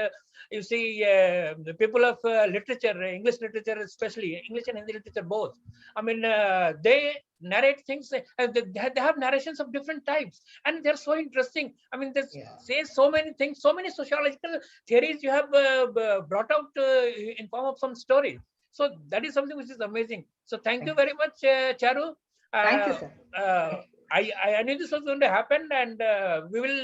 you see the people of literature, English literature especially, English and Hindi literature both, I mean they narrate things, they have narrations of different types, and they're so interesting. I mean, they say so many things, so many sociological theories you have brought out in form of some stories. So that is something which is amazing. So thank you very much, Charu. Thank you, sir. I knew this was going to happen, and we will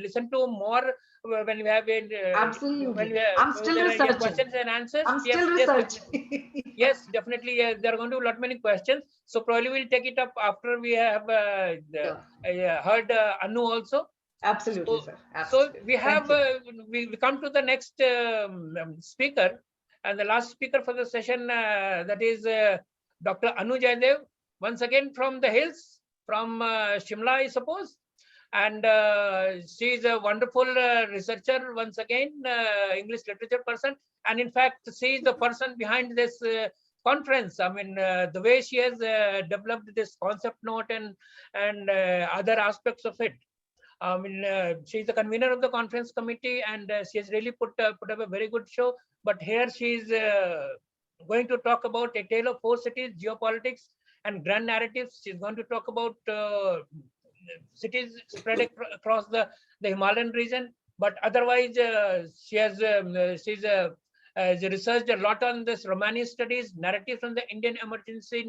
listen to more when we have absolutely. When I'm still researching. Questions and answers. I'm still researching. Yes, definitely. There are going to be a lot many questions. So probably we'll take it up after we have heard Anu also. Absolutely, sir. Absolutely. So we have we come to the next speaker, and the last speaker for the session, that is Dr. Anu Jaidev, once again from the hills, from Shimla, I suppose. And she is a wonderful researcher, once again, English literature person. And in fact, she is the person behind this conference. I mean, the way she has developed this concept note and other aspects of it. I mean, she's the convener of the conference committee, and she has really put up a very good show. But here she is going to talk about A Tale of Four Cities, Geopolitics, and Grand Narratives. She's going to talk about cities spread across the Himalayan region. But otherwise, she has she's researched a lot on this Romani studies, narratives from the Indian emergency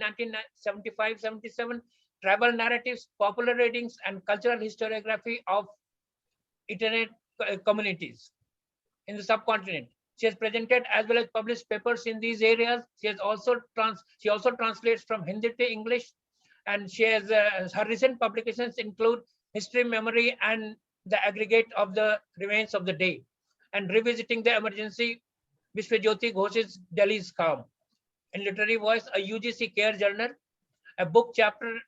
1975-77, travel narratives, popular readings, and cultural historiography of internet communities in the subcontinent. She has presented as well as published papers in these areas. She has also translates from Hindi to English, and she has her recent publications include History, Memory, and the Aggregate of the Remains of the Day, and Revisiting the Emergency, Vishwajyoti Ghosh's Delhi's Calm. In Literary Voice, a UGC Care Journal, a book chapter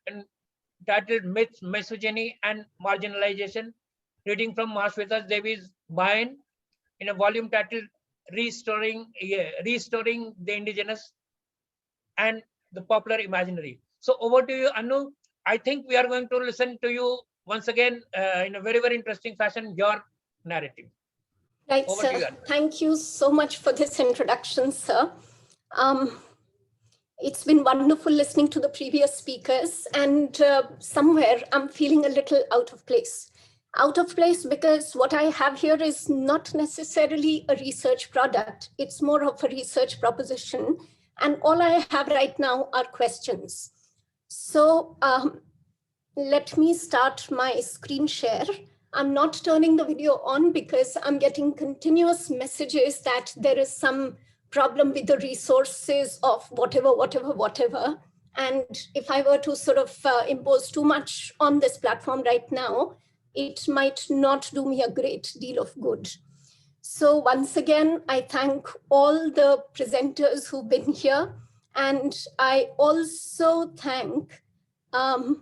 titled Myths, Misogyny, and Marginalization, reading from Mahashweta Devi's Bayan, in a volume titled Restoring the Indigenous and the Popular Imaginary. So over to you, Anu. I think we are going to listen to you once again in a very, very interesting fashion, your narrative. Right, over sir. to you, Anu. Thank you so much for this introduction, sir. It's been wonderful listening to the previous speakers, and somewhere I'm feeling a little out of place. Out of place because what I have here is not necessarily a research product. It's more of a research proposition. And all I have right now are questions. So let me start my screen share. I'm not turning the video on because I'm getting continuous messages that there is some problem with the resources of whatever. And if I were to sort of impose too much on this platform right now, it might not do me a great deal of good. So once again, I thank all the presenters who've been here. And I also thank the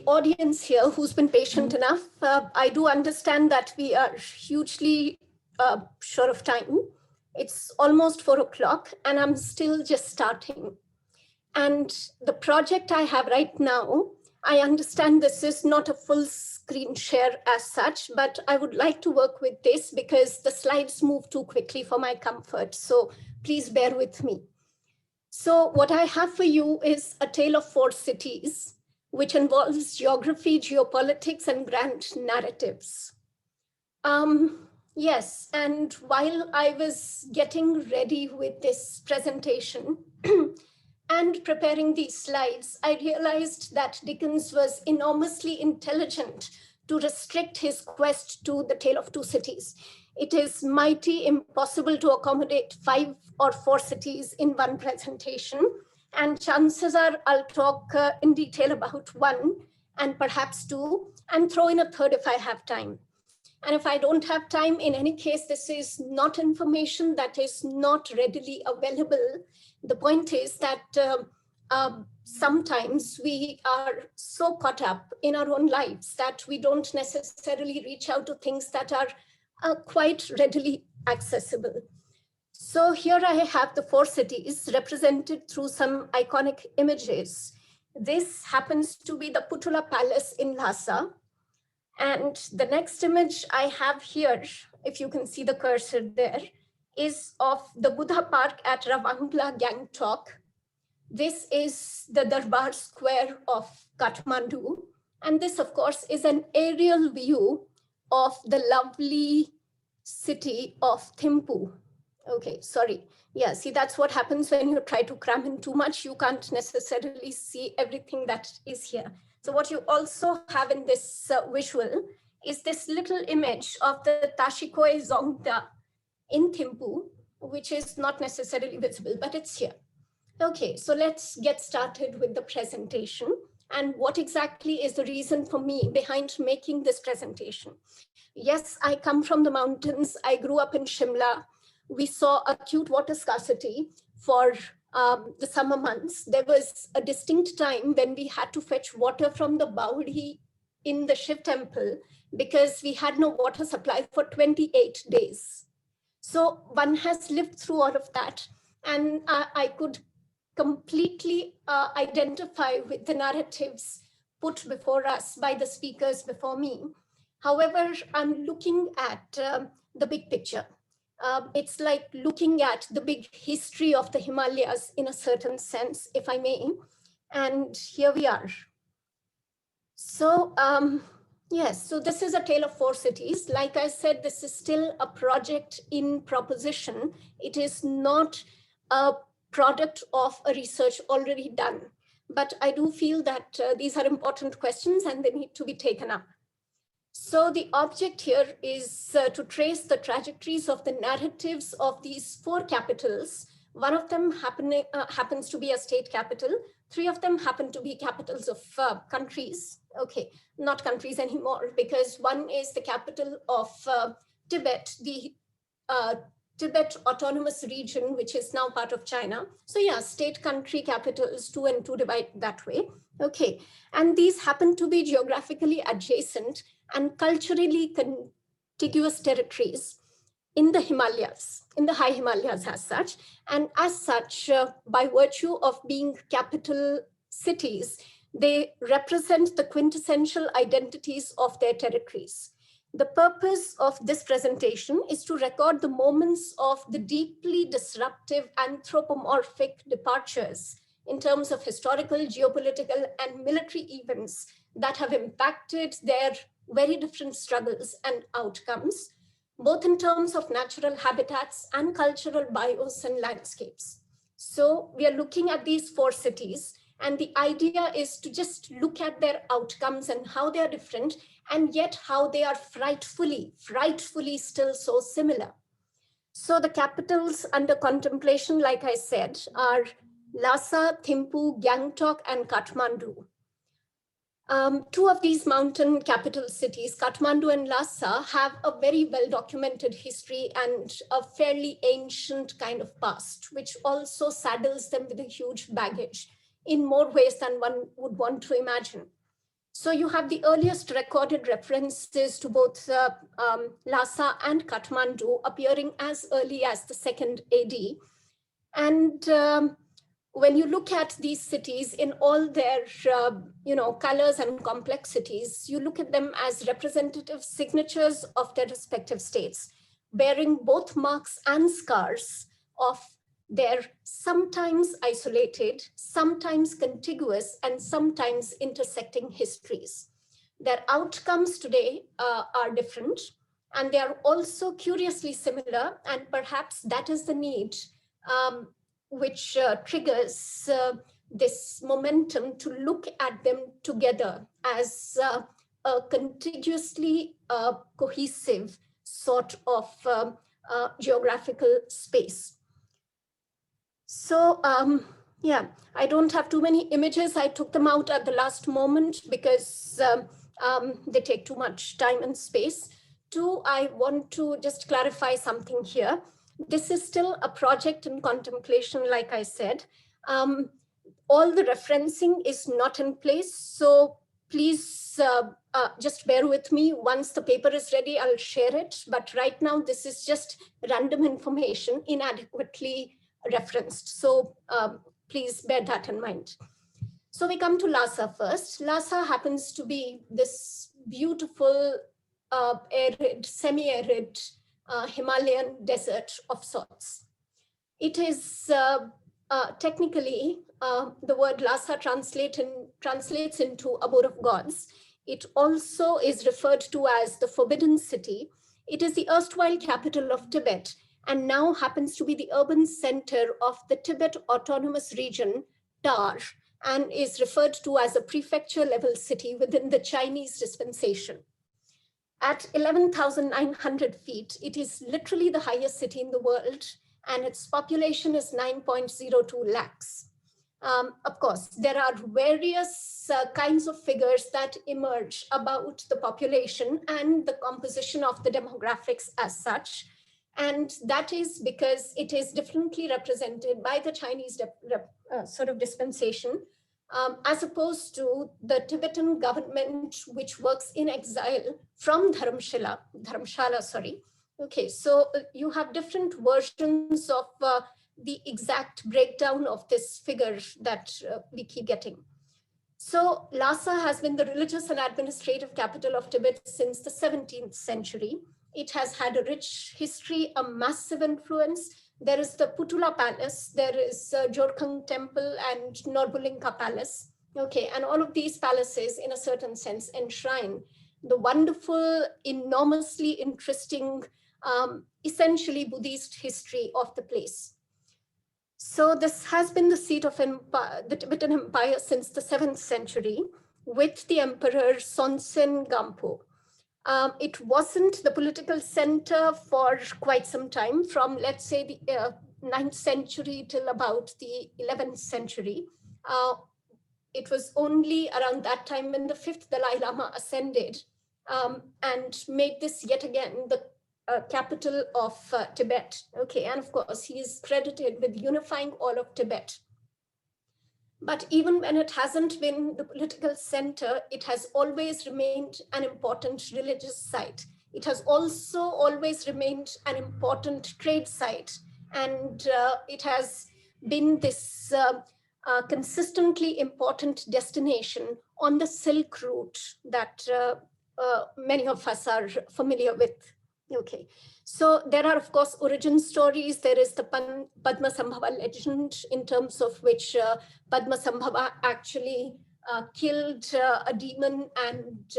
audience here who's been patient enough. I do understand that we are hugely short of time. It's almost 4 o'clock and I'm still just starting. And the project I have right now, I understand this is not a full screen share as such, but I would like to work with this because the slides move too quickly for my comfort. So please bear with me. So what I have for you is a tale of 4 cities, which involves geography, geopolitics, and grand narratives. Yes, and while I was getting ready with this presentation and preparing these slides, I realized that Dickens was enormously intelligent to restrict his quest to the tale of 2 cities. It is mighty impossible to accommodate 5 or 4 cities in one presentation. And chances are I'll talk in detail about 1 and perhaps 2 and throw in a 3rd if I have time. And if I don't have time, in any case, this is not information that is not readily available. The point is that sometimes we are so caught up in our own lives that we don't necessarily reach out to things that are quite readily accessible. So here I have the 4 cities represented through some iconic images. This happens to be the Putula Palace in Lhasa. And the next image I have here, if you can see the cursor there, is of the Buddha Park at Ravangla, Gangtok. This is the Darbar Square of Kathmandu. And this, of course, is an aerial view of the lovely city of Thimphu. Okay, sorry. Yeah, see, that's what happens when you try to cram in too much. You can't necessarily see everything that is here. So what you also have in this visual is this little image of the Tashikoe Zongda in Thimphu, which is not necessarily visible, but it's here. Okay, so let's get started with the presentation. And what exactly is the reason for me behind making this presentation? Yes, I come from the mountains. I grew up in Shimla. We saw acute water scarcity for the summer months. There was a distinct time when we had to fetch water from the Baudi in the Shiv temple because we had no water supply for 28 days. So one has lived through all of that. And I could completely identify with the narratives put before us by the speakers before me. However, I'm looking at the big picture. It's like looking at the big history of the Himalayas in a certain sense, if I may. And here we are. So yes, so this is a tale of 4 cities. Like I said, this is still a project in proposition. It is not a product of a research already done. But I do feel that these are important questions and they need to be taken up. So the object here is to trace the trajectories of the narratives of these 4 capitals. One of them happens to be a state capital. 3 of them happen to be capitals of countries. Okay, not countries anymore, because one is the capital of Tibet, the Tibet Autonomous Region, which is now part of China. So yeah, state country capitals, 2 and 2 divide that way. Okay, and these happen to be geographically adjacent and culturally contiguous territories in the Himalayas, in the high Himalayas as such. And as such, by virtue of being capital cities, they represent the quintessential identities of their territories. The purpose of this presentation is to record the moments of the deeply disruptive anthropomorphic departures in terms of historical, geopolitical, and military events that have impacted their very different struggles and outcomes, both in terms of natural habitats and cultural bios and landscapes. So we are looking at these 4 cities, and the idea is to just look at their outcomes and how they are different, and yet how they are frightfully still so similar. So the capitals under contemplation, like I said, are Lhasa, Thimphu, Gangtok, and Kathmandu. 2 of these mountain capital cities, Kathmandu and Lhasa, have a very well-documented history and a fairly ancient kind of past, which also saddles them with a huge baggage in more ways than one would want to imagine. So you have the earliest recorded references to both Lhasa and Kathmandu appearing as early as the 2nd AD. And when you look at these cities in all their colors and complexities, you look at them as representative signatures of their respective states, bearing both marks and scars of their sometimes isolated, sometimes contiguous, and sometimes intersecting histories. Their outcomes today are different, and they are also curiously similar, and perhaps that is the need which triggers this momentum to look at them together as a contiguously cohesive sort of geographical space. So yeah, I don't have too many images. I took them out at the last moment because they take too much time and space. Two, I want to just clarify something here. This is still a project in contemplation, like I said. All the referencing is not in place. So please just bear with me. Once the paper is ready, I'll share it. But right now, this is just random information, inadequately referenced. So please bear that in mind. So we come to Lhasa first. Lhasa happens to be this beautiful arid, semi-arid Himalayan desert of sorts. It is technically, the word Lhasa translates into abode of gods. It also is referred to as the Forbidden City. It is the erstwhile capital of Tibet, and now happens to be the urban center of the Tibet Autonomous Region, TAR, and is referred to as a prefecture-level city within the Chinese dispensation. At 11,900 feet, it is literally the highest city in the world, and its population is 9.02 lakhs. Of course, there are various kinds of figures that emerge about the population and the composition of the demographics as such. And that is because it is differently represented by the Chinese sort of dispensation, as opposed to the Tibetan government, which works in exile from Dharamshala. Okay, so you have different versions of the exact breakdown of this figure that we keep getting. So Lhasa has been the religious and administrative capital of Tibet since the 17th century. It has had a rich history, a massive influence. There is the Putula Palace, there is Jorkhang Temple and Norbulinka Palace. Okay, and all of these palaces, in a certain sense, enshrine the wonderful, enormously interesting, essentially Buddhist history of the place. So this has been the seat of the Tibetan Empire since the 7th century with the Emperor Sonsen Gampo. It wasn't the political center for quite some time, from let's say the 9th century till about the 11th century. It was only around that time when the 5th Dalai Lama ascended and made this yet again the capital of Tibet. Okay, and of course he is credited with unifying all of Tibet. But even when it hasn't been the political center, it has always remained an important religious site. It has also always remained an important trade site. And it has been this consistently important destination on the Silk Route that many of us are familiar with. Okay, so there are, of course, origin stories. There is the Padmasambhava legend, in terms of which Padmasambhava actually killed a demon, and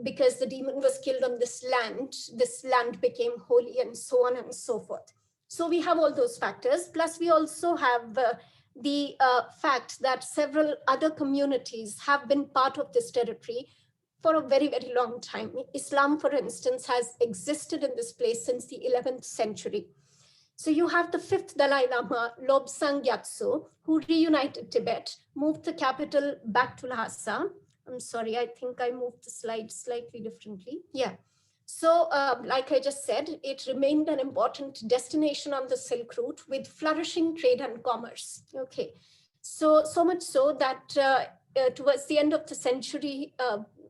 because the demon was killed on this land became holy, and so on and so forth. So we have all those factors. Plus, we also have the fact that several other communities have been part of this territory for a very, very long time. Islam, for instance, has existed in this place since the 11th century. So you have the 5th Dalai Lama, Lobsang Gyatso, who reunited Tibet, moved the capital back to Lhasa. I'm sorry, I think I moved the slide slightly differently. Yeah. So like I just said, it remained an important destination on the Silk Route with flourishing trade and commerce. Okay. So much so that towards the end of the century,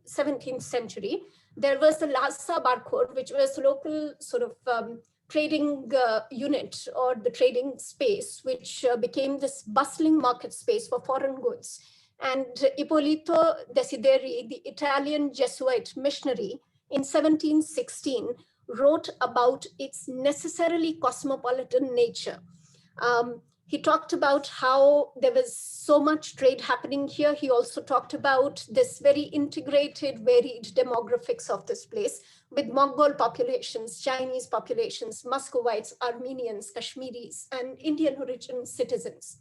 17th century, there was the Lhasa Barcode, which was a local sort of trading unit or the trading space, which became this bustling market space for foreign goods. And Ippolito Desideri, the Italian Jesuit missionary, in 1716 wrote about its necessarily cosmopolitan nature. He talked about how there was so much trade happening here. He also talked about this very integrated, varied demographics of this place with Mongol populations, Chinese populations, Muscovites, Armenians, Kashmiris, and Indian origin citizens.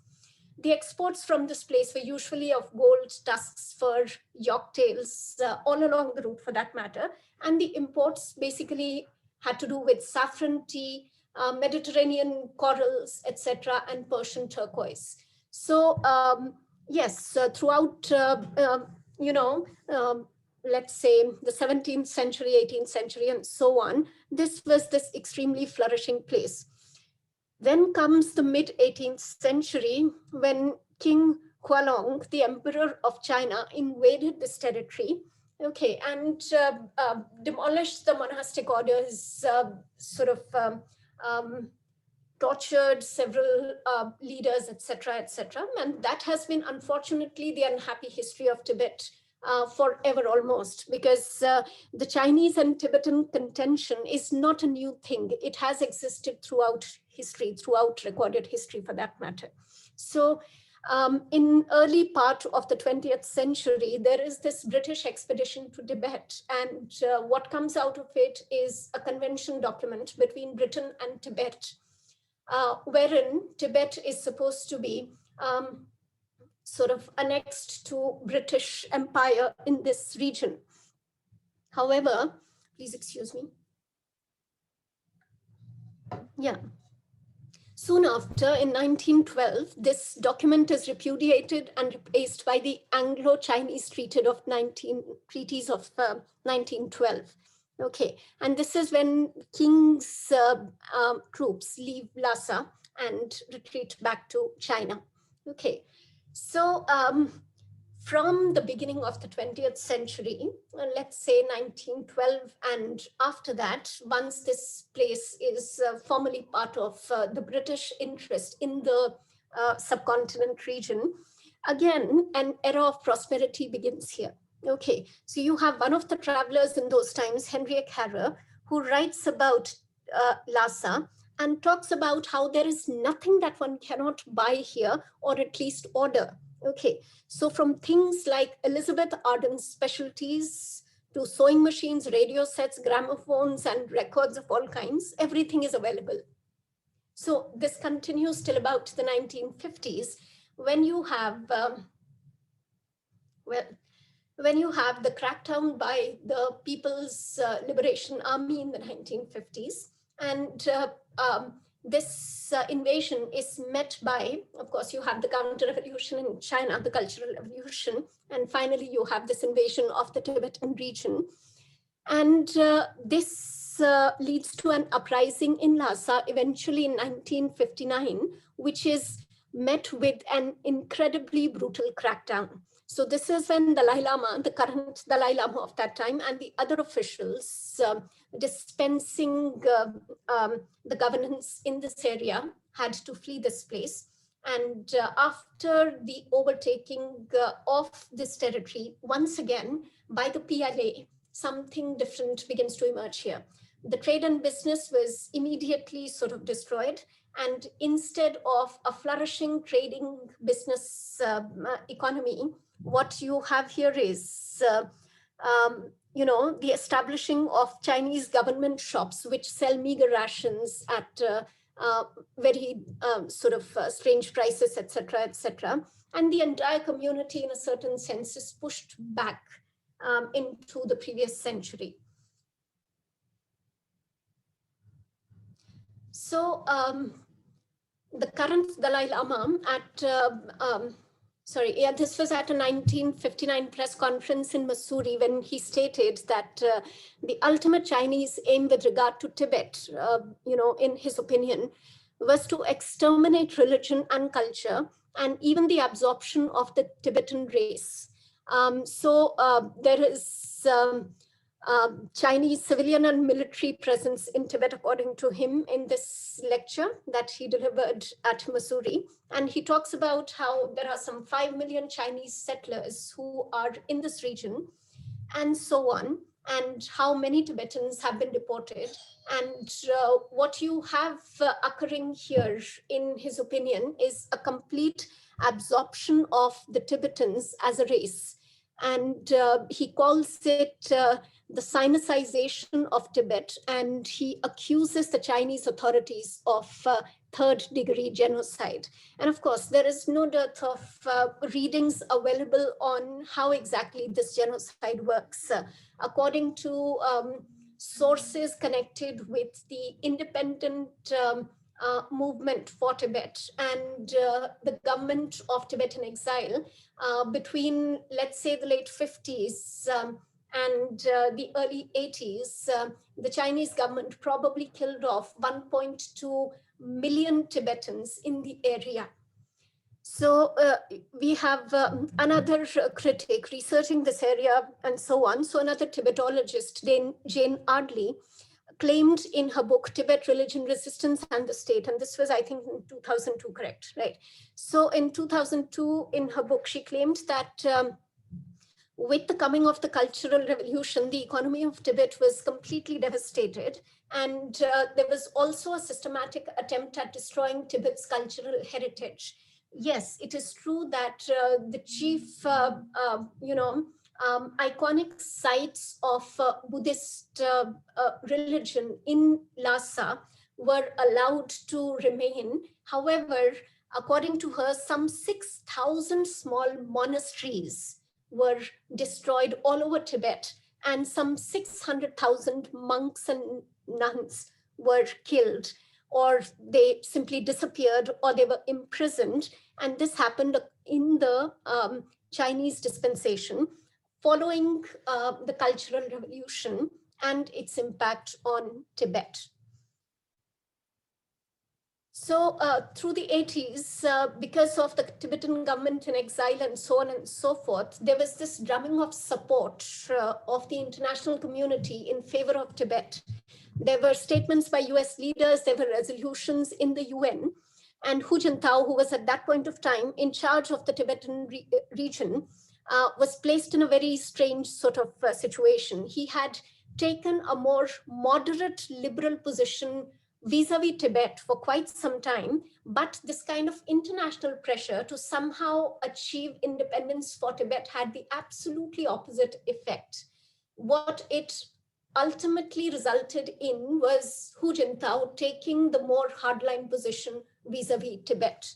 The exports from this place were usually of gold, tusks, fur, yorktails, all along the route for that matter. And the imports basically had to do with saffron tea, Mediterranean corals, etc., and Persian turquoise. So yes, throughout, let's say the 17th century, 18th century, and so on, this was this extremely flourishing place. Then comes the mid-18th century when King Hualong, the emperor of China, invaded this territory, okay, and demolished the monastic orders, tortured several leaders, etc., etc. And that has been, unfortunately, the unhappy history of Tibet forever almost, because the Chinese and Tibetan contention is not a new thing. It has existed throughout history, throughout recorded history for that matter. So in early part of the 20th century, there is this British expedition to Tibet, and what comes out of it is a convention document between Britain and Tibet, wherein Tibet is supposed to be sort of annexed to British Empire in this region. However, please excuse me. Yeah. Soon after, in 1912, this document is repudiated and replaced by the Anglo-Chinese Treaties of 1912. Okay, and this is when King's troops leave Lhasa and retreat back to China. Okay, so from the beginning of the 20th century, let's say 1912, and after that, once this place is formally part of the British interest in the subcontinent region, again, an era of prosperity begins here. Okay, so you have one of the travelers in those times, Henry Carrer, who writes about Lhasa and talks about how there is nothing that one cannot buy here, or at least order. Okay, so from things like Elizabeth Arden's specialties to sewing machines, radio sets, gramophones, and records of all kinds, everything is available. So this continues till about the 1950s, when you have, when you have the crackdown by the People's Liberation Army in the 1950s, and this invasion is met by, of course, you have the counter-revolution in China, the Cultural Revolution, and finally you have this invasion of the Tibetan region. And this leads to an uprising in Lhasa eventually in 1959, which is met with an incredibly brutal crackdown. So this is when Dalai Lama, the current Dalai Lama of that time, and the other officials dispensing the governance in this area had to flee this place. And after the overtaking of this territory, once again, by the PLA, something different begins to emerge here. The trade and business was immediately sort of destroyed. And instead of a flourishing trading business economy, what you have here is, the establishing of Chinese government shops, which sell meager rations at very strange prices, etc., etc. And the entire community, in a certain sense, is pushed back into the previous century. So the current Dalai Lama this was at a 1959 press conference in Mussoorie, when he stated that the ultimate Chinese aim with regard to Tibet, in his opinion, was to exterminate religion and culture, and even the absorption of the Tibetan race. There is Chinese civilian and military presence in Tibet, according to him, in this lecture that he delivered at Missouri. And he talks about how there are some 5 million Chinese settlers who are in this region, and so on, and how many Tibetans have been deported. And what you have occurring here, in his opinion, is a complete absorption of the Tibetans as a race. And he calls it the Sinicization of Tibet, and he accuses the Chinese authorities of third-degree genocide. And of course, there is no dearth of readings available on how exactly this genocide works. According to sources connected with the independent movement for Tibet and the government of Tibet in exile, between, let's say, the late 50s and the early 80s, the Chinese government probably killed off 1.2 million Tibetans in the area. So we have another critic researching this area and so on. So another Tibetologist, Jane Ardley, claimed in her book, Tibet, Religion, Resistance and the State, and this was, I think, in 2002, correct, right? So in 2002, in her book, she claimed that with the coming of the Cultural Revolution, the economy of Tibet was completely devastated. And there was also a systematic attempt at destroying Tibet's cultural heritage. Yes, it is true that the chief, iconic sites of Buddhist religion in Lhasa were allowed to remain. However, according to her, some 6,000 small monasteries were destroyed all over Tibet, and some 600,000 monks and nuns were killed, or they simply disappeared, or they were imprisoned. And this happened in the Chinese dispensation following the Cultural Revolution and its impact on Tibet. So through the 80s, because of the Tibetan government in exile and so on and so forth, there was this drumming of support of the international community in favor of Tibet. There were statements by US leaders, there were resolutions in the UN, and Hu Jintao, who was at that point of time in charge of the Tibetan region, was placed in a very strange sort of situation. He had taken a more moderate liberal position vis-a-vis Tibet for quite some time, but this kind of international pressure to somehow achieve independence for Tibet had the absolutely opposite effect. What it ultimately resulted in was Hu Jintao taking the more hardline position vis-a-vis Tibet.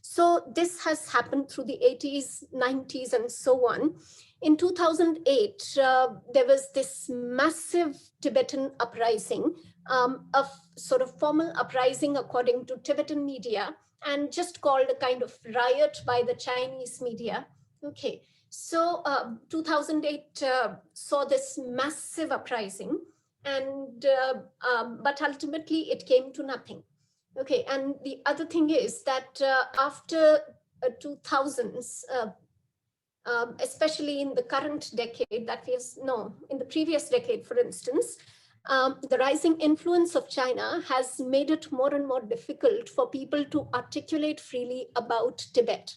So this has happened through the 80s, 90s, and so on. In 2008, there was this massive Tibetan uprising, a sort of formal uprising according to Tibetan media, and just called a kind of riot by the Chinese media. Okay, so 2008 saw this massive uprising, and but ultimately it came to nothing. Okay, and the other thing is that after 2000s, especially in the current decade that we have, in the previous decade, for instance, the rising influence of China has made it more and more difficult for people to articulate freely about Tibet.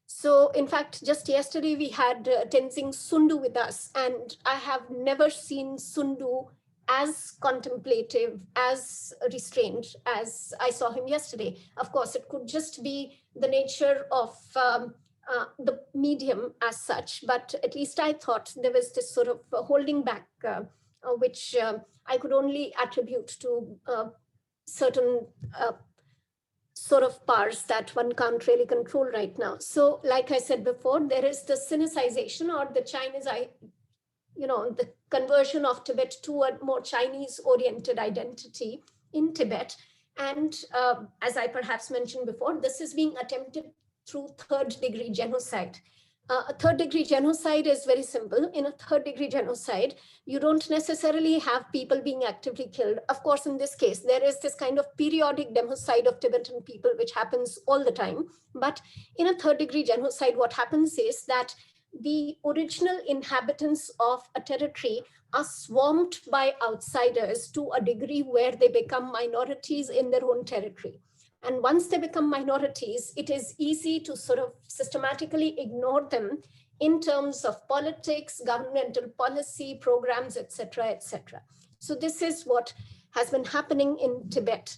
So in fact, just yesterday we had Tenzing Sundu with us, and I have never seen Sundu as contemplative, as restrained as I saw him yesterday. Of course, it could just be the nature of the medium as such, but at least I thought there was this sort of holding back, which I could only attribute to certain sort of powers that one can't really control right now. So like I said before, there is the Sinicization, or the Chinese, the conversion of Tibet to a more Chinese-oriented identity in Tibet. And as I perhaps mentioned before, this is being attempted through third-degree genocide. A third-degree genocide is very simple. In a third-degree genocide, you don't necessarily have people being actively killed. Of course, in this case, there is this kind of periodic genocide of Tibetan people, which happens all the time. But in a third-degree genocide, what happens is that the original inhabitants of a territory are swamped by outsiders to a degree where they become minorities in their own territory. And once they become minorities, it is easy to sort of systematically ignore them in terms of politics, governmental policy, programs, etc., etc. So this is what has been happening in Tibet.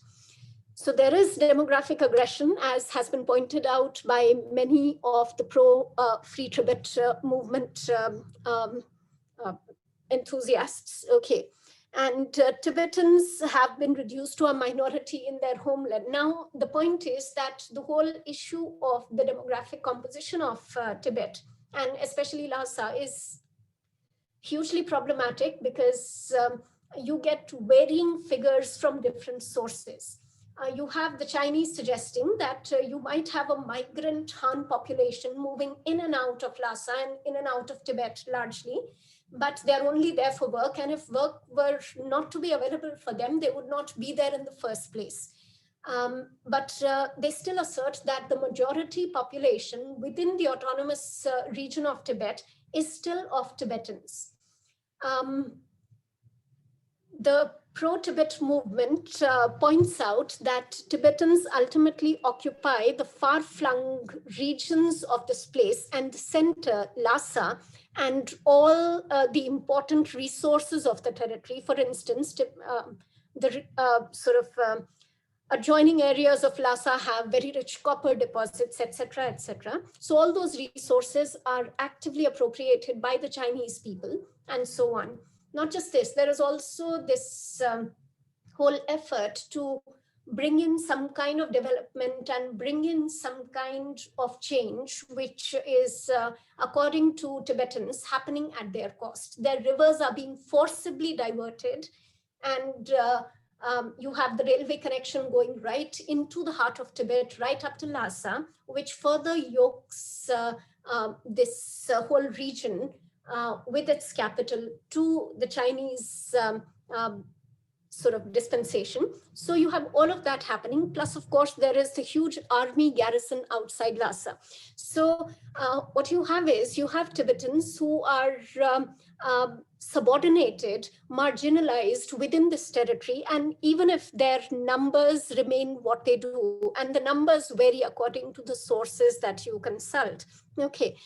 So there is demographic aggression, as has been pointed out by many of the pro-Free Tibet movement enthusiasts. Okay. And Tibetans have been reduced to a minority in their homeland. Now, the point is that the whole issue of the demographic composition of Tibet, and especially Lhasa, is hugely problematic because you get varying figures from different sources. You have the Chinese suggesting that you might have a migrant Han population moving in and out of Lhasa and in and out of Tibet largely, but they're only there for work. And if work were not to be available for them, they would not be there in the first place. But they still assert that the majority population within the autonomous region of Tibet is still of Tibetans. The pro-Tibet movement points out that Tibetans ultimately occupy the far-flung regions of this place and the center, Lhasa, and all the important resources of the territory. For instance, the adjoining areas of Lhasa have very rich copper deposits, etc., etc. So all those resources are actively appropriated by the Chinese people and so on. Not just this, there is also this whole effort to bring in some kind of development and bring in some kind of change, which is, according to Tibetans, happening at their cost. Their rivers are being forcibly diverted, and you have the railway connection going right into the heart of Tibet, right up to Lhasa, which further yokes this whole region with its capital to the Chinese sort of dispensation. So you have all of that happening. Plus, of course, there is the huge army garrison outside Lhasa. So what you have is, you have Tibetans who are subordinated, marginalized within this territory. And even if their numbers remain what they do, and the numbers vary according to the sources that you consult. Okay.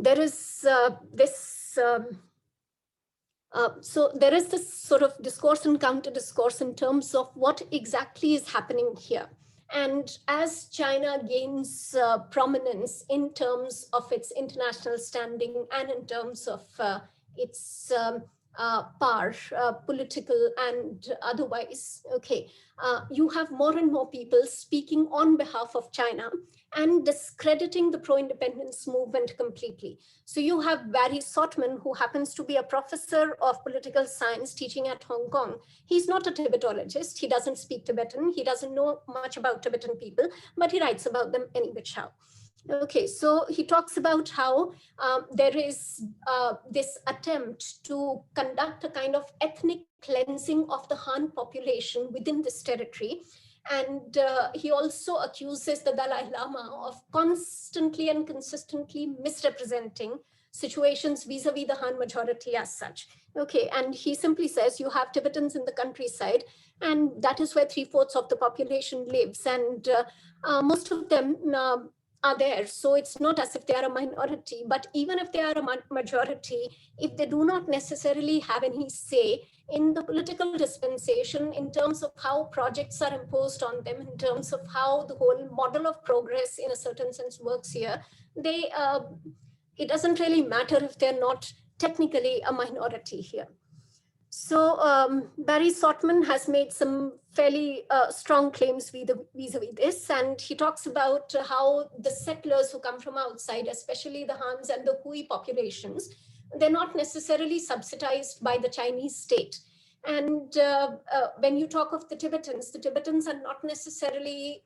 There is this, so there is this sort of discourse and counter discourse in terms of what exactly is happening here. And as China gains prominence in terms of its international standing and in terms of its power, political and otherwise, okay, you have more and more people speaking on behalf of China and discrediting the pro-independence movement completely. So you have Barry Sotman, who happens to be a professor of political science teaching at Hong Kong. He's not a Tibetologist. He doesn't speak Tibetan. He doesn't know much about Tibetan people, but he writes about them any which how. Okay, so he talks about how there is this attempt to conduct a kind of ethnic cleansing of the Han population within this territory. And he also accuses the Dalai Lama of constantly and consistently misrepresenting situations vis-a-vis the Han majority as such. Okay, and he simply says you have Tibetans in the countryside, and that is where 3/4 of the population lives, and most of them are there. So it's not as if they are a minority, but even if they are a majority, if they do not necessarily have any say in the political dispensation in terms of how projects are imposed on them, in terms of how the whole model of progress in a certain sense works here, they, it doesn't really matter if they're not technically a minority here. So Barry Sotman has made some fairly strong claims vis-a-vis this, and he talks about how the settlers who come from outside, especially the Hans and the Hui populations, they're not necessarily subsidized by the Chinese state. And when you talk of the Tibetans are not necessarily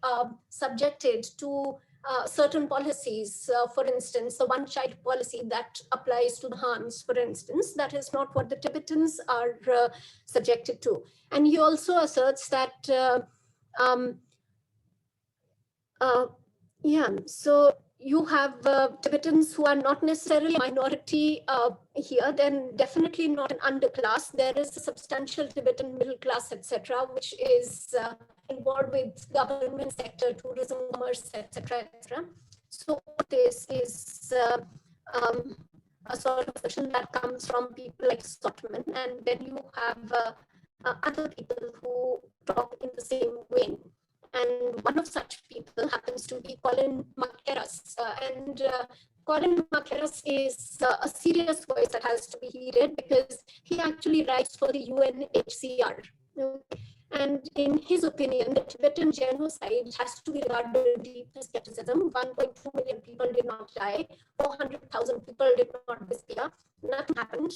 subjected to certain policies. For instance, the one-child policy that applies to the Hans, for instance, that is not what the Tibetans are subjected to. And he also asserts that, yeah, so you have Tibetans who are not necessarily a minority here, then definitely not an underclass. There is a substantial Tibetan middle class, etc., which is involved with government sector, tourism, commerce, etc., etc. So this is a sort of question that comes from people like Stockman, and then you have other people who talk in the same vein. And one of such people happens to be Colin Makeras. Colin Makeras is a serious voice that has to be heeded because he actually writes for the UNHCR. And in his opinion, the Tibetan genocide has to be regarded with deep skepticism. 1.2 million people did not die. 400,000 people did not disappear. Nothing happened.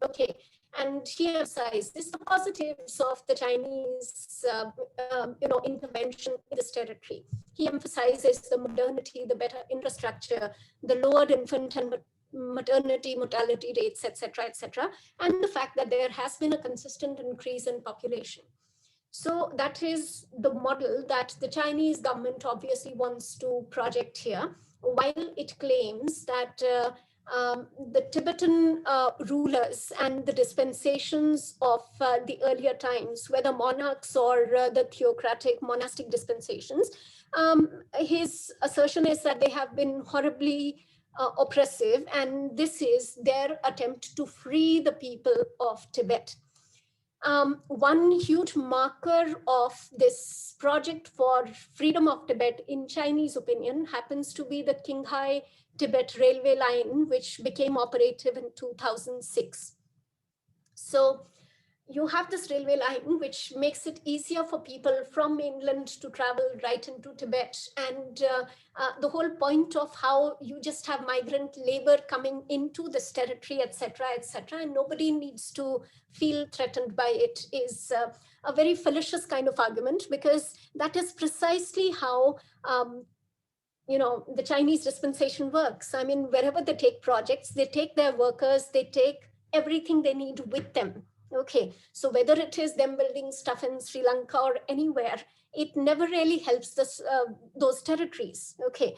Okay. And he emphasized this the positives of the Chinese intervention in this territory. He emphasizes the modernity, the better infrastructure, the lowered infant and maternity mortality rates, etc., and the fact that there has been a consistent increase in population. So that is the model that the Chinese government obviously wants to project here, while it claims that the Tibetan rulers and the dispensations of the earlier times, whether monarchs or the theocratic monastic dispensations, his assertion is that they have been horribly oppressive, and this is their attempt to free the people of Tibet. One huge marker of this project for freedom of Tibet, in Chinese opinion, happens to be the Qinghai Tibet railway line, which became operative in 2006. So you have this railway line, which makes it easier for people from mainland to travel right into Tibet. And the whole point of how you just have migrant labor coming into this territory, etc., and nobody needs to feel threatened by it is a very fallacious kind of argument, because that is precisely how the Chinese dispensation works. I mean, wherever they take projects, they take their workers, they take everything they need with them. Okay, so whether it is them building stuff in Sri Lanka or anywhere, it never really helps those territories. Okay,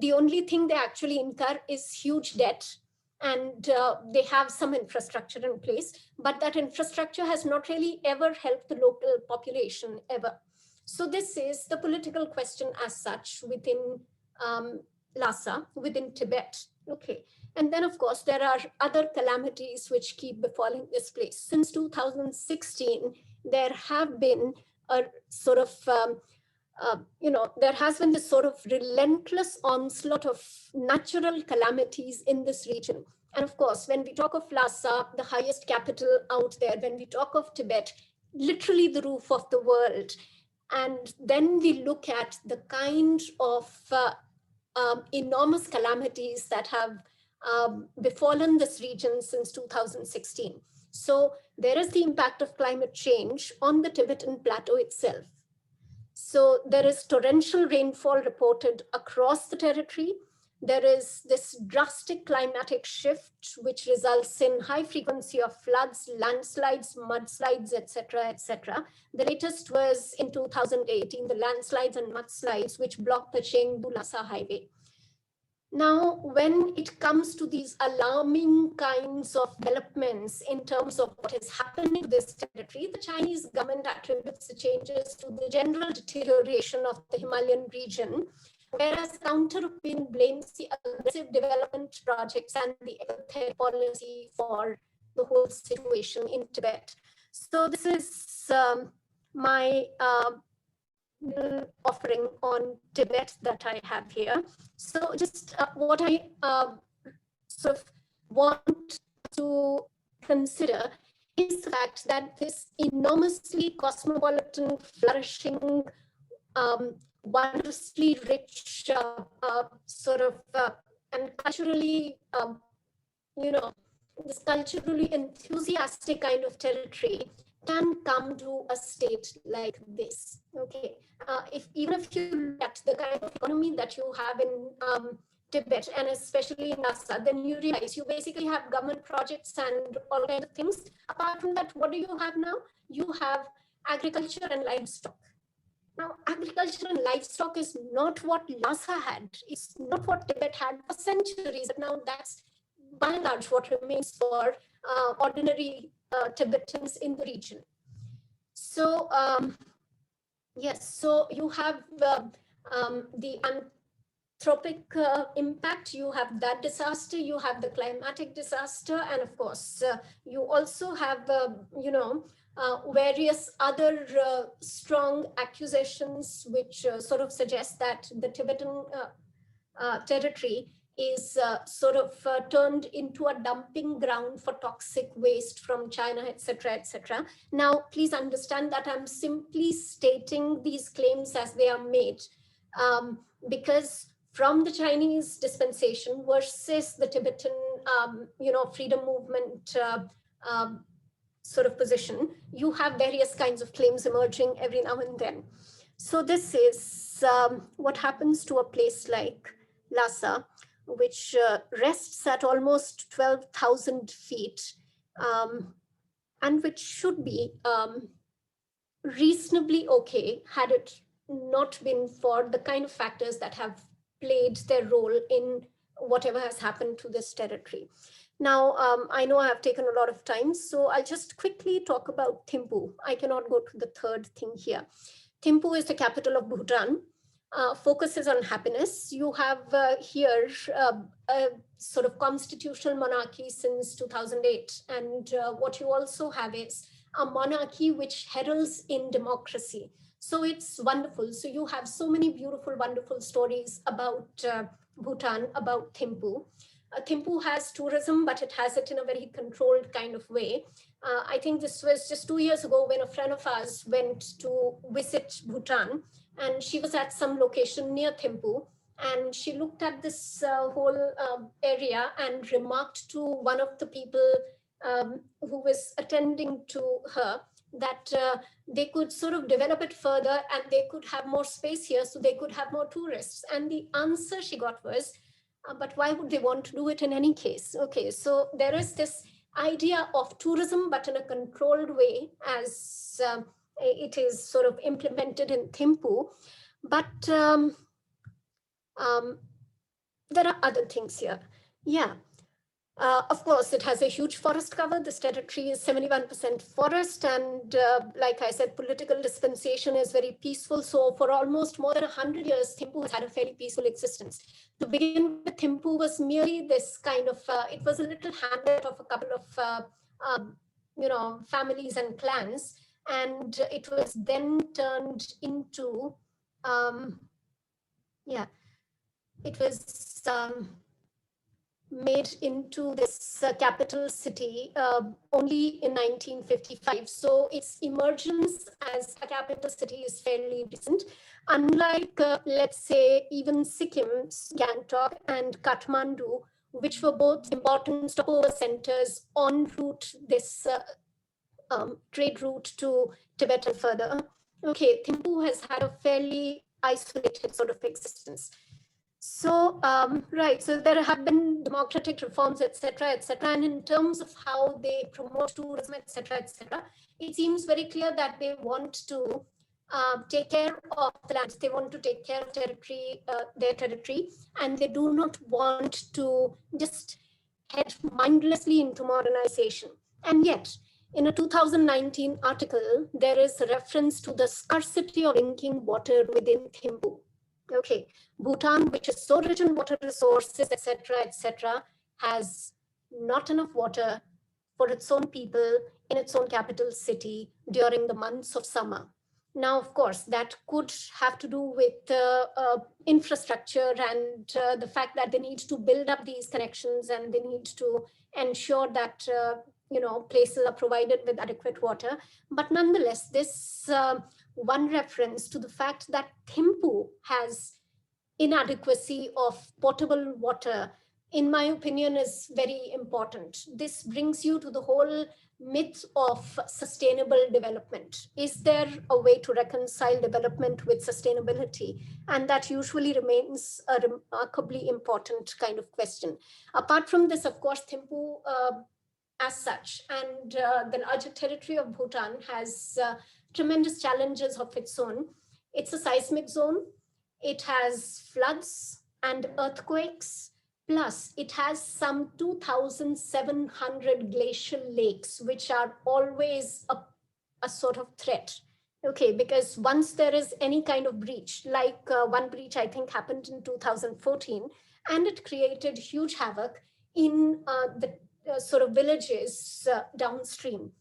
the only thing they actually incur is huge debt, and they have some infrastructure in place, but that infrastructure has not really ever helped the local population ever. So this is the political question as such within Lhasa, within Tibet. Okay. And then, of course, there are other calamities which keep befalling this place. Since 2016, there have been a sort of, there has been this sort of relentless onslaught of natural calamities in this region. And of course, when we talk of Lhasa, the highest capital out there, when we talk of Tibet, literally the roof of the world. And then we look at the kind of enormous calamities that have befallen this region since 2016. So there is the impact of climate change on the Tibetan plateau itself. So there is torrential rainfall reported across the territory. There is this drastic climatic shift, which results in high frequency of floods, landslides, mudslides, etc. The latest was in 2018, the landslides and mudslides, which blocked the Chengdu-Lhasa highway. Now, when it comes to these alarming kinds of developments in terms of what is happening to this territory, the Chinese government attributes the changes to the general deterioration of the Himalayan region, whereas counter opinion blames the aggressive development projects and the ecotherapy policy for the whole situation in Tibet. So this is my offering on Tibet that I have here. So just what I sort of want to consider is the fact that this enormously cosmopolitan, flourishing, wondrously rich and culturally, this culturally enthusiastic kind of territory can come to a state like this. Okay, even if you look at the kind of economy that you have in Tibet, and especially in Lhasa, then you realize you basically have government projects and all kinds of things. Apart from that, what do you have now? You have agriculture and livestock. Now, agriculture and livestock is not what Lhasa had. It's not what Tibet had for centuries. But now that's by and large what remains for ordinary Tibetans in the region. So, yes, so you have the anthropic impact, you have that disaster, you have the climatic disaster, and of course, you also have, various other strong accusations which sort of suggest that the Tibetan territory is sort of turned into a dumping ground for toxic waste from China, etc., etc. Now, please understand that I'm simply stating these claims as they are made, because from the Chinese dispensation versus the Tibetan, freedom movement sort of position, you have various kinds of claims emerging every now and then. So this is what happens to a place like Lhasa, which rests at almost 12,000 feet, and which should be reasonably okay had it not been for the kind of factors that have played their role in whatever has happened to this territory. Now, I know I have taken a lot of time, so I'll just quickly talk about Thimphu. I cannot go to the third thing here. Thimphu is the capital of Bhutan. Focuses on happiness. You have here a sort of constitutional monarchy since 2008. And what you also have is a monarchy which heralds in democracy. So it's wonderful. So you have so many beautiful, wonderful stories about Bhutan, about Thimphu. Thimphu has tourism, but it has it in a very controlled kind of way. I think this was just 2 years ago when a friend of ours went to visit Bhutan, and she was at some location near Thimphu, and she looked at this whole area and remarked to one of the people who was attending to her that they could sort of develop it further and they could have more space here so they could have more tourists. And the answer she got was, but why would they want to do it in any case? Okay, so there is this idea of tourism, but in a controlled way, as it is sort of implemented in Thimphu. But there are other things here. Yeah. Of course, it has a huge forest cover. This territory is 71% forest. And like I said, political dispensation is very peaceful. So for almost more than 100 years, Thimphu has had a fairly peaceful existence. To begin with, Thimphu was merely this kind of, it was a little hamlet of a couple of, families and clans. And it was then turned into, it was made into this capital city only in 1955. So its emergence as a capital city is fairly recent. Unlike, let's say, even Sikkim's Gangtok and Kathmandu, which were both important stopover centers en route this trade route to Tibet and further. Okay, Thimphu has had a fairly isolated sort of existence. So, right, so there have been democratic reforms, etc., etc. And in terms of how they promote tourism, etc., etc., it seems very clear that they want to take care of the land. They want to take care of their territory, and they do not want to just head mindlessly into modernization. And yet, in a 2019 article, there is a reference to the scarcity of drinking water within Thimphu. Okay, Bhutan, which is so rich in water resources, etc., has not enough water for its own people in its own capital city during the months of summer. Now, of course, that could have to do with infrastructure and the fact that they need to build up these connections and they need to ensure that places are provided with adequate water. But nonetheless, this one reference to the fact that Thimphu has inadequacy of potable water, in my opinion, is very important. This brings you to the whole myth of sustainable development. Is there a way to reconcile development with sustainability? And that usually remains a remarkably important kind of question. Apart from this, of course, Thimphu as such and the larger territory of Bhutan has tremendous challenges of its own. It's a seismic zone. It has floods and earthquakes. Plus, it has some 2,700 glacial lakes, which are always a sort of threat. Okay, because once there is any kind of breach, like one breach I think happened in 2014, and it created huge havoc in the sort of villages downstream.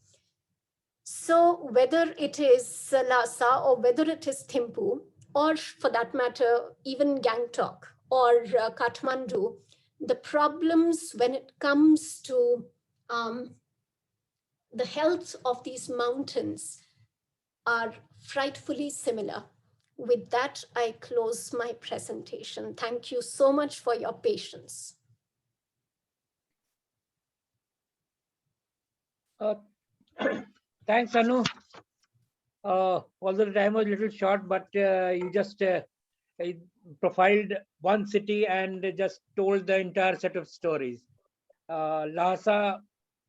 So whether it is Lhasa or whether it is Thimphu, or for that matter, even Gangtok or Kathmandu, the problems when it comes to the health of these mountains are frightfully similar. With that, I close my presentation. Thank you so much for your patience. Thanks, Anu. Although the time was a little short, but you just profiled one city and just told the entire set of stories. Lhasa,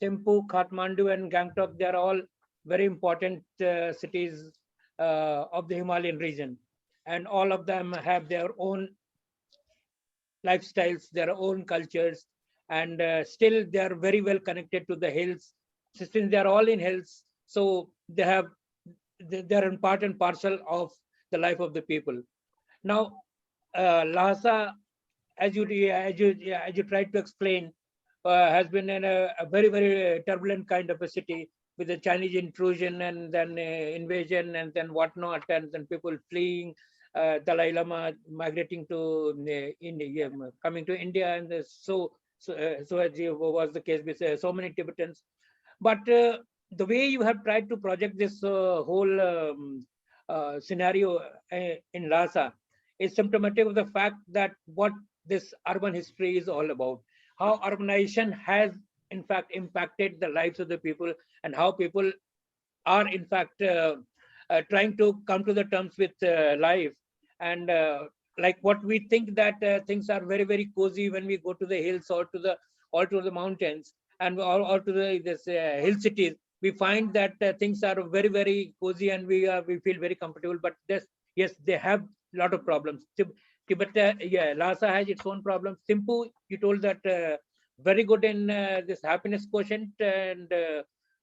Thimphu, Kathmandu, and Gangtok, they are all very important cities of the Himalayan region. And all of them have their own lifestyles, their own cultures, and still they are very well connected to the hills. Since they are all in hills, so they are in part and parcel of the life of the people. Now, Lhasa, as you tried to explain, has been in a very, very turbulent kind of a city with the Chinese intrusion and then invasion and then whatnot, and then people fleeing, Dalai Lama migrating to India, coming to India, and so as was the case with so many Tibetans. But the way you have tried to project this whole scenario in Lhasa is symptomatic of the fact that what this urban history is all about, how urbanization has in fact impacted the lives of the people, and how people are in fact trying to come to the terms with life. And like what we think that things are very, very cozy when we go to the hills or to the mountains and or to this hill cities, we find that things are very, very cozy and we feel very comfortable. But yes, they have a lot of problems. Tibet, yeah, Lhasa has its own problems. Thimphu, you told that very good in this happiness quotient and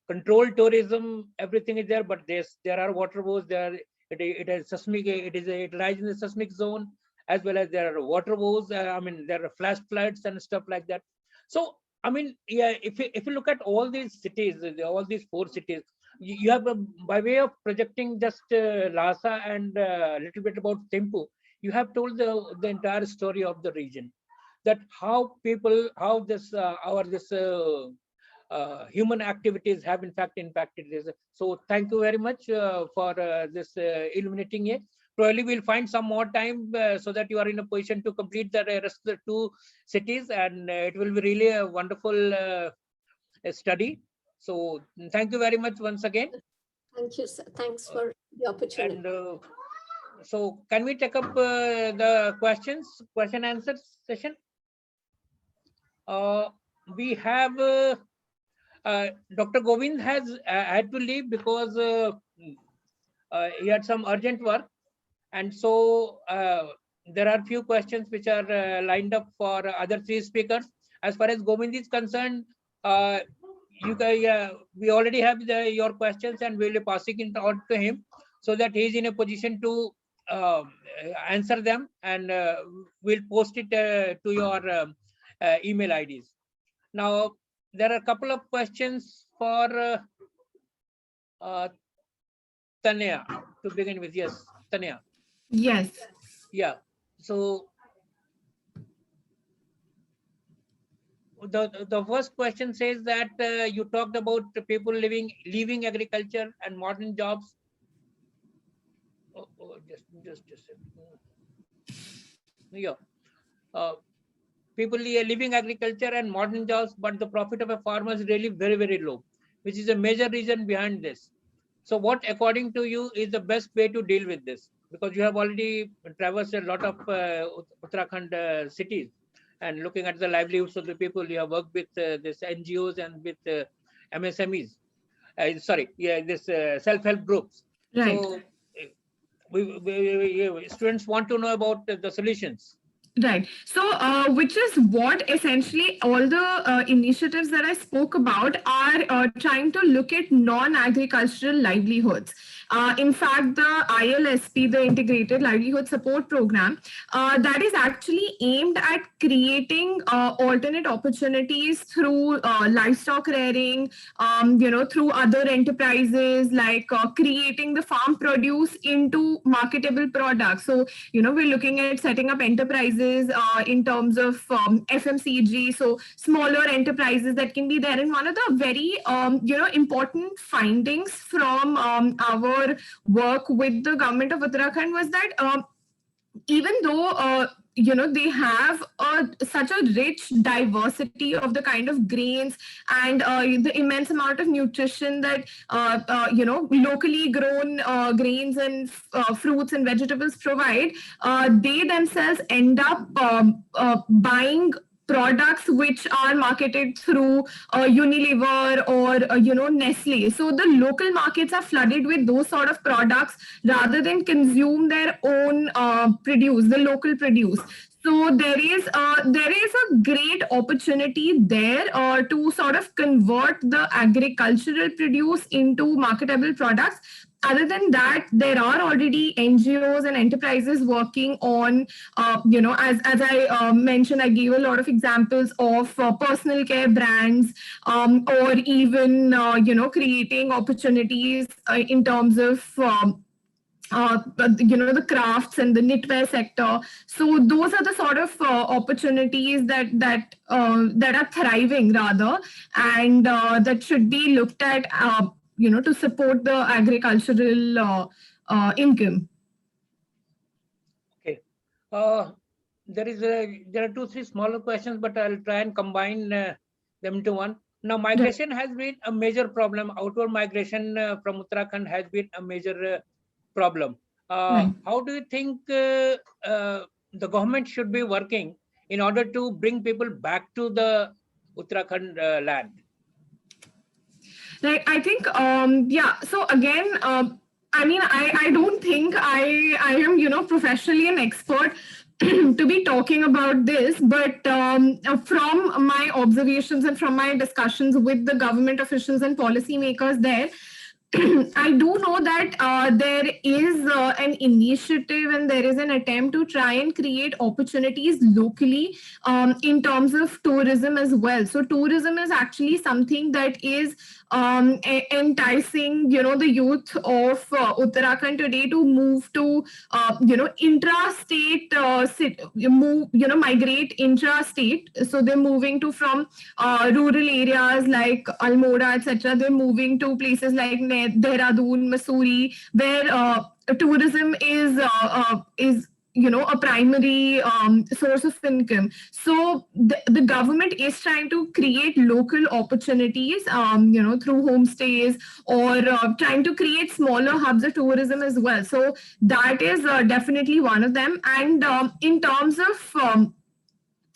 controlled tourism, everything is there, but there are water woes. It is seismic. It lies in the seismic zone, as well as there are water woes. I mean, there are flash floods and stuff like that. So I mean, yeah, if you look at all these cities, all these 4 cities, you have by way of projecting just Lhasa and a little bit about Thimphu, you have told the entire story of the region, that how this human activities have in fact impacted this. So thank you very much for this illuminating it. Probably we'll find some more time so that you are in a position to complete the rest of the 2 cities, and it will be really a wonderful study. So thank you very much once again. Thank you, sir. Thanks for the opportunity. And so can we take up the question answer session? We have Dr. Govind has had to leave because he had some urgent work. And so there are few questions which are lined up for other 3 speakers. As far as Govind is concerned, you guys, we already have your questions, and we'll be passing it on to him so that he is in a position to answer them, and we'll post it to your email IDs. Now, there are a couple of questions for Tanaya to begin with. Yes, Tanaya. Yes. Yeah. So the first question says that you talked about people leaving agriculture and modern jobs. Just a second. Yeah. People leaving agriculture and modern jobs, but the profit of a farmer is really very, very low, which is a major reason behind this. So what, according to you, is the best way to deal with this? Because you have already traversed a lot of Uttarakhand cities and looking at the livelihoods of the people. You have worked with this NGOs and with MSMEs. This self-help groups. Right. So students want to know about the solutions. Right. So, which is what essentially all the initiatives that I spoke about are trying to look at non-agricultural livelihoods. In fact, the ILSP, the Integrated Livelihood Support Program, that is actually aimed at creating alternate opportunities through livestock rearing, through other enterprises, like creating the farm produce into marketable products. So, we're looking at setting up enterprises in terms of FMCG, so smaller enterprises that can be there. And one of the very, important findings from our work with the government of Uttarakhand was that even though they have such a rich diversity of the kind of grains and the immense amount of nutrition that locally grown grains and fruits and vegetables provide, they themselves end up buying products which are marketed through Unilever or Nestle. So the local markets are flooded with those sort of products rather than consume their own produce, the local produce. So there is a great opportunity there to sort of convert the agricultural produce into marketable products. Other than that, there are already NGOs and enterprises working on, as I mentioned, I gave a lot of examples of personal care brands, or even, creating opportunities in terms of, the crafts and the knitwear sector. So those are the sort of opportunities that are thriving rather, and that should be looked at, to support the agricultural income. Okay. There are 2-3 smaller questions, but I'll try and combine them into one. Now, migration has been a major problem. Outward migration from Uttarakhand has been a major problem. How do you think the government should be working in order to bring people back to the Uttarakhand land? Like, I think, so again, I don't think I am, professionally an expert to be talking about this, but from my observations and from my discussions with the government officials and policymakers there, I do know that there is an initiative and there is an attempt to try and create opportunities locally in terms of tourism as well. So tourism is actually something that is enticing, the youth of Uttarakhand today to move to, intra-state, migrate intra-state. So they're moving to from rural areas like Almora, etc. They're moving to places like Dehradun, Mussoorie, where tourism is a primary source of income. So the government is trying to create local opportunities, through homestays or trying to create smaller hubs of tourism as well. So that is definitely one of them. And in terms of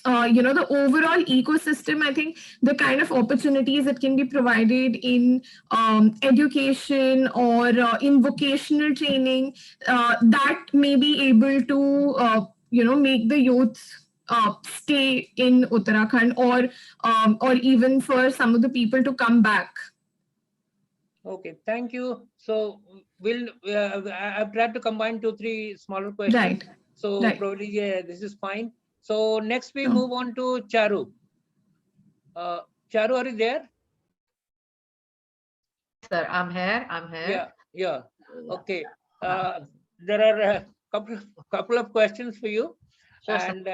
the overall ecosystem, I think the kind of opportunities that can be provided in education or in vocational training, that may be able to, make the youth stay in Uttarakhand, or even for some of the people to come back. Okay, thank you. So I've tried to combine 2-3 smaller questions. Right. So probably this is fine. So next we move on to Charu. Charu, are you there? Sir, I'm here. Yeah. Okay. There are a couple of questions for you. Sure, and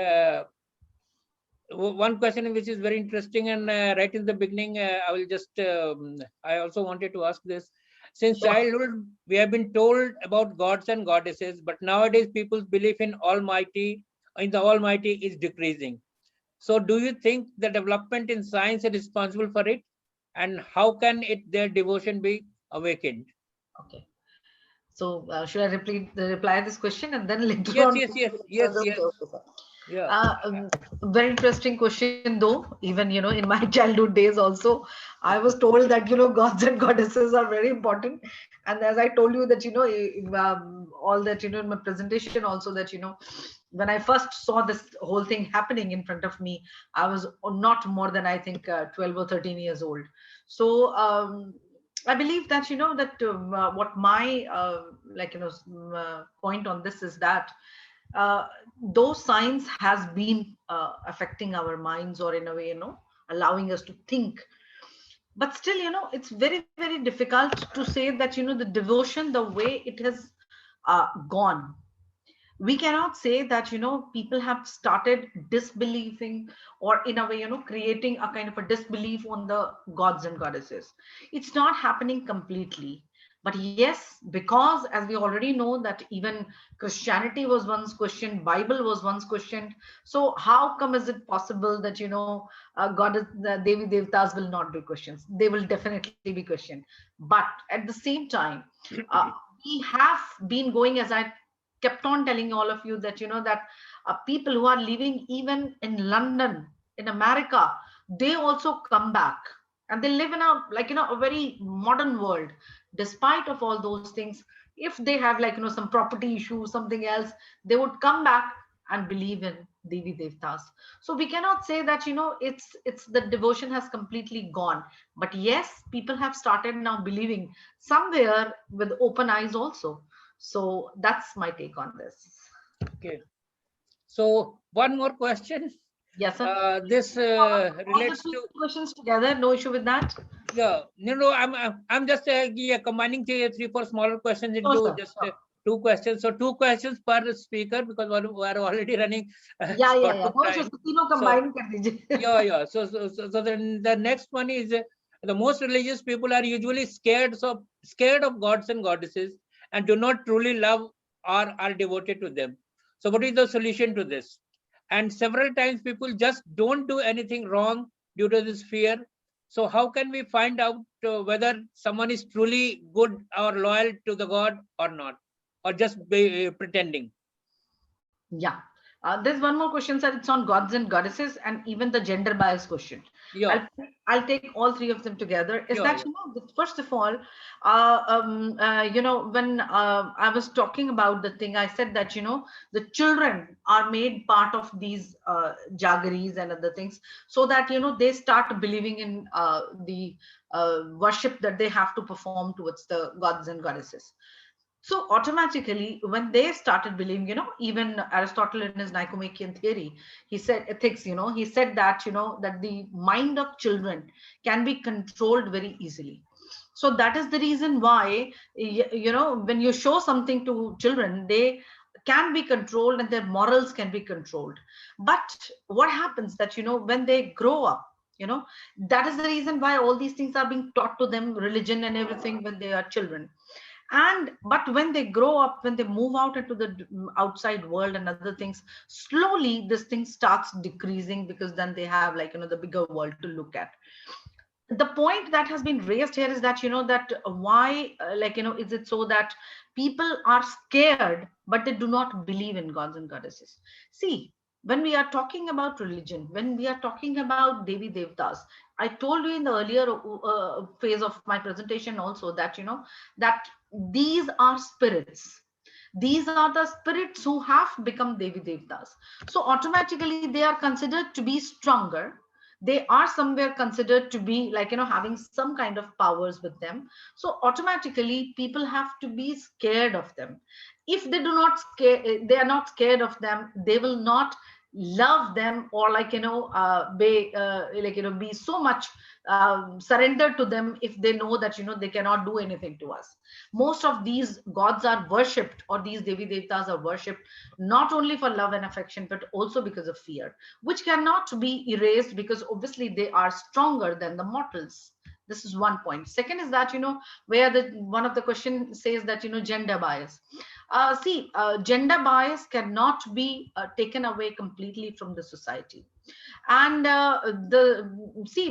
one question which is very interesting, and right in the beginning, I will just, I also wanted to ask this. Since childhood, we have been told about gods and goddesses, but nowadays people's belief in the Almighty is decreasing. So do you think the development in science is responsible for it? And how can their devotion be awakened? Okay. So should I reply this question and then later yes, on? Yes. Yeah. Very interesting question, though. Even, in my childhood days also, I was told that, gods and goddesses are very important. And as I told you that, all that, in my presentation also that, when I first saw this whole thing happening in front of me, I was not more than, I think, 12 or 13 years old. So, I believe that, what my, point on this is that, uh, those signs has been affecting our minds, or in a way, allowing us to think. But still, it's very, very difficult to say that, the devotion, the way it has gone, we cannot say that, people have started disbelieving, or in a way, creating a kind of a disbelief on the gods and goddesses. It's not happening completely. But yes, because as we already know that even Christianity was once questioned, Bible was once questioned. So how come is it possible that, god, the Devi Devtas will not be questions? They will definitely be questioned. But at the same time, we have been going, as I kept on telling all of you, that that people who are living even in London, in America, they also come back, and they live in a, like, a very modern world. Despite of all those things, if they have, like, some property issues, something else, they would come back and believe in Devi Devtas. So we cannot say that, it's the devotion has completely gone. But yes, people have started now believing somewhere with open eyes also. So that's my take on this. Okay. So one more question. Yes, sir. This All the relates three to, questions together. No issue with that. yeah. No, I'm just combining three, four smaller questions Sure, into sir. just Sure. two questions. So two questions per speaker, because we are already running Yeah, short of No time. issue. तीनों So combine कर दीजिए. yeah. So then the next one is, the most religious people are usually scared of gods and goddesses, and do not truly love or are devoted to them. So what is the solution to this? And several times people just don't do anything wrong due to this fear. So how can we find out whether someone is truly good or loyal to the god or not, or just pretending? Yeah. There's one more question, sir. It's on gods and goddesses, and even the gender bias question. Yeah. I'll take all three of them together. Is Yeah, that, first of all, when I was talking about the thing, I said that, the children are made part of these jaggeries and other things, so that, they start believing in the worship that they have to perform towards the gods and goddesses. So automatically, when they started believing, even Aristotle in his Nicomachean theory, he said ethics, he said that, that the mind of children can be controlled very easily. So that is the reason why, when you show something to children, they can be controlled and their morals can be controlled. But what happens that, when they grow up, that is the reason why all these things are being taught to them, religion and everything, when they are children. And but when they grow up, when they move out into the outside world and other things, slowly this thing starts decreasing, because then they have, like, the bigger world to look at. The point that has been raised here is that, that why, is it so that people are scared but they do not believe in gods and goddesses? See, when we are talking about religion, when we are talking about Devi Devtas, I told you in the earlier phase of my presentation also that, that these are spirits. These are the spirits who have become Devi Devtas. So automatically they are considered to be stronger. They are somewhere considered to be, like, having some kind of powers with them. So automatically people have to be scared of them. If they do not scare, they are not scared of them, they will not love them, or, like, be so much surrendered to them, if they know that, they cannot do anything to us. Most of these gods are worshipped, or these Devi Devtas are worshipped, not only for love and affection, but also because of fear, which cannot be erased, because obviously they are stronger than the mortals. This is one point. Second is that, where the one of the question says that, gender bias. See, gender bias cannot be taken away completely from the society. And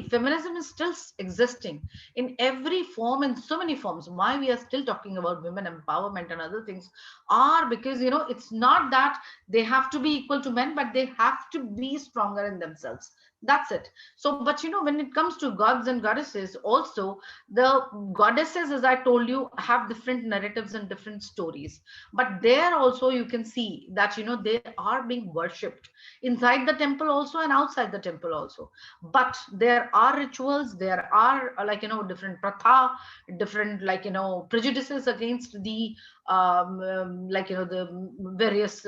feminism is still existing in every form, in so many forms. Why we are still talking about women empowerment and other things are because, you know, it's not that they have to be equal to men, but they have to be stronger in themselves. That's it. So, but you know, when it comes to gods and goddesses, also the goddesses, as I told you, have different narratives and different stories. But there also you can see that, you know, they are being worshipped inside the temple also and outside the temple also. But there are rituals, there are like, you know, different pratha, different, like, you know, prejudices against the like, you know, the various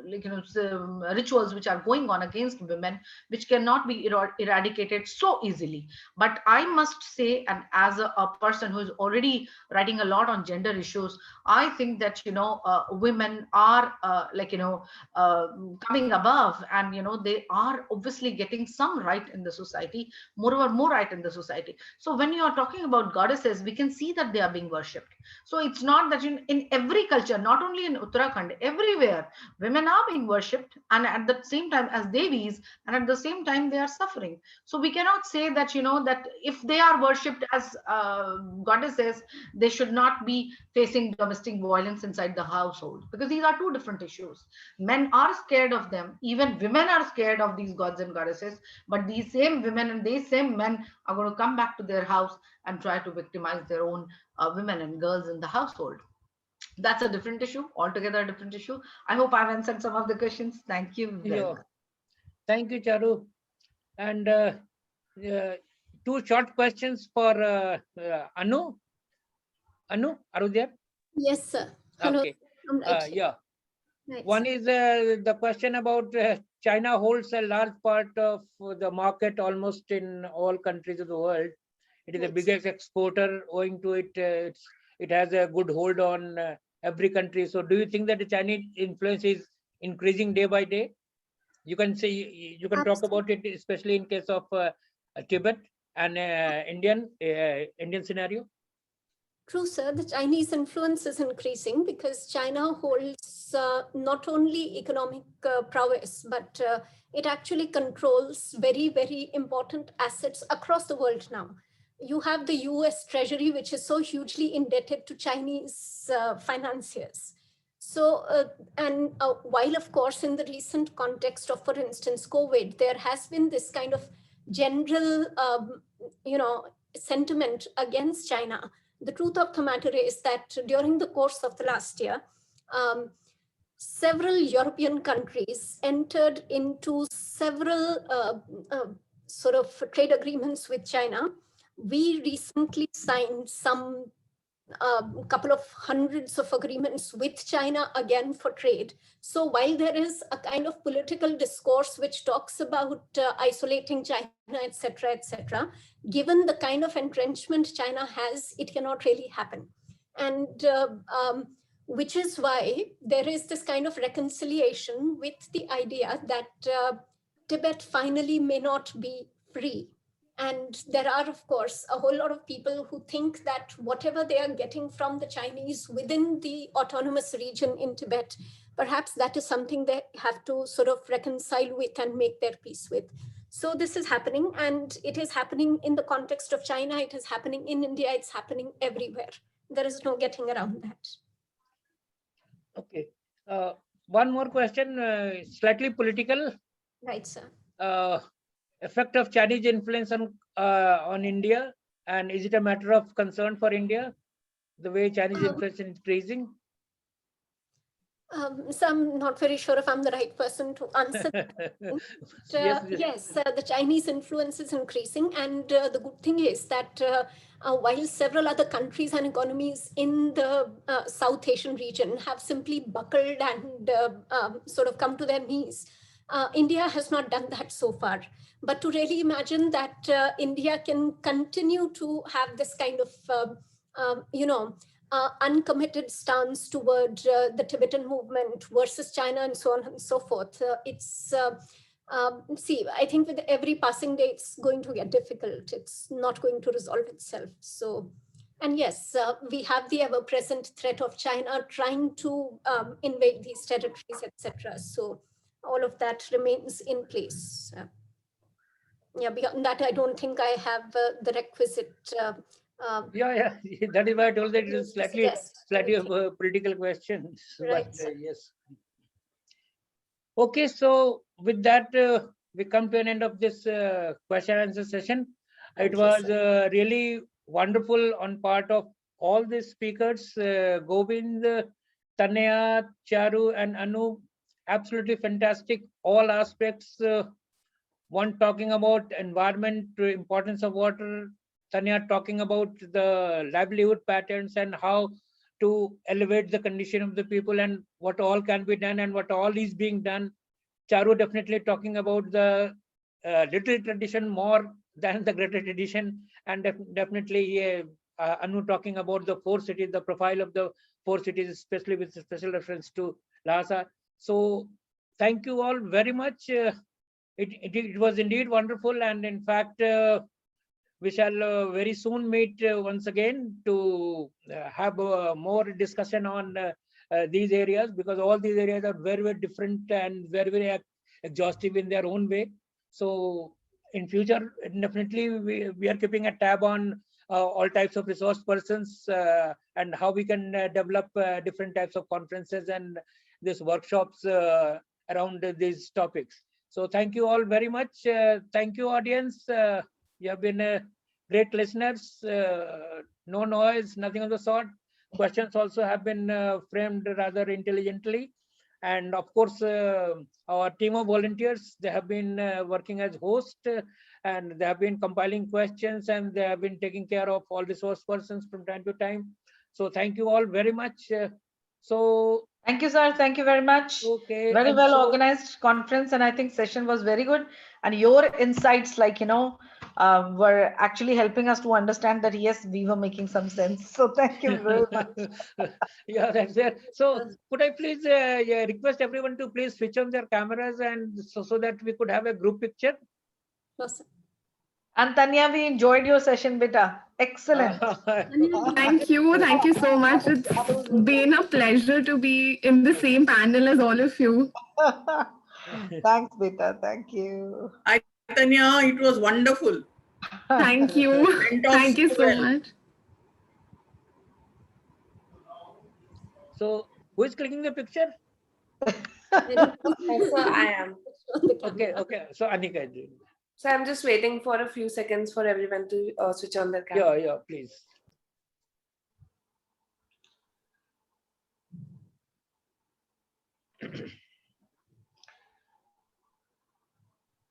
like, you know, rituals which are going on against women, which cannot be eradicated so easily. But I must say, and as a person who is already writing a lot on gender issues, I think that, you know, women are like, you know, coming above, and you know, they are obviously getting some right in the society, moreover more right in the society. So when you are talking about goddesses, we can see that they are being worshipped. So it's not that in every culture, not only in Uttarakhand, everywhere women are being worshipped, and at the same time as devis, and at the same time they are suffering. So we cannot say that, you know, that if they are worshipped as goddesses, they should not be facing domestic violence inside the household, because these are two different issues. Men are scared of them, even women are scared of these gods and goddesses, but these same women and these same men are going to come back to their house and try to victimize their own women and girls in the household. That's a different issue, altogether a different issue. I hope I've answered some of the questions. Thank you very much. Thank you, Charu. And two short questions for Anu. Anu, are you there? Yes, sir. Hello. Okay. Right. Yeah. Right. One is the question about China holds a large part of the market almost in all countries of the world. It is the biggest exporter. Owing to it, it has a good hold on every country. So do you think that the Chinese influence is increasing day by day? You can say, you can talk about it, especially in case of Tibet and Indian scenario. True, sir. The Chinese influence is increasing because China holds not only economic prowess, but it actually controls very, very important assets across the world now. You have the US Treasury, which is so hugely indebted to Chinese financiers. So, while of course, in the recent context of, for instance, COVID, there has been this kind of general, you know, sentiment against China. The truth of the matter is that during the course of the last year, several European countries entered into several sort of trade agreements with China. We recently signed some couple of hundreds of agreements with China again for trade. So while there is a kind of political discourse which talks about isolating China, etc., given the kind of entrenchment China has, it cannot really happen. And which is why there is this kind of reconciliation with the idea that Tibet finally may not be free. And there are, of course, a whole lot of people who think that whatever they are getting from the Chinese within the autonomous region in Tibet, perhaps that is something they have to sort of reconcile with and make their peace with. So this is happening, and it is happening in the context of China. It is happening in India. It's happening everywhere. There is no getting around that. Okay. One more question, slightly political. Right, sir. Effect of Chinese influence on India, and is it a matter of concern for India, the way Chinese influence is increasing? So I'm not very sure if I'm the right person to answer that. Yes, the Chinese influence is increasing, and the good thing is that while several other countries and economies in the South Asian region have simply buckled and sort of come to their knees, India has not done that so far. But to really imagine that India can continue to have this kind of, you know, uncommitted stance toward the Tibetan movement versus China and so on and so forth. See, I think with every passing day, it's going to get difficult. It's not going to resolve itself. So, and yes, we have the ever-present threat of China trying to invade these territories, etc. So all of that remains in place. Yeah, beyond that, I don't think I have the requisite. Yeah. That is why I told that it is slightly anything. of political questions. Right, But sir. yes. Okay, so with that, we come to an end of this question and answer session. Thank It you, was sir. really wonderful on part of all the speakers, Govind, Tanaya, Charu, and Anu. Absolutely fantastic. All aspects. One talking about environment, importance of water. Tanya talking about the livelihood patterns and how to elevate the condition of the people and what all can be done and what all is being done. Charu definitely talking about the little tradition more than the greater tradition, and definitely Anu talking about the four cities, the profile of the four cities, especially with special reference to Lhasa. So thank you all very much. It was indeed wonderful, and in fact, we shall very soon meet once again to have more discussion on these areas, because all these areas are very, very different and very, very exhaustive in their own way. So in future, definitely we are keeping a tab on all types of resource persons and how we can develop different types of conferences and these workshops around these topics. So thank you all very much. Thank you, audience. You have been great listeners. No noise, nothing of the sort. Questions also have been framed rather intelligently. And of course, our team of volunteers, they have been working as hosts and they have been compiling questions and they have been taking care of all resource persons from time to time. So thank you all very much. So thank you, sir. Thank you very much. Okay. Very well organized conference, and I think session was very good. And your insights, like, were actually helping us to understand that yes, we were making some sense. So thank you very much. Yeah, that's there. So could I please request everyone to please switch on their cameras and so that we could have a group picture. Awesome. And Tanya, we enjoyed your session, beta. Excellent. Thank you. Thank you so much. It's been a pleasure to be in the same panel as all of you. Thanks, beta. Thank you. Hi, Tanya. It was wonderful. Thank you. Thank you so much. So who is clicking the picture? So I am. Okay. So Anika is doing. So I'm just waiting for a few seconds for everyone to switch on their camera. Yeah, please.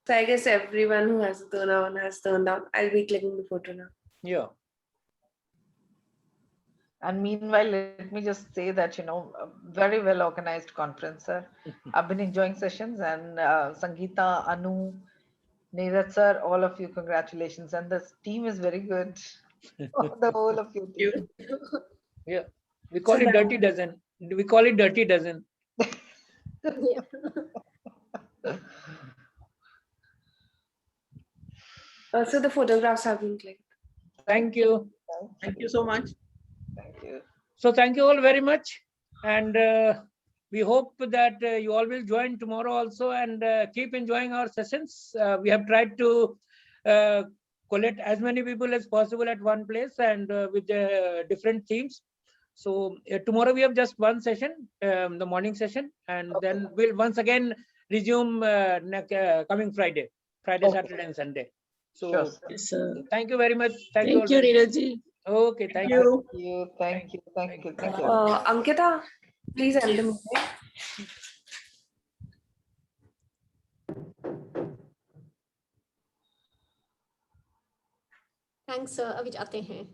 So I guess everyone who has turned on has turned on. I'll be clicking the photo now. Yeah. And meanwhile, let me just say that, a very well organized conference, sir. I've been enjoying sessions, and Sangeeta, Anu, Niraj sir, all of you, congratulations. And this team is very good. The whole of you team. Yeah. We call it Dirty Dozen. We call it Dirty Dozen. Yeah. So the photographs have been clicked. Thank you. Thank you so much. Thank you. So thank you all very much. And we hope that you all will join tomorrow also and keep enjoying our sessions. We have tried to collect as many people as possible at one place and with different themes. So tomorrow we have just one session, the morning session, and then we'll once again resume coming Friday, Saturday, and Sunday. So Sure, Yes, sir. thank you very much. Thank all you, very much. Niraj. Okay, thank you. Thank you. Ankita, please end the meeting. Thanks, sir. अभी जाते हैं.